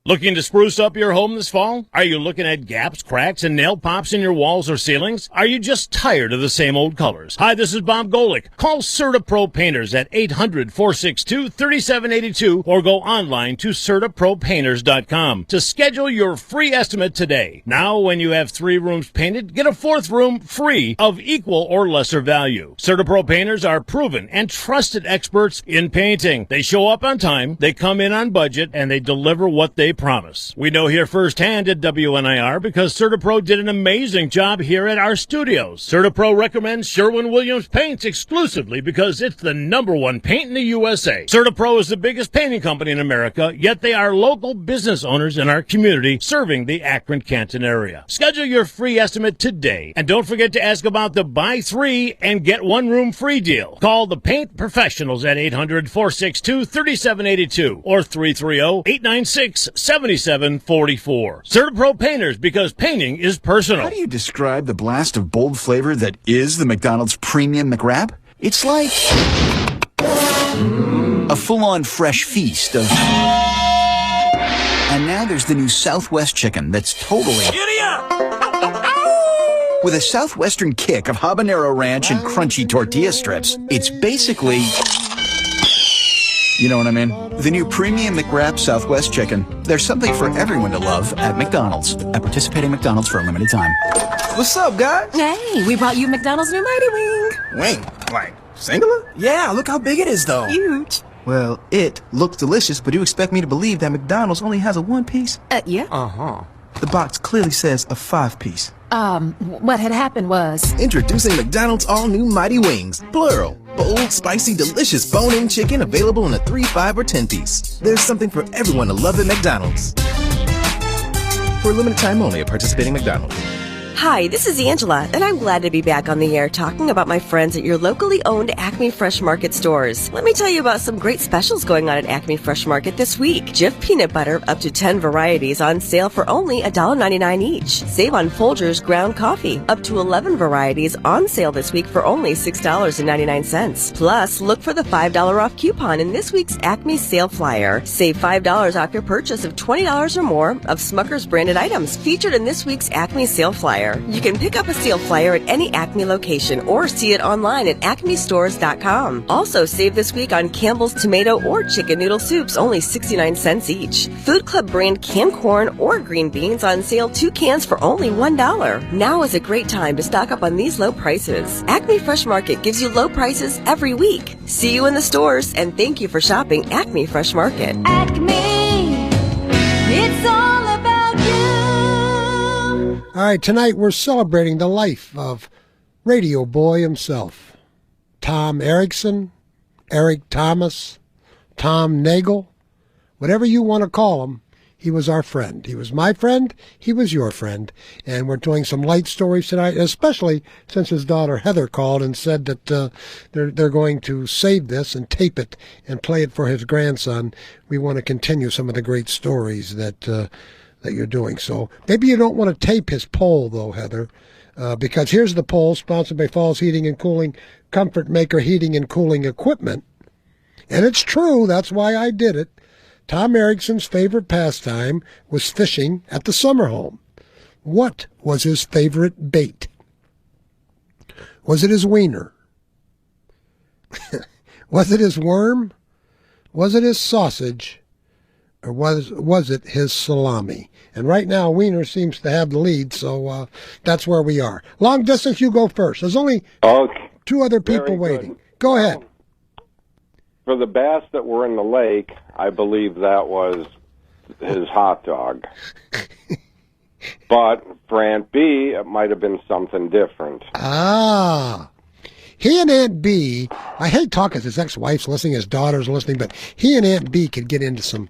Looking to spruce up your home this fall? Are you looking at gaps, cracks, and nail pops in your walls or ceilings? Are you just tired of the same old colors? Hi, this is Bob Golick. Call CertaPro Painters at 800-462-3782 or go online to CertaProPainters.com to schedule your free estimate today. Now, when you have 3 rooms painted, get a 4th room free of equal or lesser value. CertaPro Painters are proven and trusted experts in painting. They show up on time, they come in on budget, and they deliver what they promise. We know here firsthand at WNIR because CertaPro did an amazing job here at our studios. CertaPro recommends Sherwin-Williams paints exclusively because it's the #1 paint in the USA. CertaPro is the biggest painting company in America, yet they are local business owners in our community serving the Akron-Canton area. Schedule your free estimate today, and don't forget to ask about the buy 3 and get 1 room free deal. Call the paint professionals at 800-462-3782 or 330-896-7744. CertaPro Painters, because painting is personal. How do you describe the blast of bold flavor that is the McDonald's Premium McWrap? It's like a full-on fresh feast of... And now there's the new Southwest chicken that's totally... Giddy up! With a Southwestern kick of habanero ranch and crunchy tortilla strips, it's basically... You know what I mean? The new Premium McWrap Southwest Chicken. There's something for everyone to love at McDonald's. At participating McDonald's for a limited time. What's up, guys? Hey, we brought you McDonald's new Mighty Wing. Wing? Like, singular? Yeah, look how big it is, though. Huge. Well, it looks delicious, but you expect me to believe that McDonald's only has a 1-piece? Yeah. Uh-huh. The box clearly says a 5-piece. What had happened was... Introducing McDonald's all-new Mighty Wings, plural. Bold, spicy, delicious bone-in chicken available in a 3, 5, or 10-piece. There's something for everyone to love at McDonald's. For a limited time only at participating McDonald's. Hi, this is Angela, and I'm glad to be back on the air talking about my friends at your locally owned Acme Fresh Market stores. Let me tell you about some great specials going on at Acme Fresh Market this week. Jif peanut butter, up to 10 varieties, on sale for only $1.99 each. Save on Folgers ground coffee, up to 11 varieties, on sale this week for only $6.99. Plus, look for the $5 off coupon in this week's Acme sale flyer. Save $5 off your purchase of $20 or more of Smucker's branded items featured in this week's Acme sale flyer. You can pick up a sale flyer at any Acme location or see it online at acmestores.com. Also, save this week on Campbell's tomato or chicken noodle soups, only 69 cents each. Food Club brand canned corn or green beans on sale, 2 cans for only $1. Now is a great time to stock up on these low prices. Acme Fresh Market gives you low prices every week. See you in the stores, and thank you for shopping Acme Fresh Market. Acme, it's all about you. All right, tonight we're celebrating the life of radio boy himself, Tom Erickson, Eric Thomas, Tom Nagel, whatever you want to call him. He was our friend. He was my friend. He was your friend. And we're doing some light stories tonight, especially since his daughter Heather called and said that they're going to save this and tape it and play it for his grandson. We want to continue some of the great stories that you're doing. So maybe you don't want to tape his poll, though, Heather, because here's the poll sponsored by Falls Heating and Cooling, Comfort Maker Heating and Cooling Equipment. And it's true. That's why I did it. Tom Erickson's favorite pastime was fishing at the summer home. What was his favorite bait? Was it his wiener? Was it his worm? Was it his sausage? Or was it his salami? And right now, wiener seems to have the lead, so that's where we are. Long distance, you go first. There's only 2 other people waiting. Go ahead. For the bass that were in the lake, I believe that was his hot dog. But for Aunt B, it might have been something different. Ah. He and Aunt B, I hate talking as his ex-wife's listening, his daughter's listening, but he and Aunt B could get into some...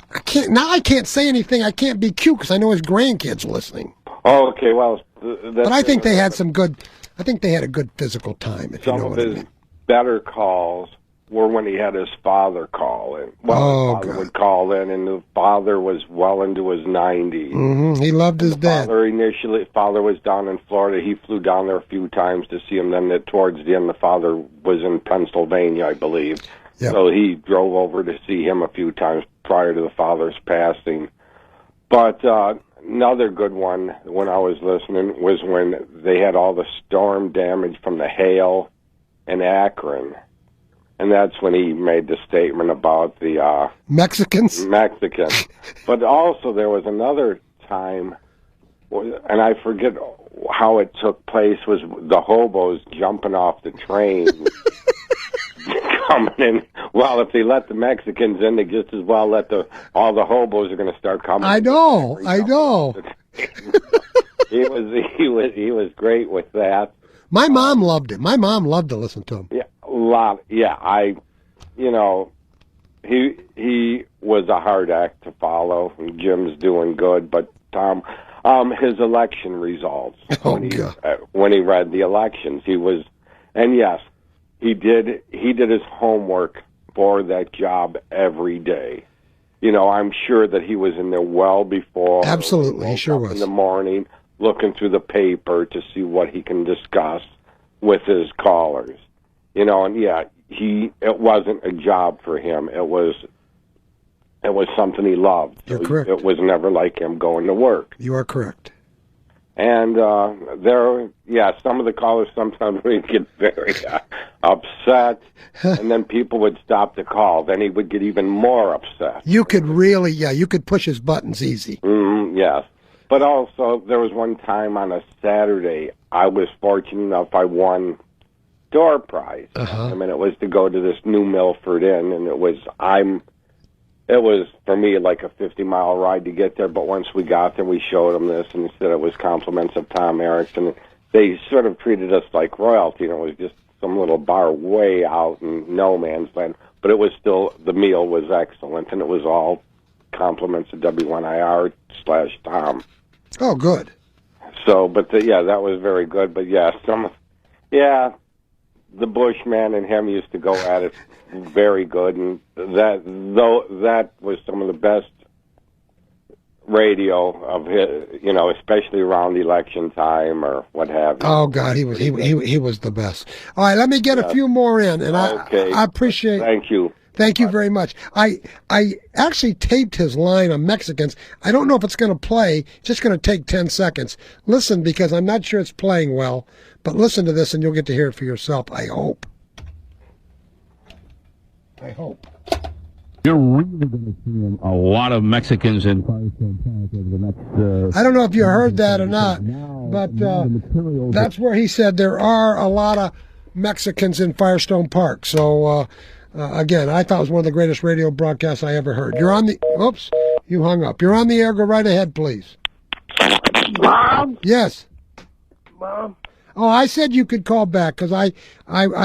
I can't say anything. I can't be cute because I know his grandkids are listening. Oh, okay, well... But I think they had some good... I think they had a good physical time, if you know what I mean. Better calls were when he had his father call in. Well, his father would call in, and the father was well into his 90s. Mm-hmm. He loved his dad. Father was down in Florida. He flew down there a few times to see him. Then towards the end, the father was in Pennsylvania, I believe. Yep. So he drove over to see him a few times prior to the father's passing. But another good one, when I was listening, was when they had all the storm damage from the hail in Akron, and that's when he made the statement about the Mexicans. But also there was another time, and I forget how it took place, was the hobos jumping off the train coming in. Well, if they let the Mexicans in, they just as well let all the hobos are going to start coming. I know. He was great with that. My mom loved it. My mom loved to listen to him. Yeah, a lot. Yeah, he was a hard act to follow. And Jim's doing good, but Tom, his election results. When he read the elections, and yes, he did his homework for that job every day. I'm sure that he was in there well before. Absolutely, he sure was. In the morning, looking through the paper to see what he can discuss with his callers. And yeah, it wasn't a job for him. It was something he loved. You're correct. It was never like him going to work. You are correct. And some of the callers sometimes would get very upset, and then people would stop the call. Then he would get even more upset. You could really, you could push his buttons easy. Yes. But also, there was one time on a Saturday, I was fortunate enough, I won door prize. I mean, it was to go to this New Milford Inn, and it was for me like a 50-mile ride to get there, but once we got there, we showed them this, and said it was compliments of Tom Erickson. They sort of treated us like royalty, it was just some little bar way out in no man's land, but it was still, the meal was excellent, and it was all compliments of WNIR/Tom. Oh, good. So, but that was very good. But the Bushman and him used to go at it very good, and that was some of the best radio of his, especially around election time or what have you. Oh God, he was the best. All right, let me get a few more in, and I appreciate. Thank you. Thank you very much. I actually taped his line on Mexicans. I don't know if it's going to play. It's just going to take 10 seconds. Listen, because I'm not sure it's playing well, but listen to this and you'll get to hear it for yourself, I hope. You're really going to see a lot of Mexicans in Firestone Park over the next... I don't know if you heard that or not, but that's where he said there are a lot of Mexicans in Firestone Park. So, again, I thought it was one of the greatest radio broadcasts I ever heard. You're on the... Oops, you hung up. You're on the air. Go right ahead, please. Mom? Yes. Mom? Oh, I said you could call back because I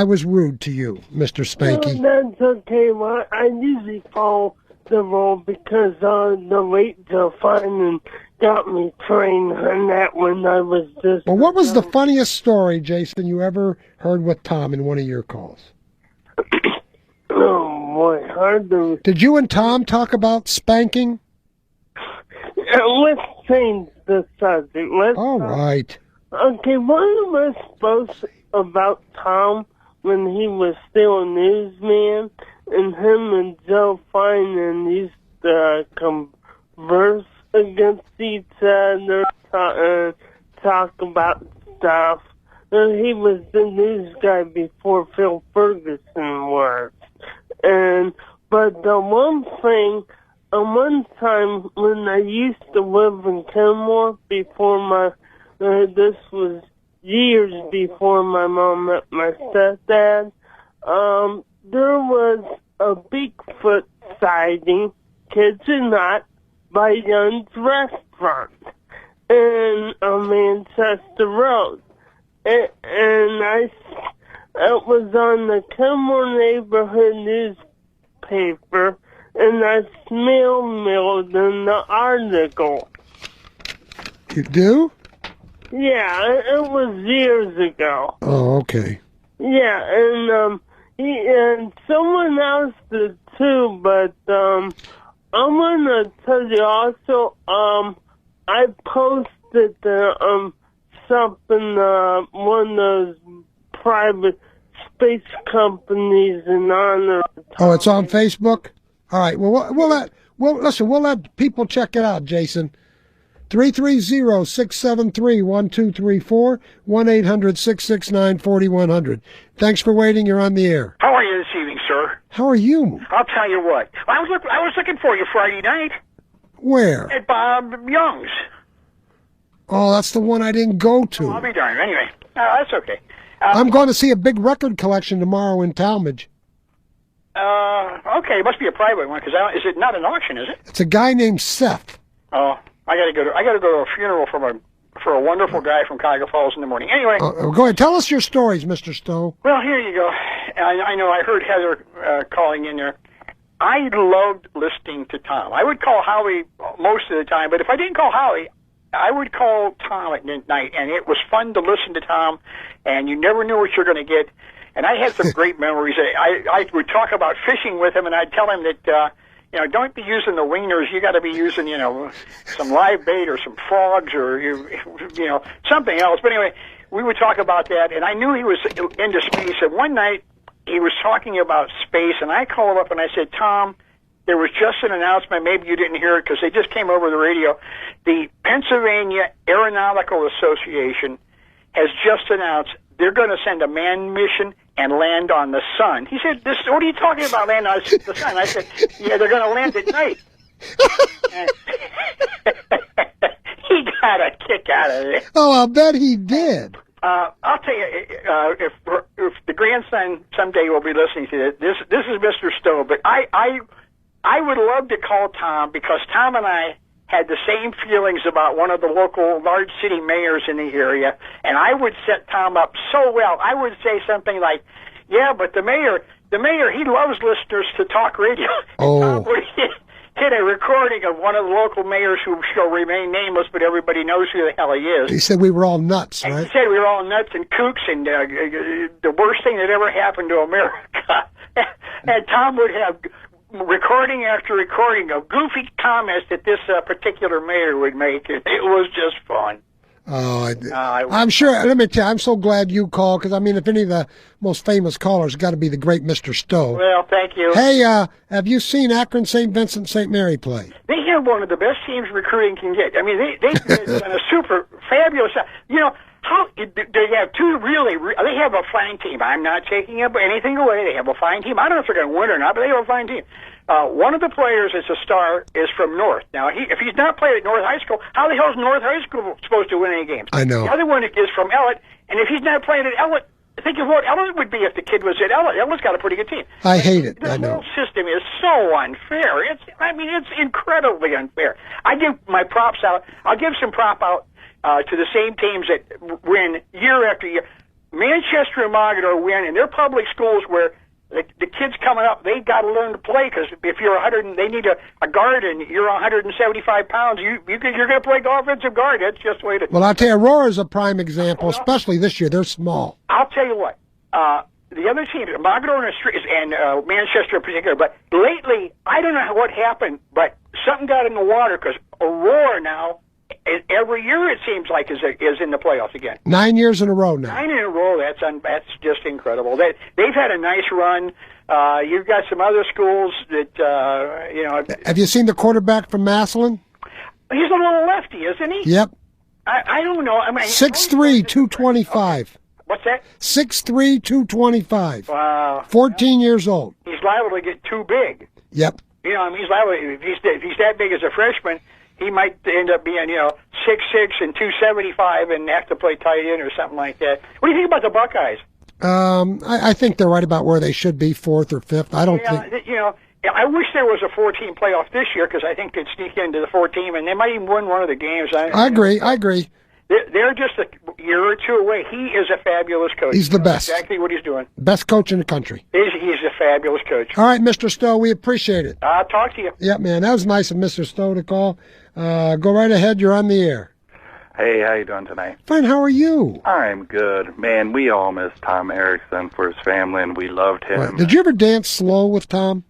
was rude to you, Mr. Spanky. No, that's okay. Well, I usually follow the rule because the rates are fine and got me trained on that when I was just... Well, what was the funniest story, Jason, you ever heard with Tom in one of your calls? Oh, boy, hard to... Did you and Tom talk about spanking? Let's change the subject. All right. Okay, what am I supposed about Tom when he was still a newsman and him and Joe Finan used to converse against each other and talk about stuff? And he was the news guy before Phil Ferguson was. But the one time when I used to live in Kenmore before this was years before my mom met my stepdad, there was a Bigfoot sighting, kids or not, by Young's Restaurant in Manchester Road. It was on the Kenmore Neighborhood newspaper, and I mailed in the article. You do? Yeah, it was years ago. Oh, okay. Yeah, and someone else did too, but I'm gonna tell you also, I posted something, one of those private space companies in honor of Tom. Oh, it's on Facebook? All right. Well, we'll let people check it out, Jason. 330-673-1234, 1-800-669-4100. Thanks for waiting. You're on the air. How are you this evening, sir? How are you? I'll tell you what. I was looking for you Friday night. Where? At Bob Young's. Oh, that's the one I didn't go to. I'll be darned. Anyway, that's okay. I'm going to see a big record collection tomorrow in Talmadge. Okay, it must be a private one, because is it not an auction, is it? It's a guy named Seth. Oh, I gotta go to a funeral for a wonderful guy from Cuyahoga Falls in the morning. Anyway. Go ahead. Tell us your stories, Mr. Stowe. Well, here you go. I know I heard Heather calling in there. I loved listening to Tom. I would call Howie most of the time, but if I didn't call Howie, I would call Tom at night, and it was fun to listen to Tom, and you never knew what you're going to get. And I had some great memories. I would talk about fishing with him, and I'd tell him that, don't be using the wingers. You got to be using, some live bait or some frogs or, something else. But anyway, we would talk about that, and I knew he was into space. And one night, he was talking about space, and I called up and I said, Tom, there was just an announcement. Maybe you didn't hear it because they just came over the radio. The Pennsylvania Aeronautical Association has just announced they're going to send a manned mission and land on the sun. He said, what are you talking about, land on the sun? I said, yeah, they're going to land at night. He got a kick out of it. Oh, I'll bet he did. I'll tell you, if the grandson someday will be listening to this is Mr. Stowe, but I would love to call Tom, because Tom and I had the same feelings about one of the local large city mayors in the area, and I would set Tom up so well. I would say something like, yeah, but the mayor, he loves listeners to talk radio. Oh. hit a recording of one of the local mayors who shall remain nameless, but everybody knows who the hell he is. He said we were all nuts, And right? he said we were all nuts and kooks and the worst thing that ever happened to America. And Tom would have recording after recording of goofy comments that this particular mayor would make. It was just fun. Oh, I'm sure. Let me tell you, I'm so glad you called because, I mean, if any of the most famous callers got to be the great Mr. Stowe. Well, thank you. Hey, have you seen Akron St. Vincent St. Mary play? They have one of the best teams recruiting can get. I mean, they've done a super fabulous. You know, how they have two really. They have a fine team. I'm not taking anything away. They have a fine team. I don't know if they're going to win or not, but they have a fine team. One of the players that's a star is from North. Now, if he's not played at North High School, how the hell is North High School supposed to win any games? I know. The other one is from Ellett, and if he's not playing at Ellett, think of what Ellett would be if the kid was at Ellett. Ellett's got a pretty good team. I hate it. The I know. whole system is so unfair. It's incredibly unfair. I give my props out. I'll give some prop out to the same teams that win year after year. Manchester and Mogador win, and they're public schools where the kids coming up, they got to learn to play because if you're 100, they need a guard, and you're 175 pounds. You're going to play offensive guard. That's just the way to. Well, I'll tell you, Aurora's a prime example, especially this year. They're small. I'll tell you what. The other teams, Mogador and Manchester in particular, but lately, I don't know what happened, but something got in the water because Aurora now, every year it seems like is in the playoffs again. 9 years in a row now. 9 in a row. That's just incredible. They've had a nice run. You've got some other schools that Have you seen the quarterback from Massillon? He's a little lefty, isn't he? Yep. I don't know. I mean, 6'3", 225. What's that? 6'3", 225. Wow. 14 years old. He's liable to get too big. Yep. You know, I mean, he's liable. If he's that big as a freshman, he might end up being 6'6" and 275 and have to play tight end or something like that. What do you think about the Buckeyes? I think they're right about where they should be, 4th or 5th. I don't think. I wish there was a 4-team playoff this year because I think they'd sneak into the 4-team and they might even win one of the games. I agree. They're just a year or two away. He is a fabulous coach. He's the best. Exactly what he's doing. Best coach in the country. He's a fabulous coach. All right, Mr. Stowe, we appreciate it. I'll talk to you. Yeah, man, that was nice of Mr. Stowe to call. Go right ahead. You're on the air. Hey, how you doing tonight? Fine. How are you? I'm good. Man, we all miss Tom Erickson for his family, and we loved him. What, did you ever dance slow with Tom?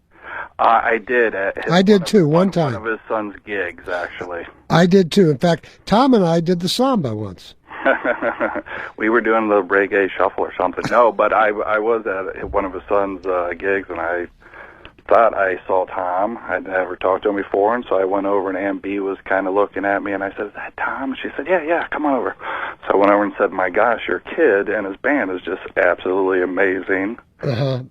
I did. I did too, one time. One of his son's gigs, actually. I did too. In fact, Tom and I did the samba once. We were doing the reggae shuffle or something. No, but I was at one of his son's gigs, and I thought I saw Tom. I'd never talked to him before, and so I went over, and Aunt B was kind of looking at me, and I said, "Is that Tom?" And she said, Yeah, come on over. So I went over and said, "My gosh, your kid and his band is just absolutely amazing."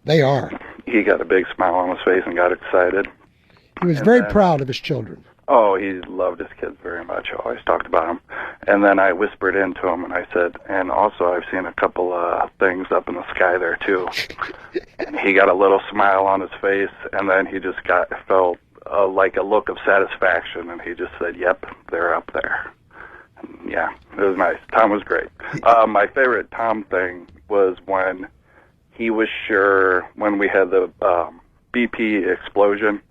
They are. He got a big smile on his face and got excited. He was very proud of his children. Oh, he loved his kids very much. I always talked about them. And then I whispered into him, and I said, and also I've seen a couple things up in the sky there, too. And he got a little smile on his face, and then he just felt like a look of satisfaction, and he just said, yep, they're up there. And yeah, it was nice. Tom was great. My favorite Tom thing was when he was sure, when we had the BP explosion,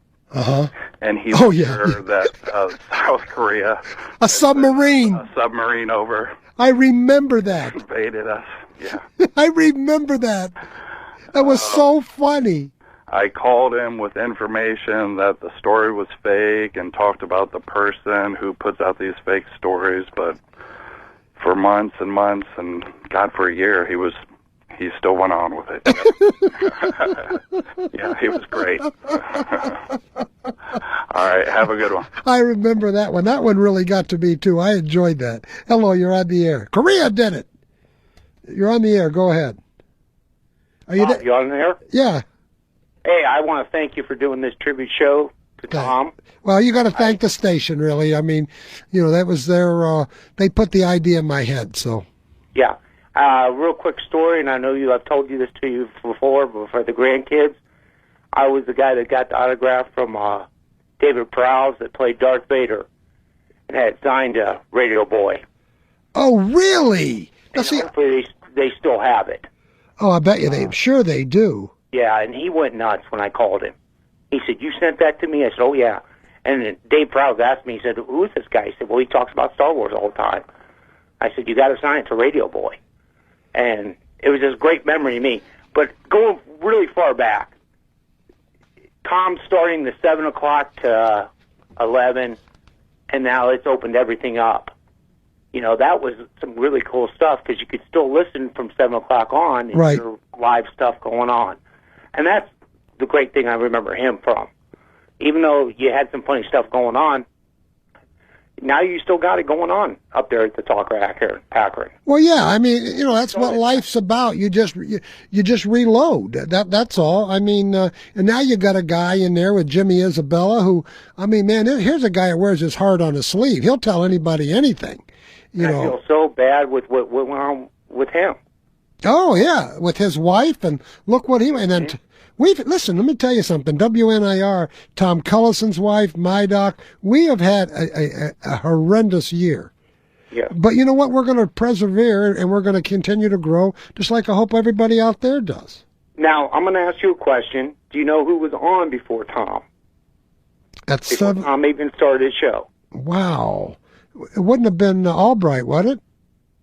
and he was sure that South Korea... A submarine over. I remember that. Invaded us, yeah. I remember that. That was so funny. I called him with information that the story was fake and talked about the person who puts out these fake stories, but for months and months, and God, for a year, he still went on with it. Yeah, he was great. All right, have a good one. I remember that one. That one really got to me, too. I enjoyed that. Hello, you're on the air. Korea did it. You're on the air. Go ahead. Are you there? You on the air? Yeah. Hey, I want to thank you for doing this tribute show to Tom. Well, you got to thank the station, really. I mean, that was their, they put the idea in my head, so. Yeah. Real quick story, and I know I've told you this to you before, but for the grandkids, I was the guy that got the autograph from David Prowse that played Darth Vader and had signed Radio Boy. Oh, really? And hopefully they still have it. Oh, I bet you I'm sure they do. Yeah, and he went nuts when I called him. He said, "You sent that to me?" I said, "Oh, yeah." And then Dave Prowse asked me, he said, who is this guy? He said, well, he talks about Star Wars all the time. I said, you got to sign it to Radio Boy. And it was just a great memory to me. But going really far back, Tom starting the 7 o'clock to 11, and now it's opened everything up. You know, that was some really cool stuff because you could still listen from 7 o'clock on and Right. hear live stuff going on. And that's the great thing I remember him from. Even though you had some funny stuff going on, now you still got it going on up there at the Talk Rack here in Akron. Well, yeah, I mean, you know, that's what life's about. You just reload. That's all. I mean, and now you got a guy in there with Jimmy Isabella who, I mean, man, here's a guy that wears his heart on his sleeve. He'll tell anybody anything. You know. I feel so bad with what went on with him. Oh yeah, with his wife, and look what he and then. Listen, let me tell you something. WNIR, Tom Cullison's wife, my doc, we have had a horrendous year. Yeah. But you know what? We're going to persevere and we're going to continue to grow, just like I hope everybody out there does. Now, I'm going to ask you a question. Do you know who was on before Tom? Before Tom even started his show. Wow. It wouldn't have been Albright, would it?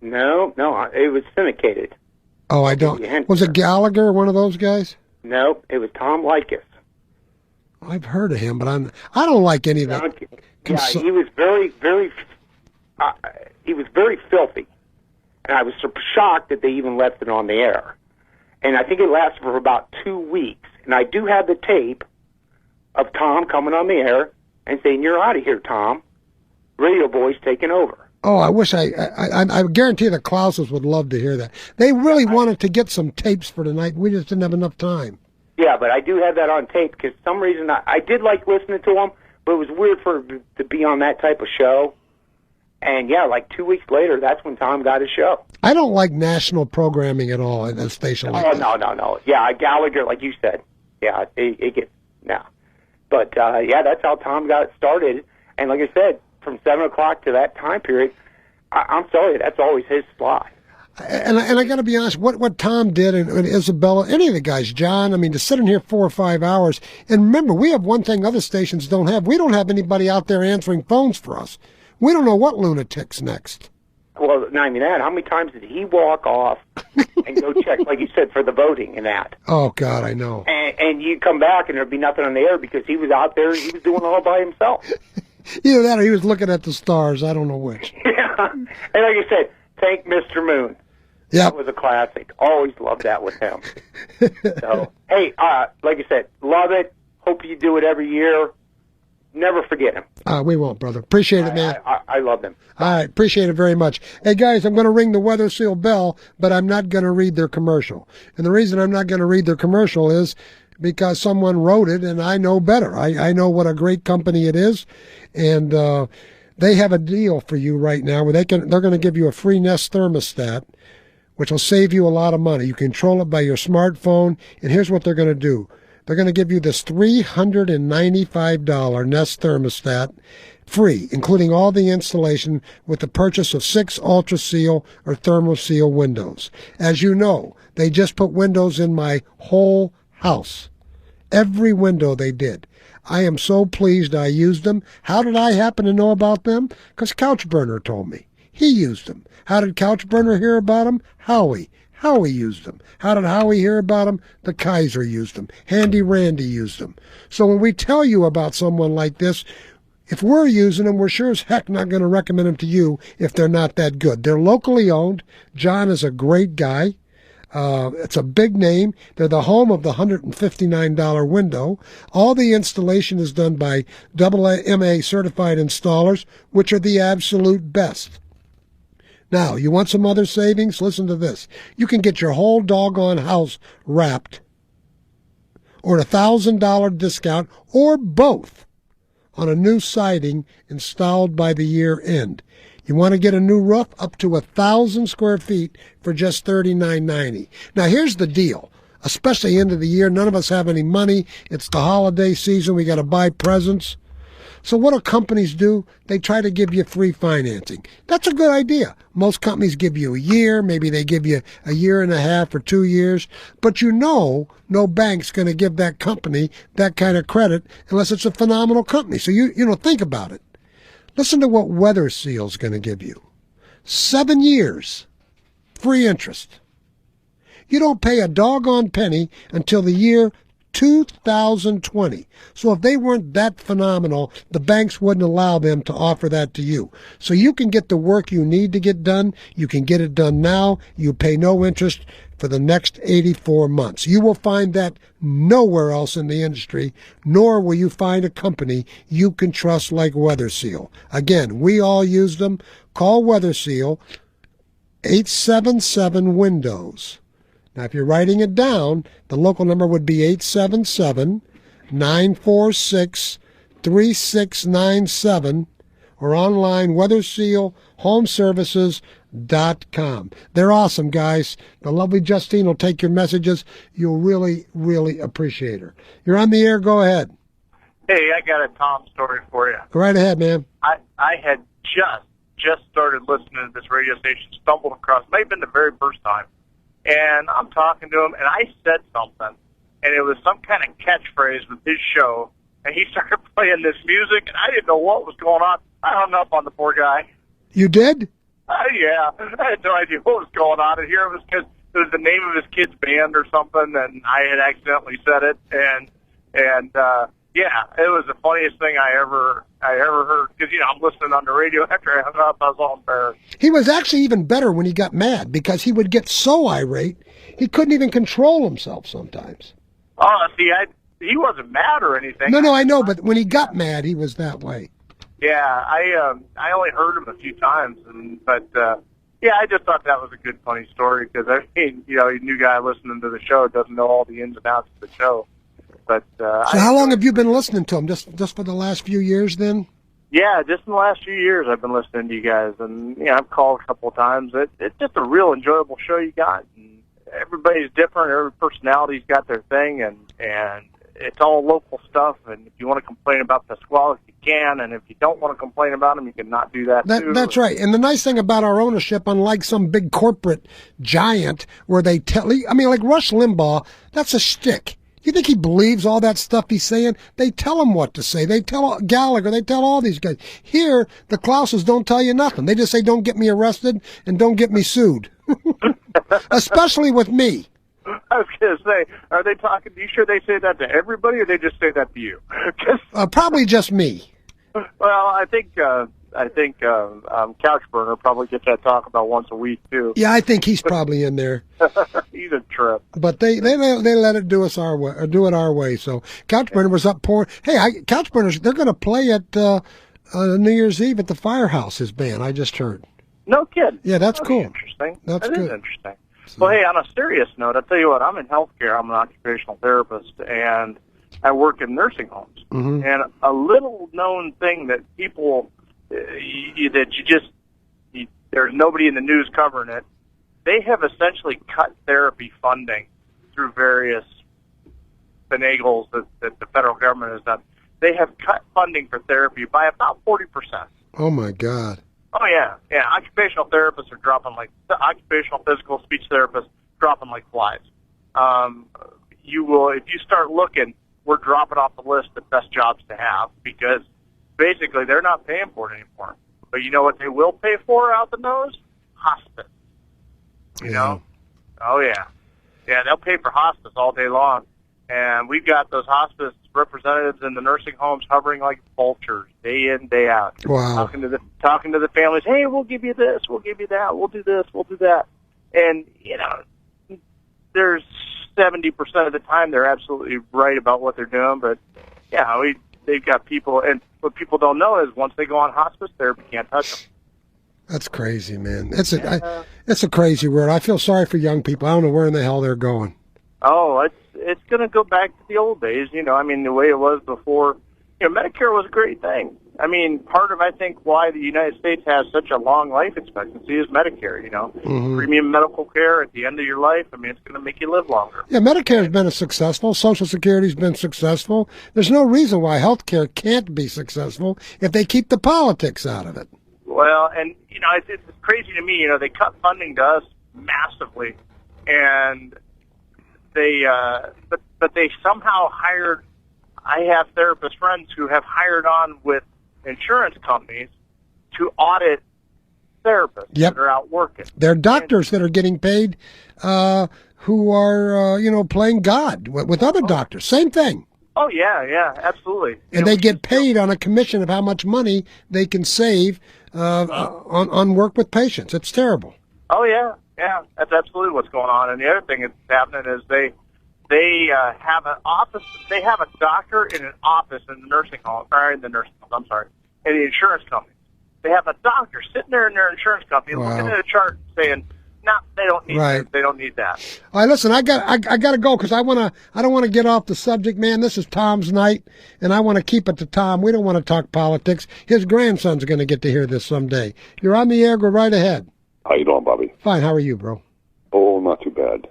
No, it was syndicated. Oh, I don't. Was it Gallagher or one of those guys? No, it was Tom Likas. I've heard of him, but I don't like any of that. Yeah, he was very filthy, and I was shocked that they even left it on the air. And I think it lasted for about 2 weeks. And I do have the tape of Tom coming on the air and saying, "You're out of here, Tom. Radio Boy's taking over." Oh, I wish I guarantee the Klauses would love to hear that. They really wanted to get some tapes for tonight. We just didn't have enough time. Yeah, but I do have that on tape because for some reason I did like listening to him, but it was weird for him to be on that type of show. And yeah, like 2 weeks later, that's when Tom got his show. I don't like national programming at all at a station like that. No. Yeah, Gallagher, like you said. Yeah, it gets, no. But yeah, that's how Tom got started. And like I said, from 7 o'clock to that time period, I'm sorry, that's always his slot. And I got to be honest, what Tom did and Isabella, any of the guys, John, I mean, to sit in here 4 or 5 hours. And remember, we have one thing other stations don't have. We don't have anybody out there answering phones for us. We don't know what lunatic's next. Well, not even that. How many times did he walk off and go check, like you said, for the voting and that? Oh, God, I know. And you come back and there'd be nothing on the air because he was out there, he was doing it all by himself. Either that or he was looking at the stars. I don't know which. Yeah. And like I said, thank Mr. Moon. Yep. That was a classic. Always loved that with him. So, hey, like I said, love it. Hope you do it every year. Never forget him. We won't, brother. Appreciate it, man. I love him. All right, appreciate it very much. Hey, guys, I'm going to ring the Weather Seal bell, but I'm not going to read their commercial. And the reason I'm not going to read their commercial is because someone wrote it, and I know better. I know what a great company it is, and they have a deal for you right now where they're going to give you a free Nest thermostat, which will save you a lot of money. You control it by your smartphone, and here's what they're going to do. They're going to give you this $395 Nest thermostat free, including all the installation with the purchase of 6 Ultra Seal or Thermo Seal windows. As you know, they just put windows in my whole house. Every window they did. I am so pleased I used them. How did I happen to know about them? Because Couchburner told me. He used them. How did Couchburner hear about them? Howie used them. How did Howie hear about them? The Kaiser used them. Handy Randy used them. So when we tell you about someone like this, if we're using them, we're sure as heck not going to recommend them to you if they're not that good. They're locally owned. John is a great guy. It's a big name. They're the home of the $159 window. All the installation is done by AA certified installers, which are the absolute best. Now, you want some other savings? Listen to this. You can get your whole doggone house wrapped or a $1,000 discount or both on a new siding installed by the year end. You want to get a new roof up to 1,000 square feet for just $39.90. Now, here's the deal. Especially end of the year, none of us have any money. It's the holiday season. We got to buy presents. So what do companies do? They try to give you free financing. That's a good idea. Most companies give you a year, maybe they give you a year and a half or 2 years, but no bank's going to give that company that kind of credit unless it's a phenomenal company. So you think about it. Listen to what Weather Seal's going to give you. 7 years, free interest. You don't pay a doggone penny until the year 2020. So if they weren't that phenomenal, the banks wouldn't allow them to offer that to you. So you can get the work you need to get done. You can get it done now. You pay no interest for the next 84 months. You will find that nowhere else in the industry, nor will you find a company you can trust like Weather Seal. Again, we all use them. Call Weather Seal, 877-WINDOWS. Now, if you're writing it down, the local number would be 877-946-3697 or online WeatherSealHomeservices.com. They're awesome, guys. The lovely Justine will take your messages. You'll really, really appreciate her. You're on the air. Go ahead. Hey, I got a Tom story for you. Go right ahead, man. I had just started listening to this radio station, stumbled across, may have been the very first time. And I'm talking to him, and I said something, and it was some kind of catchphrase with his show, and he started playing this music, and I didn't know what was going on. I hung up on the poor guy. You did? Yeah, I had no idea what was going on, and here it was because it was the name of his kid's band or something, and I had accidentally said it, and yeah, it was the funniest thing I ever heard, because, I'm listening on the radio after I hung up. I was all embarrassed. He was actually even better when he got mad, because he would get so irate, he couldn't even control himself sometimes. Oh, see, he wasn't mad or anything. No, I know, but when he got mad, he was that way. Yeah, I only heard him a few times, but yeah, I just thought that was a good, funny story, because, a new guy listening to the show doesn't know all the ins and outs of the show. But so how long have you been listening to him? Just for the last few years, then? Yeah, just in the last few years I've been listening to you guys, and I've called a couple of times. It's just a real enjoyable show you got. And everybody's different. Every personality's got their thing, and it's all local stuff. And if you want to complain about Pasquale, you can. And if you don't want to complain about them, you can not do that too. That's right. And the nice thing about our ownership, unlike some big corporate giant where they tell, like Rush Limbaugh, that's a shtick. You think he believes all that stuff he's saying? They tell him what to say. They tell Gallagher. They tell all these guys. Here, the Klauses don't tell you nothing. They just say, don't get me arrested and don't get me sued. Especially with me. I was going to say, are they talking? Are you sure they say that to everybody, or they just say that to you? Probably just me. Well, I think Couchburner probably gets that talk about once a week too. Yeah, I think he's probably in there. He's a trip. But they let it do us our way, or do it our way. So Couchburner was up pouring. Hey, Couchburners, they're going to play at New Year's Eve at the Firehouse. His band, I just heard. No kidding. Yeah, that's cool. Interesting. That's that good. Is interesting. So, well, hey, on a serious note, I'll tell you what. I'm in healthcare. I'm an occupational therapist, and I work in nursing homes. Mm-hmm. And a little known thing that people there's nobody in the news covering it. They have essentially cut therapy funding through various finagles that the federal government has done. They have cut funding for therapy by about 40%. Oh my God. Oh yeah. Occupational therapists are dropping occupational physical speech therapists dropping like flies. You will, if you start looking, we're dropping off the list of best jobs to have, because basically they're not paying for it anymore. But you know what they will pay for out the nose? Hospice. You know? Oh, yeah. Yeah, they'll pay for hospice all day long. And we've got those hospice representatives in the nursing homes hovering like vultures day in, day out. Wow. Talking to the families, hey, we'll give you this, we'll give you that, we'll do this, we'll do that. And, there's 70% of the time they're absolutely right about what they're doing, but yeah, they've got people, and what people don't know is once they go on hospice therapy, you can't touch them. That's crazy, man. It's a crazy world. I feel sorry for young people. I don't know where in the hell they're going. Oh, it's going to go back to the old days. The way it was before. Medicare was a great thing, I mean, part of, I think, why the United States has such a long life expectancy is Medicare, Premium medical care at the end of your life. I mean, it's going to make you live longer. Yeah, Medicare's been successful. Social Security's been successful. There's no reason why health care can't be successful if they keep the politics out of it. Well, and, it's crazy to me. They cut funding to us massively, and they, but they somehow hired, I have therapist friends who have hired on with insurance companies to audit therapists that are out working. They're doctors that are getting paid who are, playing God with other doctors. Same thing. Oh, yeah, absolutely. And they get paid on a commission of how much money they can save on work with patients. It's terrible. Oh, yeah, that's absolutely what's going on. And the other thing that's happening is they have an office. They have a doctor in an office in the nursing home, in the insurance company. They have a doctor sitting there in their insurance company looking at a chart saying, "No, they don't need this. They don't need that." All right, listen, I got to go because I don't want to get off the subject, man. This is Tom's night, and I want to keep it to Tom. We don't want to talk politics. His grandson's going to get to hear this someday. You're on the air. Go right ahead. How you doing, Bobby? Fine. How are you, bro? Oh, not too bad.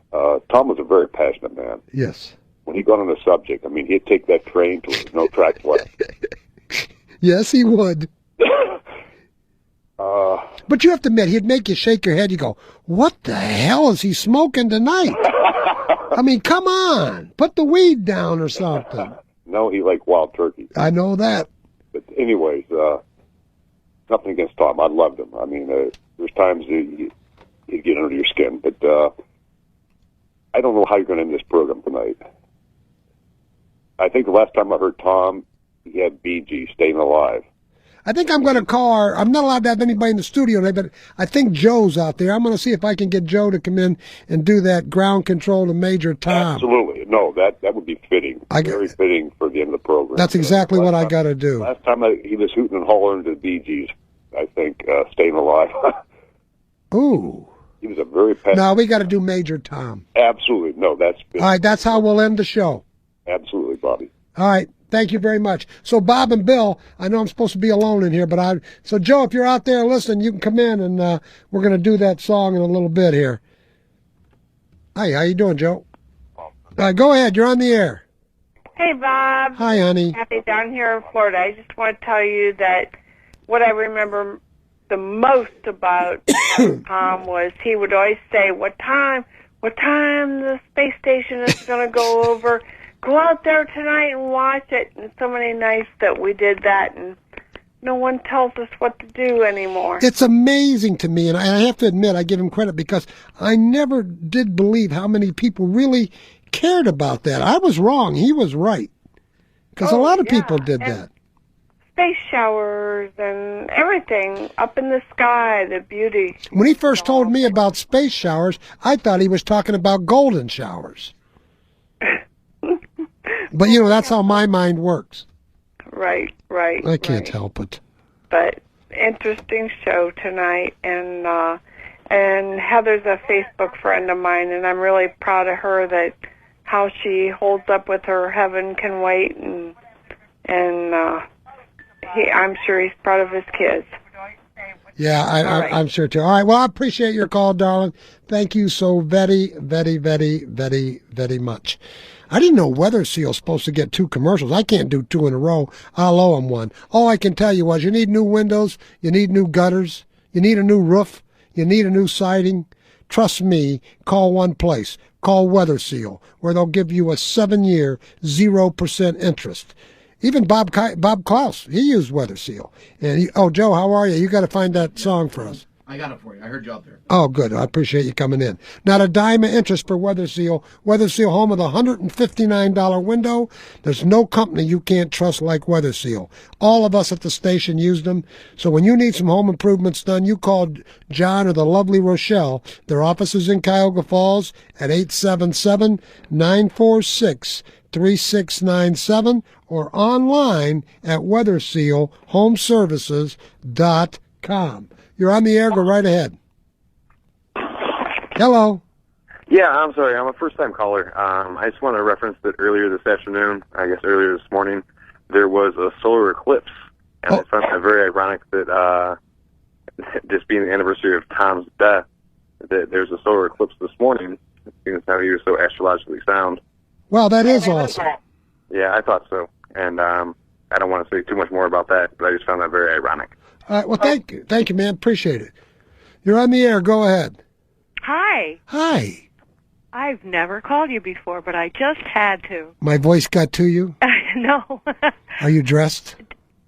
Tom was a very passionate man. Yes. When he got on the subject, I mean, he'd take that train till there's no tracks left. Yes, he would. But you have to admit, he'd make you shake your head. You go, what the hell is he smoking tonight? I mean, come on. Put the weed down or something. No, he liked wild turkey. I know that. But anyways, nothing against Tom. I loved him. I mean, there's times he'd get under your skin. But I don't know how you're going to end this program tonight. I think the last time I heard Tom, he had BG, Staying Alive. I think I'm going to call I'm not allowed to have anybody in the studio today, but I think Joe's out there. I'm going to see if I can get Joe to come in and do that ground control to Major Tom. Absolutely. No, that would be fitting. Very fitting for the end of the program. That's exactly what I got to do. Last time he was hooting and hollering to the Bee Gees, I think, Staying Alive. Ooh. He was a very passionate. No, we got to do Major Tom. Absolutely. No, that's fitting. All right, that's how we'll end the show. Absolutely, Bobby. All right. Thank you very much. So, Bob and Bill, I know I'm supposed to be alone in here, but so Joe, if you're out there listening, you can come in and we're going to do that song in a little bit here. Hi, how you doing, Joe? Go ahead. You're on the air. Hey, Bob. Hi, honey. Kathy down here in Florida. I just want to tell you that what I remember the most about Tom was he would always say, what time the space station is going to go over. Go out there tonight and watch it. And so many nights that we did that, and no one tells us what to do anymore. It's amazing to me, and I have to admit, I give him credit because I never did believe how many people really cared about that. I was wrong. He was right. Because a lot of people did that. Space showers and everything up in the sky, the beauty. When he first told me about space showers, I thought he was talking about golden showers. But, that's how my mind works. Right. I can't help it. But interesting show tonight, and Heather's a Facebook friend of mine, and I'm really proud of her that how she holds up with her Heaven Can Wait, and I'm sure he's proud of his kids. Yeah, I'm sure too. All right, well, I appreciate your call, darling. Thank you so very, very, very, very, very much. I didn't know Weather Seal's supposed to get 2 commercials. I can't do 2 in a row. I'll owe him one. All I can tell you was you need new windows, you need new gutters, you need a new roof, you need a new siding. Trust me, call one place. Call Weather Seal, where they'll give you a 7-year, 0% interest. Even Bob Klaus, he used Weather Seal. And Joe, how are you? You got to find that song for us. I got it for you. I heard you out there. Oh, good. I appreciate you coming in. Not a dime of interest for Weather Seal. Weather Seal, home of the $159 window. There's no company you can't trust like Weather Seal. All of us at the station use them. So when you need some home improvements done, you call John or the lovely Rochelle. Their office is in Cuyahoga Falls at 877-946-3697 or online at weathersealhomeservices.com. You're on the air. Go right ahead. Hello. Yeah, I'm sorry. I'm a first-time caller. I just want to reference that earlier this afternoon, I guess earlier this morning, there was a solar eclipse And I found it very ironic that just being the anniversary of Tom's death, that there's a solar eclipse this morning, seeing as how he was so astrologically sound. Well, that is awesome. Yeah, I thought so. And I don't want to say too much more about that, but I just found that very ironic. All right, well, thank you. Thank you, man. Appreciate it. You're on the air. Go ahead. Hi. Hi. I've never called you before, but I just had to. My voice got to you? No. Are you dressed?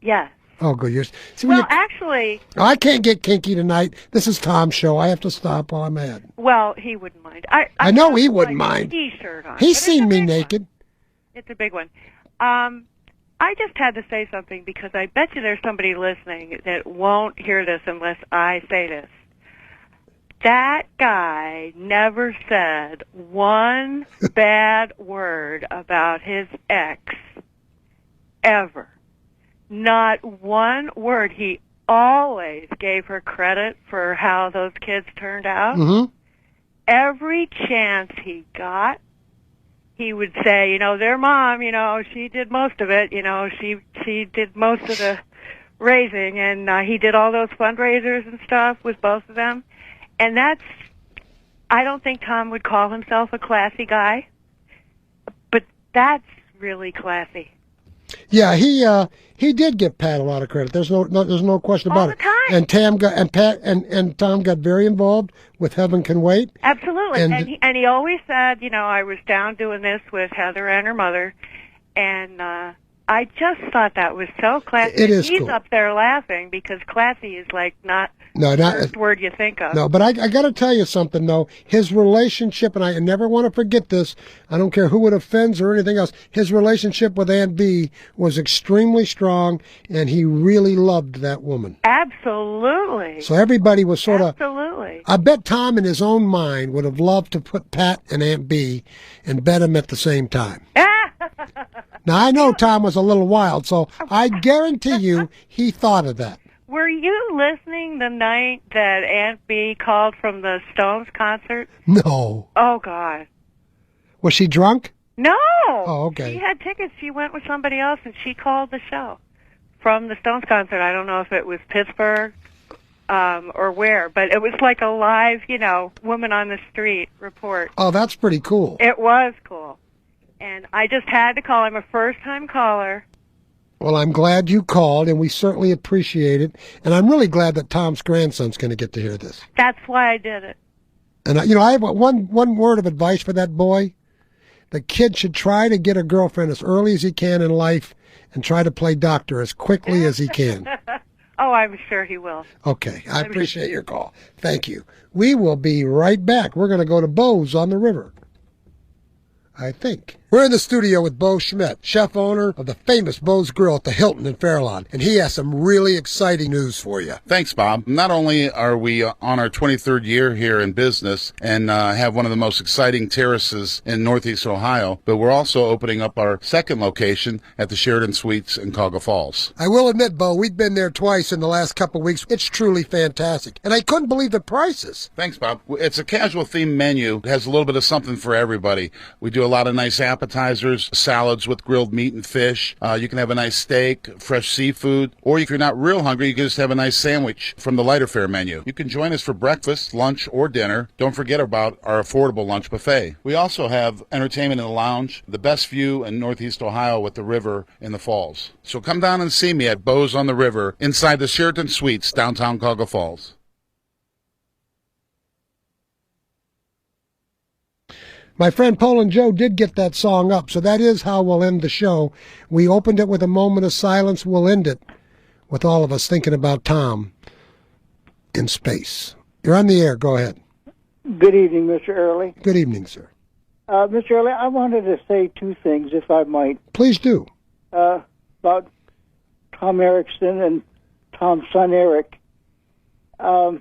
Yes. Oh, good. See, Well, actually, I can't get kinky tonight. This is Tom's show. I have to stop while I'm at. well, he wouldn't mind. I know he wouldn't mind. T-shirt on. He's but seen me naked. It's a big one. I just had to say something because I bet you there's somebody listening that won't hear this unless I say this. That guy never said one bad word about his ex, ever. Not one word. He always gave her credit for how those kids turned out. Mm-hmm. Every chance he got, he would say, their mom, she did most of it. She did most of the raising, and he did all those fundraisers and stuff with both of them. And I don't think Tom would call himself a classy guy, but that's really classy. Yeah, he did give Pat a lot of credit. There's no question about it. And Tom got very involved with Heaven Can Wait. Absolutely. And And he always said, I was down doing this with Heather and her mother, and I just thought that was so classy. It is He's cool. up there laughing because classy is like not No, the not first word you think of. No, but I got to tell you something, though. His relationship, and I never want to forget this, I don't care who it offends or anything else, his relationship with Aunt B was extremely strong, and he really loved that woman. Absolutely. So everybody was sort of... Absolutely. I bet Tom in his own mind would have loved to put Pat and Aunt B and bet them at the same time. Now, I know Tom was a little wild, so I guarantee you he thought of that. Were you listening the night that Aunt B called from the Stones concert? No. Oh, God. Was she drunk? No. Oh, okay. She had tickets. She went with somebody else, and she called the show from the Stones concert. I don't know if it was Pittsburgh or where, but it was like a live, woman on the street report. Oh, that's pretty cool. It was cool. And I just had to call. I'm a first-time caller. Well, I'm glad you called, and we certainly appreciate it. And I'm really glad that Tom's grandson's going to get to hear this. That's why I did it. And, I have one word of advice for that boy. The kid should try to get a girlfriend as early as he can in life and try to play doctor as quickly as he can. Oh, I'm sure he will. Okay, I appreciate your call. Thank you. We will be right back. We're going to go to Bo's on the River, I think. We're in the studio with Bo Schmidt, chef owner of the famous Bo's Grill at the Hilton in Fairlawn, and he has some really exciting news for you. Thanks, Bob. Not only are we on our 23rd year here in business and have one of the most exciting terraces in Northeast Ohio, but we're also opening up our second location at the Sheridan Suites in Cuyahoga Falls. I will admit, Bo, we've been there twice in the last couple of weeks. It's truly fantastic, and I couldn't believe the prices. Thanks, Bob. It's a casual themed menu. It has a little bit of something for everybody. We do a lot of nice appetizers, salads with grilled meat and fish. You can have a nice steak, fresh seafood, or if you're not real hungry, you can just have a nice sandwich from the lighter fare menu. You can join us for breakfast, lunch, or dinner. Don't forget about our affordable lunch buffet. We also have entertainment in the lounge, the best view in Northeast Ohio with the river in the falls. So come down and see me at Bo's on the River inside the Sheraton Suites, downtown Cuyahoga Falls. My friend Poland Joe did get that song up, so that is how we'll end the show. We opened it with a moment of silence. We'll end it with all of us thinking about Tom in space. You're on the air. Go ahead. Good evening, Mr. Early. Good evening, sir. Mr. Early, I wanted to say two things, if I might. Please do. About Tom Erickson and Tom's son, Eric. I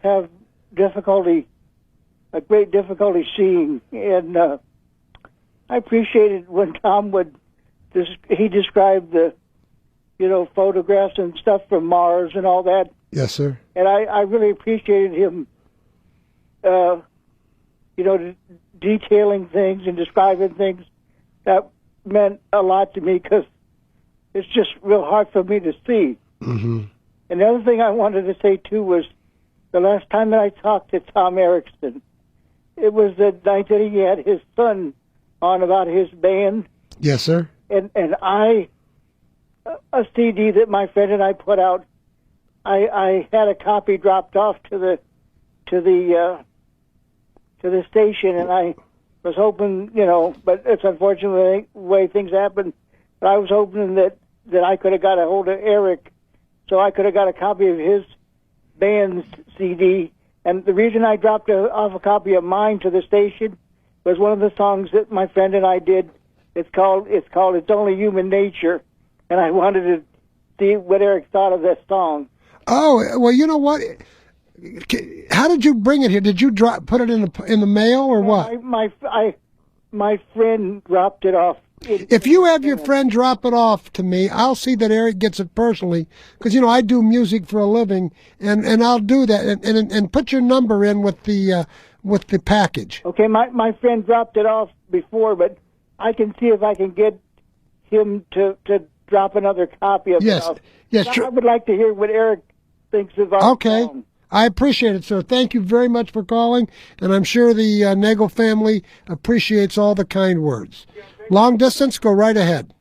have a great difficulty seeing, and I appreciated when Tom he described the, photographs and stuff from Mars and all that. Yes, sir. And I really appreciated him, detailing things and describing things. That meant a lot to me because it's just real hard for me to see. Mm-hmm. And the other thing I wanted to say, too, was the last time that I talked to Tom Erickson, it was the night that he had his son on about his band. Yes, sir. And a CD that my friend and I put out, I had a copy dropped off to the station, and I was hoping, but it's unfortunately the way things happen. But I was hoping that I could have got a hold of Eric, so I could have got a copy of his band's CD. And the reason I dropped off a copy of mine to the station was one of the songs that my friend and I did. It's called "It's Only Human Nature," and I wanted to see what Eric thought of that song. Oh, well, you know what? How did you bring it here? Did you put it in the mail or what? My friend dropped it off. If you have your friend drop it off to me, I'll see that Eric gets it personally, because I do music for a living, and I'll do that and put your number in with the package. Okay, my friend dropped it off before, but I can see if I can get him to drop another copy of it off. Yes, sure. I would like to hear what Eric thinks about Okay. the song. I appreciate it, sir. Thank you very much for calling, and I'm sure the Nagel family appreciates all the kind words. Long distance, go right ahead.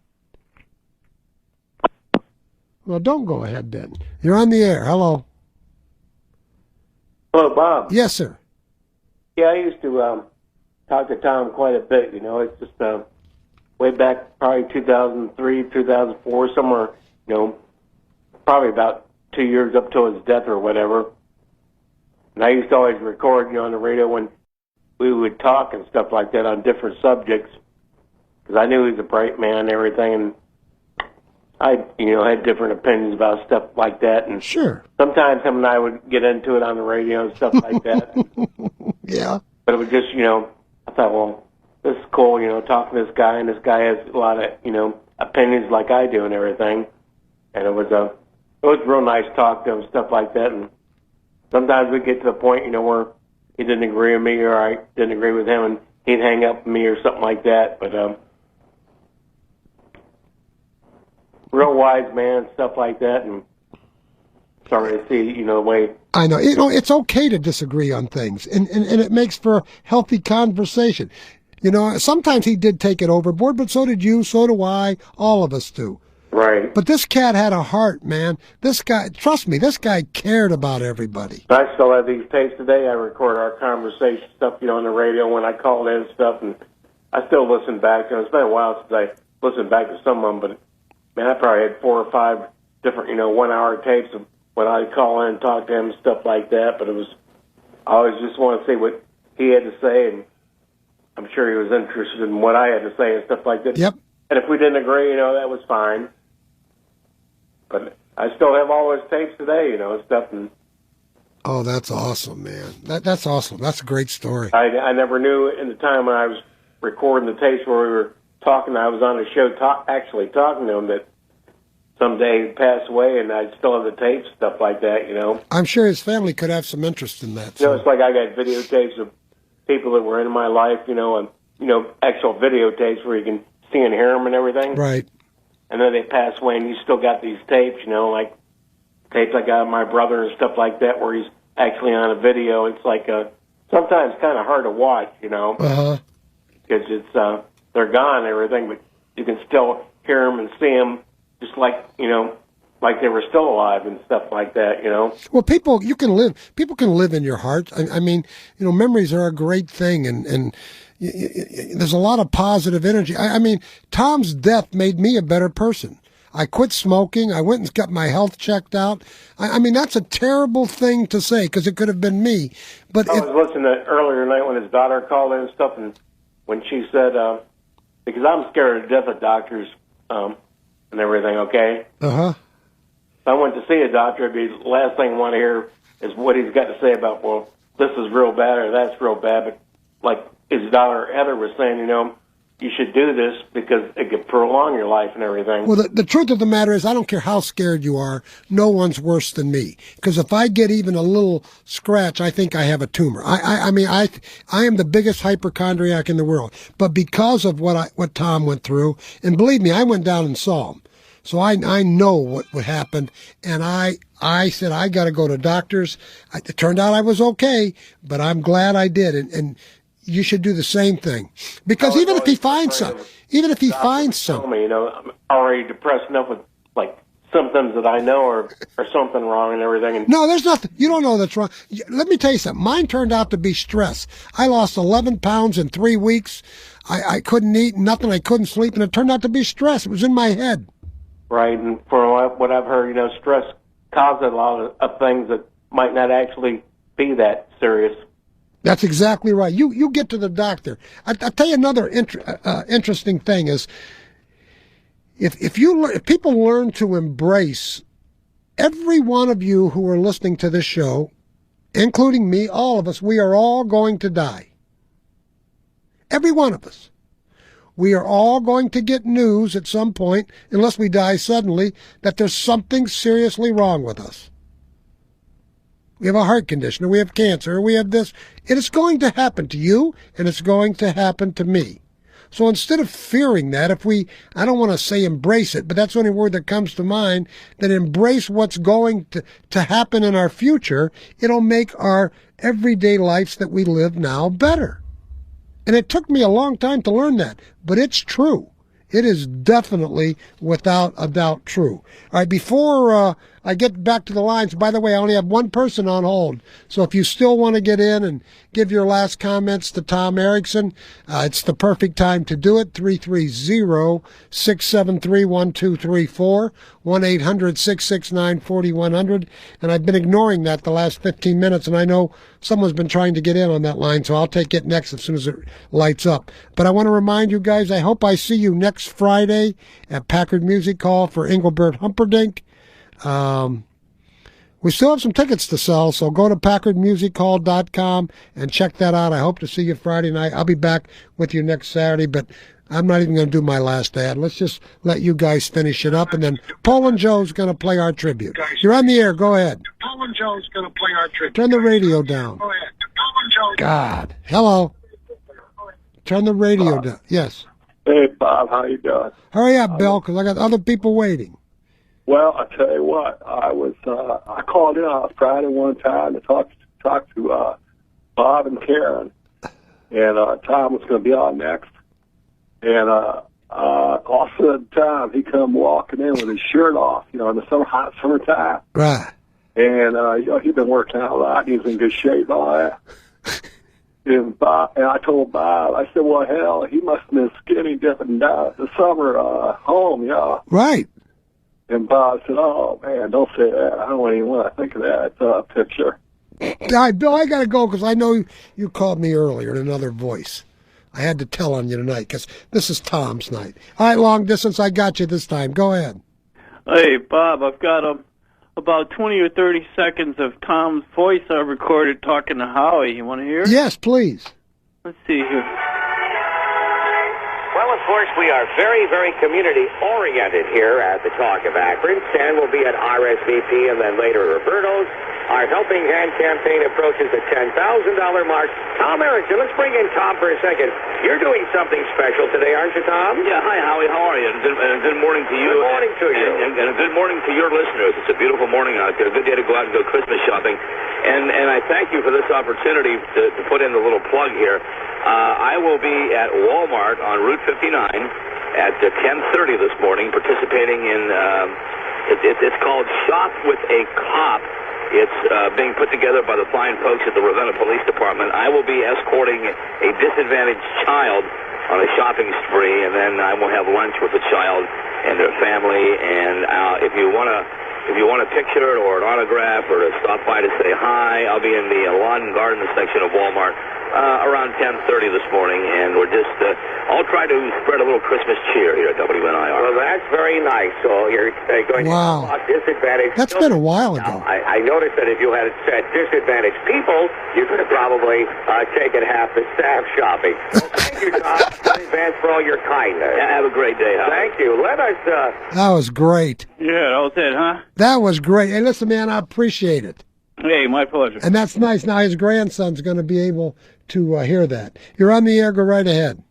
Well, don't go ahead then. You're on the air. Hello. Hello, Bob. Yes, sir. Yeah, I used to talk to Tom quite a bit. It's just way back, probably 2003, 2004, somewhere. Probably about 2 years up till his death or whatever. And I used to always record, on the radio when we would talk and stuff like that on different subjects, because I knew he was a bright man and everything, and I, had different opinions about stuff like that. And sure, sometimes him and I would get into it on the radio and stuff like that. Yeah. But it was just, I thought, well, this is cool, talking to this guy, and this guy has a lot of, opinions like I do and everything. And it was real nice talk to him, stuff like that. And sometimes we get to the point, where he didn't agree with me or I didn't agree with him, and he'd hang up with me or something like that. But real wise man, stuff like that. And sorry to see, the way. I know. It's okay to disagree on things, and it makes for a healthy conversation. Sometimes he did take it overboard, but so did you, so do I, all of us do. Right. But this cat had a heart, man. This guy, trust me, this guy cared about everybody. I still have these tapes today. I record our conversation stuff, on the radio when I call in stuff, and I still listen back. It's been a while since I listened back to some of them, but, man, I probably had 4 or 5 different, 1-hour tapes of when I'd call in and talk to him and stuff like that. But I always just want to see what he had to say, and I'm sure he was interested in what I had to say and stuff like that. Yep. And if we didn't agree, that was fine. But I still have all those tapes today, and stuff. And oh, that's awesome, man. That's awesome. That's a great story. I never knew in the time when I was recording the tapes where we were talking, I was on a show actually talking to him, that someday he'd pass away and I'd still have the tapes, stuff like that, I'm sure his family could have some interest in that. It's like I got videotapes of people that were in my life, and, actual videotapes where you can see and hear them and everything. Right. And then they pass away, and you still got these tapes, like tapes I got of my brother and stuff like that, where he's actually on a video. It's like sometimes kind of hard to watch, Uh-huh. because it's they're gone and everything, but you can still hear them and see them, just like like they were still alive and stuff like that, Well, people can live in your heart. I mean, memories are a great thing, and there's a lot of positive energy. I mean, Tom's death made me a better person. I quit smoking. I went and got my health checked out. I mean, that's a terrible thing to say, because it could have been me. But I was listening to earlier tonight when his daughter called in and stuff, and when she said, because I'm scared to death of doctors and everything, okay? Uh-huh. If I went to see a doctor, it'd be the last thing I want to hear is what he's got to say about, well, this is real bad or that's real bad. But like his daughter Heather was saying, you should do this because it could prolong your life and everything. Well, the truth of the matter is, I don't care how scared you are, no one's worse than me. Because if I get even a little scratch, I think I have a tumor. I mean, I am the biggest hypochondriac in the world. But because of what Tom went through, and believe me, I went down and saw him. So I know what happened, and I said, I got to go to doctors. It turned out I was okay, but I'm glad I did. And you should do the same thing. Because even if he finds some, Tell me, I'm already depressed enough with, like, symptoms that I know are something wrong and everything. And no, there's nothing. You don't know that's wrong. Let me tell you something. Mine turned out to be stress. I lost 11 pounds in 3 weeks. I couldn't eat, nothing. I couldn't sleep, and it turned out to be stress. It was in my head. Right, and from what I've heard, stress causes a lot of things that might not actually be that serious. That's exactly right. You get to the doctor. I'll tell you another interesting thing is, if people learn to embrace, every one of you who are listening to this show, including me, all of us, we are all going to die. Every one of us. We are all going to get news at some point, unless we die suddenly, that there's something seriously wrong with us. We have a heart condition, or we have cancer, or we have this. It is going to happen to you, and it's going to happen to me. So instead of fearing that, I don't want to say embrace it, but that's the only word that comes to mind, that embrace what's going to happen in our future, it'll make our everyday lives that we live now better. And it took me a long time to learn that, but it's true. It is definitely, without a doubt, true. All right, before I get back to the lines, by the way, I only have one person on hold. So if you still want to get in and give your last comments to Tom Erickson, it's the perfect time to do it. 330-673-1234, 1-800-669-4100. And I've been ignoring that the last 15 minutes, and I know someone's been trying to get in on that line, so I'll take it next as soon as it lights up. But I want to remind you guys, I hope I see you next Friday at Packard Music Hall for Engelbert Humperdinck. We still have some tickets to sell, so go to PackardMusicHall.com and check that out. I hope to see you Friday night. I'll be back with you next Saturday, but I'm not even going to do my last ad. Let's just let you guys finish it up, and then Paul and Joe's going to play our tribute. You're on the air. Go ahead. Paul and Joe's going to play our tribute. Turn the radio down. Go ahead. Paul and Joe. God. Hello. Turn the radio down. Yes. Hey, Bob, how you doing? Hurry up, Bill, because I got other people waiting. Well, I tell you what, I called in on Friday one time to talk to Bob and Karen, and Tom was going to be on next, and all of a sudden, Tom, he come walking in with his shirt off, in the hot summertime, right? And he'd been working out a lot, he was in good shape, all that. And I told Bob, I said, well, hell, he must have been skinny dipping down the summer home, yeah. Right. And Bob said, oh, man, don't say that. I don't even want to think of that picture. All right, Bill, I got to go because I know you called me earlier in another voice. I had to tell on you tonight because this is Tom's night. All right, long distance, I got you this time. Go ahead. Hey, Bob, I've got about 20 or 30 seconds of Tom's voice I recorded talking to Howie. You want to hear it? Yes, please. Let's see here. Well, of course, we are very, very community-oriented here at the Talk of Akron. Stan will be at RSVP and then later Roberto's. Our Helping Hand campaign approaches the $10,000 mark. Tom Erickson, let's bring in Tom for a second. You're doing something special today, aren't you, Tom? Yeah, hi, Howie. How are you? And good morning to you. Good morning to you. And a good morning to your listeners. It's a beautiful morning out there. A good day to go out and go Christmas shopping. And I thank you for this opportunity to put in the little plug here. I will be at Walmart on Route 59 at 10:30 this morning, participating in it's called Shop with a Cop. It's being put together by the fine folks at the Ravenna Police Department. I will be escorting a disadvantaged child on a shopping spree, and then I will have lunch with the child and their family. And if you want a picture or an autograph or to stop by to say hi, I'll be in the lawn and garden section of Walmart around 10:30 this morning, and we're just I'll try to spread a little Christmas cheer here at WNIR. Well, that's very nice. So you're going to talk about disadvantaged. That's been a while ago. I noticed that if you had said disadvantaged people, you could have probably taken half the staff shopping. Well, thank you, Tom, in advance for all your kindness. Yeah, have a great day, Howard. Thank you. Let us. That was great. Yeah, that was it, huh? That was great. Hey, listen, man, I appreciate it. Hey, my pleasure. And that's nice. Now his grandson's going to be able to hear that. You're on the air. Go right ahead.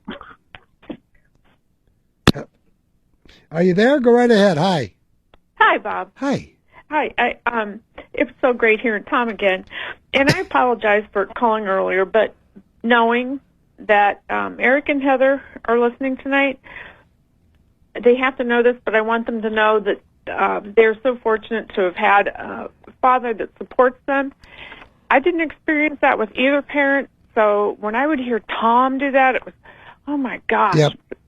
Are you there? Go right ahead. Hi. Hi, Bob. Hi. Hi. It's so great hearing Tom again. And I apologize for calling earlier, but knowing that Eric and Heather are listening tonight, they have to know this, but I want them to know that they're so fortunate to have had a father that supports them. I didn't experience that with either parent, so when I would hear Tom do that, it was, oh my gosh,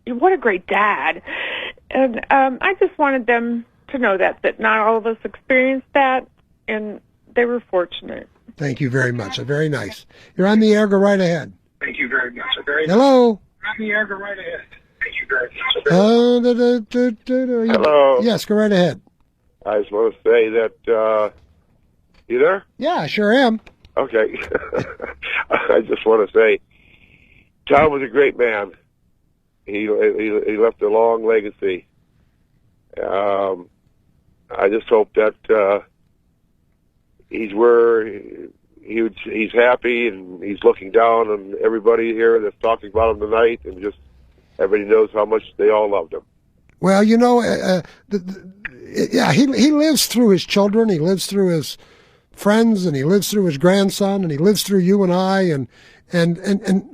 what a great dad. And I just wanted them to know that not all of us experienced that, and they were fortunate. Thank you very much. Very nice. You're on the air. Go right ahead. Thank you very much. Hello. On the air, go right ahead. Thank you very much. Hello. Yes, go right ahead. I just want to say that, you there? Yeah, I sure am. Okay. I just want to say, Tom was a great man. He left a long legacy. I just hope that he's where he's happy and he's looking down on everybody here that's talking about him tonight, and just everybody knows how much they all loved him. Well, you know, he lives through his children, he lives through his friends, and he lives through his grandson, and he lives through you and I, and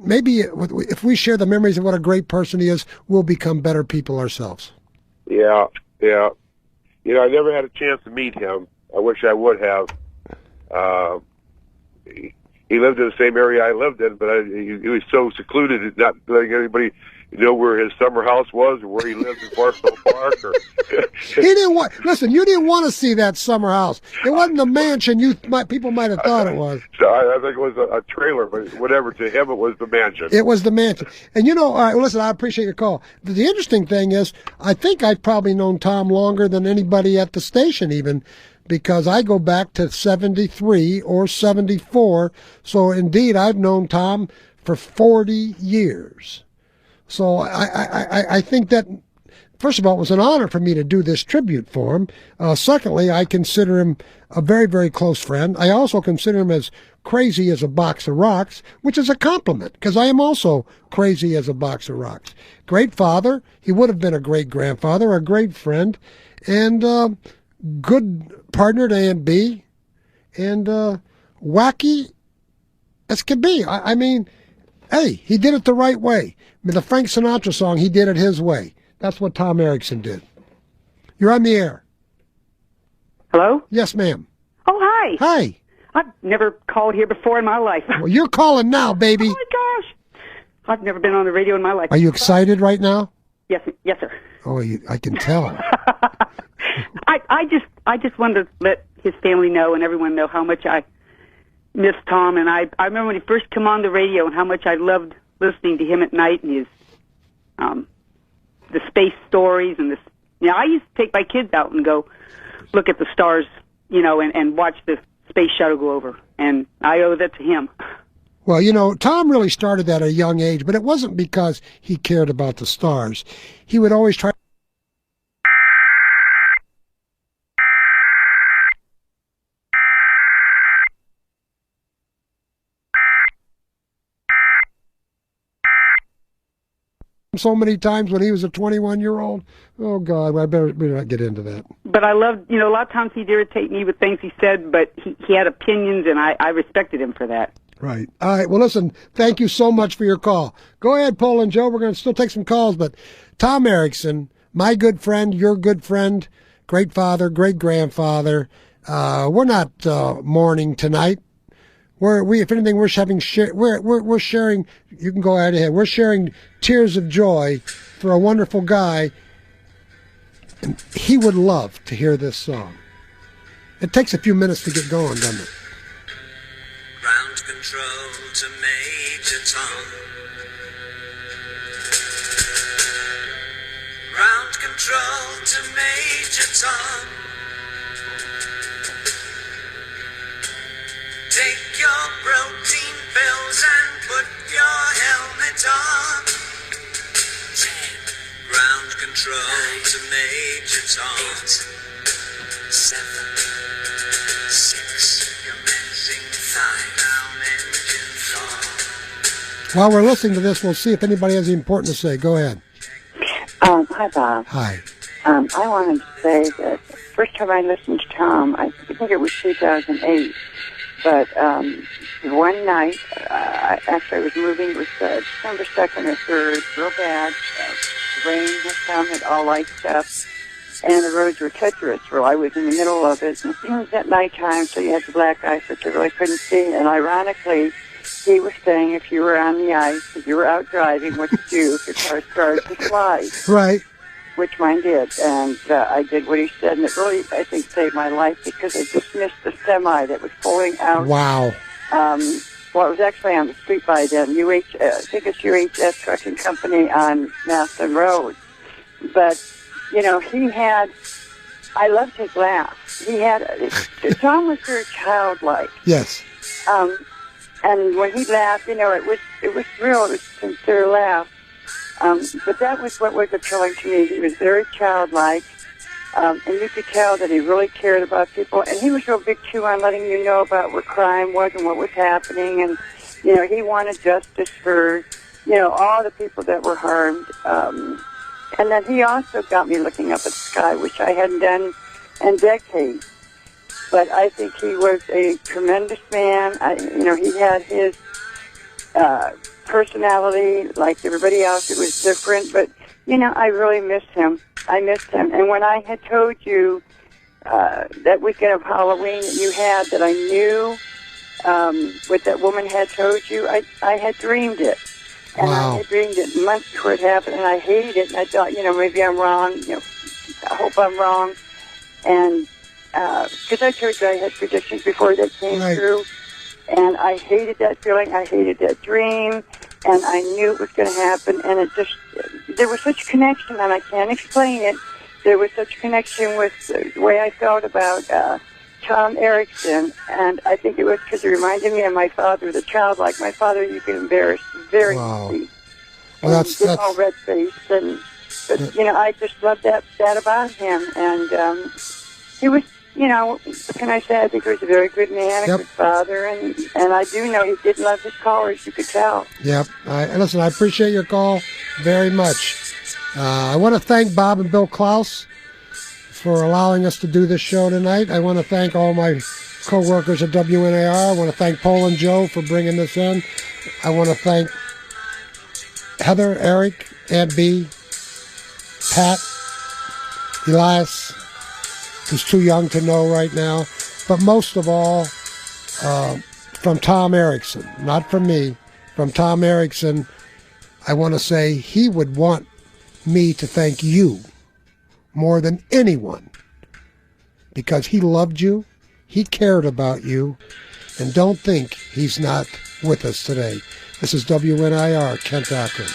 maybe if we share the memories of what a great person he is, we'll become better people ourselves. Yeah. You know, I never had a chance to meet him. I wish I would have. He lived in the same area I lived in, but he was so secluded, not letting anybody know where his summer house was or where he lived in Barstow Park. He didn't want. Listen, you didn't want to see that summer house. It wasn't the mansion people might have thought it was. So I think it was a trailer, but whatever. To him, it was the mansion. It was the mansion. And you know, all right, listen, I appreciate your call. The interesting thing is, I think I've probably known Tom longer than anybody at the station, even, because I go back to 73 or 74. So indeed, I've known Tom for 40 years. So I think that, first of all, it was an honor for me to do this tribute for him. Secondly, I consider him a very, very close friend. I also consider him as crazy as a box of rocks, which is a compliment, because I am also crazy as a box of rocks. Great father. He would have been a great grandfather, a great friend, and good partner to A&B, and wacky as can be. I mean, hey, he did it the right way. I mean, the Frank Sinatra song, he did it his way. That's what Tom Erickson did. You're on the air. Hello? Yes, ma'am. Oh, hi. Hi. I've never called here before in my life. Well, you're calling now, baby. Oh, my gosh. I've never been on the radio in my life. Are you excited right now? Yes, sir. Oh, I can tell. I just wanted to let his family know and everyone know how much I miss Tom. And I remember when he first came on the radio and how much I loved listening to him at night and his the space stories and this. You know, I used to take my kids out and go look at the stars, you know, and watch the space shuttle go over. And I owe that to him. Well, you know, Tom really started that at a young age, but it wasn't because he cared about the stars. He would always try. So many times when he was a 21-year-old. Oh, God, I better not get into that. But I loved, you know, a lot of times he'd irritate me with things he said, but he had opinions, and I respected him for that. Right. All right. Well, listen, thank you so much for your call. Go ahead, Paul and Joe. We're going to still take some calls, but Tom Erickson, my good friend, your good friend, great father, great grandfather. We're not mourning tonight. If anything, we're sharing. You can go right ahead. We're sharing tears of joy for a wonderful guy, and he would love to hear this song. It takes a few minutes to get going, doesn't it? Ground control to Major Tom. Ground control to Major Tom. Take your protein pills and put your helmet on. 10. Ground control to Major Tom. 8. 7. 6. Commencing 5. Down engine 4. While we're listening to this, we'll see if anybody has anything important to say. Go ahead. Hi, Bob. Hi. I wanted to say that first time I listened to Tom, I think it was 2008, but one night, after I was moving, it was December 2nd or 3rd, real bad. Rain had come, it all iced up, and the roads were treacherous. Well, I was in the middle of it, and it was at nighttime, so you had the black ice, which you really couldn't see, and ironically, he was saying if you were on the ice, if you were out driving, what to do if your car started to slide. Right. Which mine did, and I did what he said, and it really, I think, saved my life because I just missed the semi that was pulling out. Wow. Well, it was actually on the street by then. I think it's UHS Trucking Company on Maston Road. But, you know, I loved his laugh. Tom was very childlike. Yes. And when he laughed, you know, it was real. It was a sincere laugh. But that was what was appealing to me. He was very childlike, and you could tell that he really cared about people. And he was real big, too, on letting you know about what crime was and what was happening. And, you know, he wanted justice for, you know, all the people that were harmed. And then he also got me looking up at the sky, which I hadn't done in decades. But I think he was a tremendous man. He had his personality like everybody else. It was different, but, you know, I really miss him. I missed him. And when I had told you that weekend of Halloween that you had, that I knew what that woman had told you, I had dreamed it. And I had dreamed it months before it happened, and I hated it. And I thought, you know, maybe I'm wrong. You know, I hope I'm wrong. And because I told you I had predictions before that came through. And I hated that feeling. I hated that dream. And I knew it was going to happen. And there was such connection, and I can't explain it. There was such connection with the way I felt about Tom Erickson. And I think it was because it reminded me of my father, the childlike. My father, you can embarrass very easily. Well, that's all red-faced. But, you know, I just loved that about him. And he was, you know, what can I say? I think he was a very good man, a good father, and I do know he did love his callers, you could tell. Yep. Listen, I appreciate your call very much. I want to thank Bob and Bill Klaus for allowing us to do this show tonight. I want to thank all my co-workers at WNIR. I want to thank Paul and Joe for bringing this in. I want to thank Heather, Eric, Aunt B, Pat, Elias, who's too young to know right now, but most of all, from Tom Erickson, not from me, from Tom Erickson, I want to say he would want me to thank you more than anyone, because he loved you, he cared about you, and don't think he's not with us today. This is WNIR, Kent Akron.